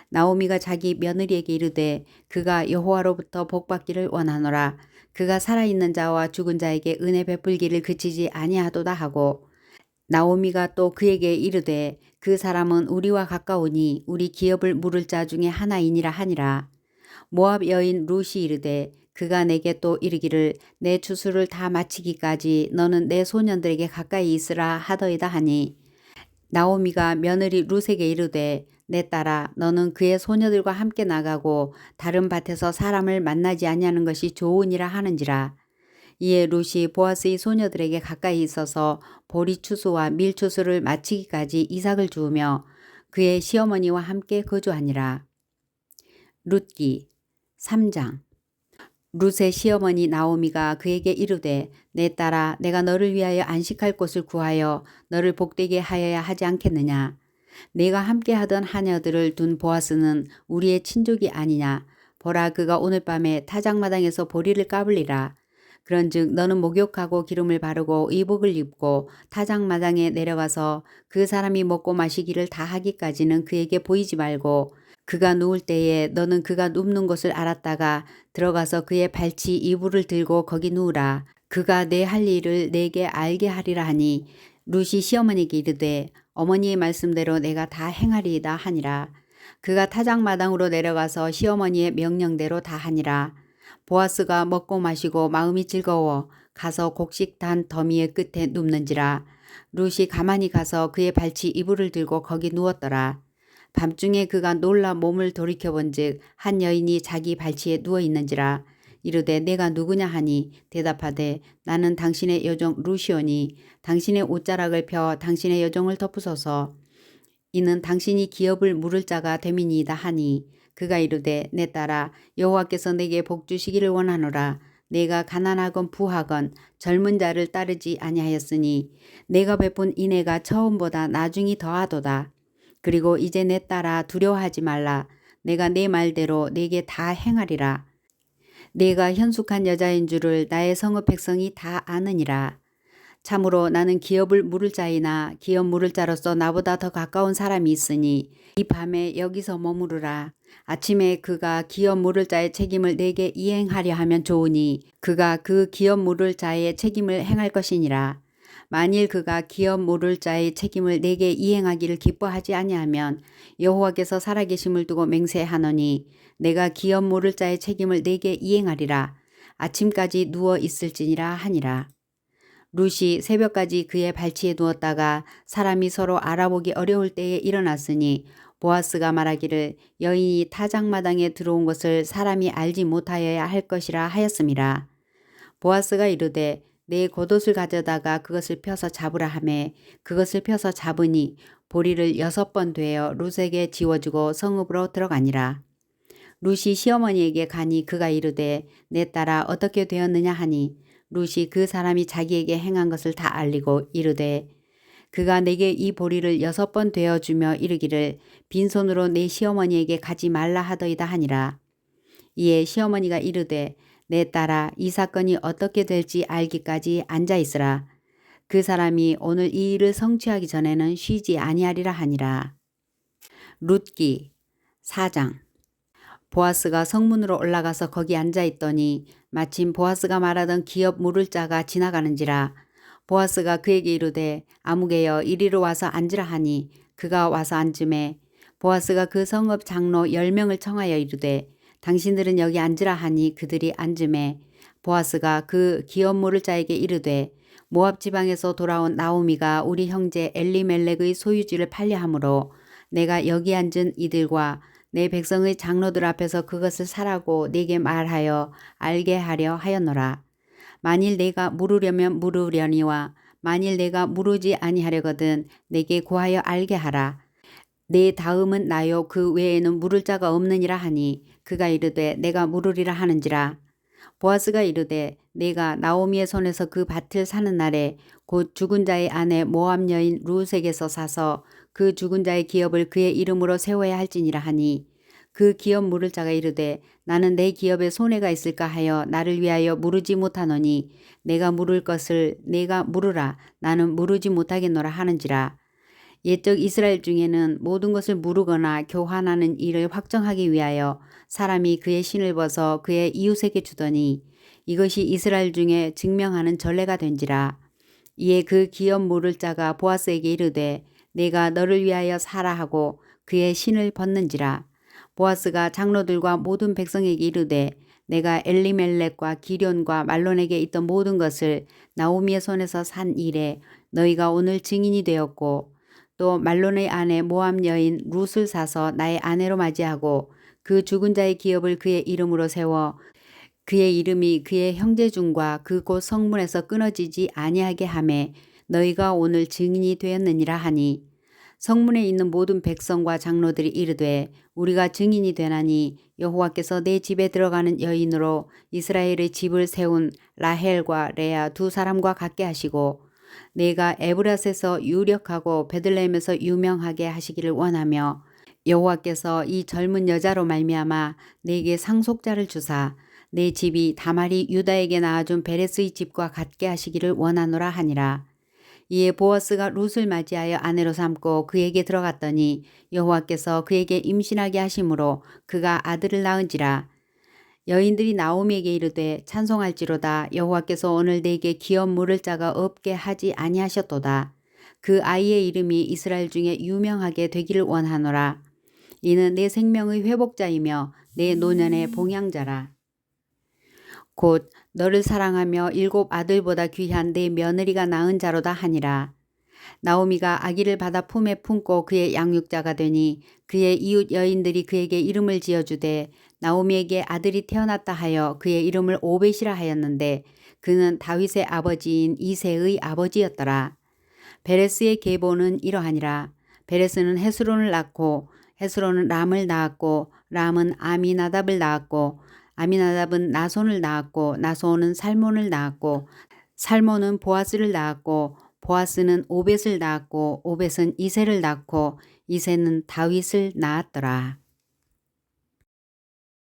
Speaker 1: 나오미가 자기 며느리에게 이르되 그가 여호와로부터 복받기를 원하노라. 그가 살아있는 자와 죽은 자에게 은혜 베풀기를 그치지 아니하도다 하고 나오미가 또 그에게 이르되 그 사람은 우리와 가까우니 우리 기업을 물을 자 중에 하나이니라 하니라. 모압 여인 룻이 이르되 그가 내게 또 이르기를 내 추수를 다 마치기까지 너는 내 소년들에게 가까이 있으라 하더이다 하니 나오미가 며느리 룻에게 이르되 내 딸아 너는 그의 소녀들과 함께 나가고 다른 밭에서 사람을 만나지 아니하는 것이 좋으니라 하는지라. 이에 룻이 보아스의 소녀들에게 가까이 있어서 보리 추수와 밀 추수를 마치기까지 이삭을 주우며 그의 시어머니와 함께 거주하니라. 룻기 3장. 룻의 시어머니 나오미가 그에게 이르되 내 딸아 내가 너를 위하여 안식할 곳을 구하여 너를 복되게 하여야 하지 않겠느냐. 내가 함께하던 하녀들을 둔 보아스는 우리의 친족이 아니냐. 보라 그가 오늘 밤에 타작마당에서 보리를 까불리라. 그런즉 너는 목욕하고 기름을 바르고 의복을 입고 타작마당에 내려가서 그 사람이 먹고 마시기를 다 하기까지는 그에게 보이지 말고 그가 누울 때에 너는 그가 눕는 곳을 알았다가 들어가서 그의 발치 이불을 들고 거기 누우라. 그가 내 할 일을 내게 알게 하리라 하니 룻이 시어머니에게 이르되 어머니의 말씀대로 내가 다 행하리이다 하니라. 그가 타작마당으로 내려가서 시어머니의 명령대로 다 하니라. 보아스가 먹고 마시고 마음이 즐거워 가서 곡식 단 더미의 끝에 눕는지라. 룻이 가만히 가서 그의 발치 이불을 들고 거기 누웠더라. 밤중에 그가 놀라 몸을 돌이켜본즉 한 여인이 자기 발치에 누워 있는지라. 이르되 내가 누구냐 하니 대답하되 나는 당신의 여종 룻이오니 당신의 옷자락을 펴 당신의 여종을 덮으소서. 이는 당신이 기업을 물을 자가 됨이니이다 하니 그가 이르되 내 딸아 여호와께서 내게 복 주시기를 원하노라. 내가 가난하건 부하건 젊은 자를 따르지 아니하였으니 내가 베푼 인애가 처음보다 나중이 더하도다. 그리고 이제 내 딸아 두려워하지 말라. 내가 내 말대로 내게 다 행하리라. 내가 현숙한 여자인 줄을 나의 성읍 백성이 다 아느니라. 참으로 나는 기업을 물을 자이나 기업 물을 자로서 나보다 더 가까운 사람이 있으니 이 밤에 여기서 머무르라. 아침에 그가 기업 물을 자의 책임을 내게 이행하려 하면 좋으니 그가 그 기업 물을 자의 책임을 행할 것이니라. 만일 그가 기업 물을 자의 책임을 내게 이행하기를 기뻐하지 아니하면 여호와께서 살아계심을 두고 맹세하노니 내가 기업 물을 자의 책임을 내게 이행하리라. 아침까지 누워 있을지니라 하니라. 룻이 새벽까지 그의 발치에 누웠다가 사람이 서로 알아보기 어려울 때에 일어났으니 보아스가 말하기를 여인이 타작마당에 들어온 것을 사람이 알지 못하여야 할 것이라 하였음이라. 보아스가 이르되 내 겉옷을 가져다가 그것을 펴서 잡으라 하매 그것을 펴서 잡으니 보리를 6번 되어 룻에게 지워주고 성읍으로 들어가니라. 룻이 시어머니에게 가니 그가 이르되 내 딸아 어떻게 되었느냐 하니 룻이 그 사람이 자기에게 행한 것을 다 알리고 이르되 그가 내게 이 보리를 6번 되어주며 이르기를 빈손으로 내 시어머니에게 가지 말라 하더이다 하니라. 이에 시어머니가 이르되 내 딸아 이 사건이 어떻게 될지 알기까지 앉아있으라. 그 사람이 오늘 이 일을 성취하기 전에는 쉬지 아니하리라 하니라. 룻기 4장. 보아스가 성문으로 올라가서 거기 앉아있더니 마침 보아스가 말하던 기업 물을 자가 지나가는지라. 보아스가 그에게 이르되 아무개여 이리로 와서 앉으라 하니 그가 와서 앉음에 보아스가 그 성읍 장로 10명을 청하여 이르되 당신들은 여기 앉으라 하니 그들이 앉음에 보아스가 그 기업 물을 자에게 이르되 모압 지방에서 돌아온 나오미가 우리 형제 엘리멜렉의 소유지를 팔려 하므로 내가 여기 앉은 이들과 내 백성의 장로들 앞에서 그것을 사라고 네게 말하여 알게 하려 하였노라. 만일 내가 물으려면 물으려니와 만일 내가 물으지 아니하려거든 내게 구하여 알게 하라. 내 다음은 나요 그 외에는 물을 자가 없느니라 하니 그가 이르되 내가 물으리라 하는지라. 보아스가 이르되 내가 나오미의 손에서 그 밭을 사는 날에 곧 죽은 자의 아내 모압 여인 룻에게서 사서 그 죽은 자의 기업을 그의 이름으로 세워야 할지니라 하니 그 기업 물을 자가 이르되 나는 내 기업에 손해가 있을까 하여 나를 위하여 물으지 못하노니 내가 물을 것을 내가 물으라 나는 물으지 못하겠노라 하는지라. 옛적 이스라엘 중에는 모든 것을 물으거나 교환하는 일을 확정하기 위하여 사람이 그의 신을 벗어 그의 이웃에게 주더니 이것이 이스라엘 중에 증명하는 전례가 된지라. 이에 그 기업 물을 자가 보아스에게 이르되 내가 너를 위하여 사라 하고 그의 신을 벗는지라. 보아스가 장로들과 모든 백성에게 이르되 내가 엘리멜렉과 기련과 말론에게 있던 모든 것을 나오미의 손에서 산 일에 너희가 오늘 증인이 되었고 또 말론의 아내 모압 여인 룻을 사서 나의 아내로 맞이하고 그 죽은 자의 기업을 그의 이름으로 세워 그의 이름이 그의 형제 중과 그곳 성문에서 끊어지지 아니하게 하매 너희가 오늘 증인이 되었느니라 하니 성문에 있는 모든 백성과 장로들이 이르되 우리가 증인이 되나니 여호와께서 내 집에 들어가는 여인으로 이스라엘의 집을 세운 라헬과 레아 두 사람과 같게 하시고 내가 에브라스에서 유력하고 베들레헴에서 유명하게 하시기를 원하며 여호와께서 이 젊은 여자로 말미암아 내게 상속자를 주사 내 집이 다말이 유다에게 낳아준 베레스의 집과 같게 하시기를 원하노라 하니라. 이에 보아스가 룻을 맞이하여 아내로 삼고 그에게 들어갔더니 여호와께서 그에게 임신하게 하심으로 그가 아들을 낳은지라. 여인들이 나오미에게 이르되 찬송할지로다 여호와께서 오늘 내게 기업 물을 자가 없게 하지 아니하셨도다. 그 아이의 이름이 이스라엘 중에 유명하게 되기를 원하노라. 이는 내 생명의 회복자이며 내 노년의 봉양자라. 곧 너를 사랑하며 7 아들보다 귀한 내 며느리가 낳은 자로다 하니라. 나오미가 아기를 받아 품에 품고 그의 양육자가 되니 그의 이웃 여인들이 그에게 이름을 지어주되 나오미에게 아들이 태어났다 하여 그의 이름을 오벳이라 하였는데 그는 다윗의 아버지인 이새의 아버지였더라. 베레스의 계보는 이러하니라. 베레스는 헤스론을 낳고 헤스론은 람을 낳았고 람은 아미나답을 낳았고 아미나답은 나손을 낳았고 나손은 살몬을 낳았고 살몬은 보아스를 낳았고 보아스는 오벳을 낳았고 오벳은 이새를 낳고 이새는 다윗을 낳았더라.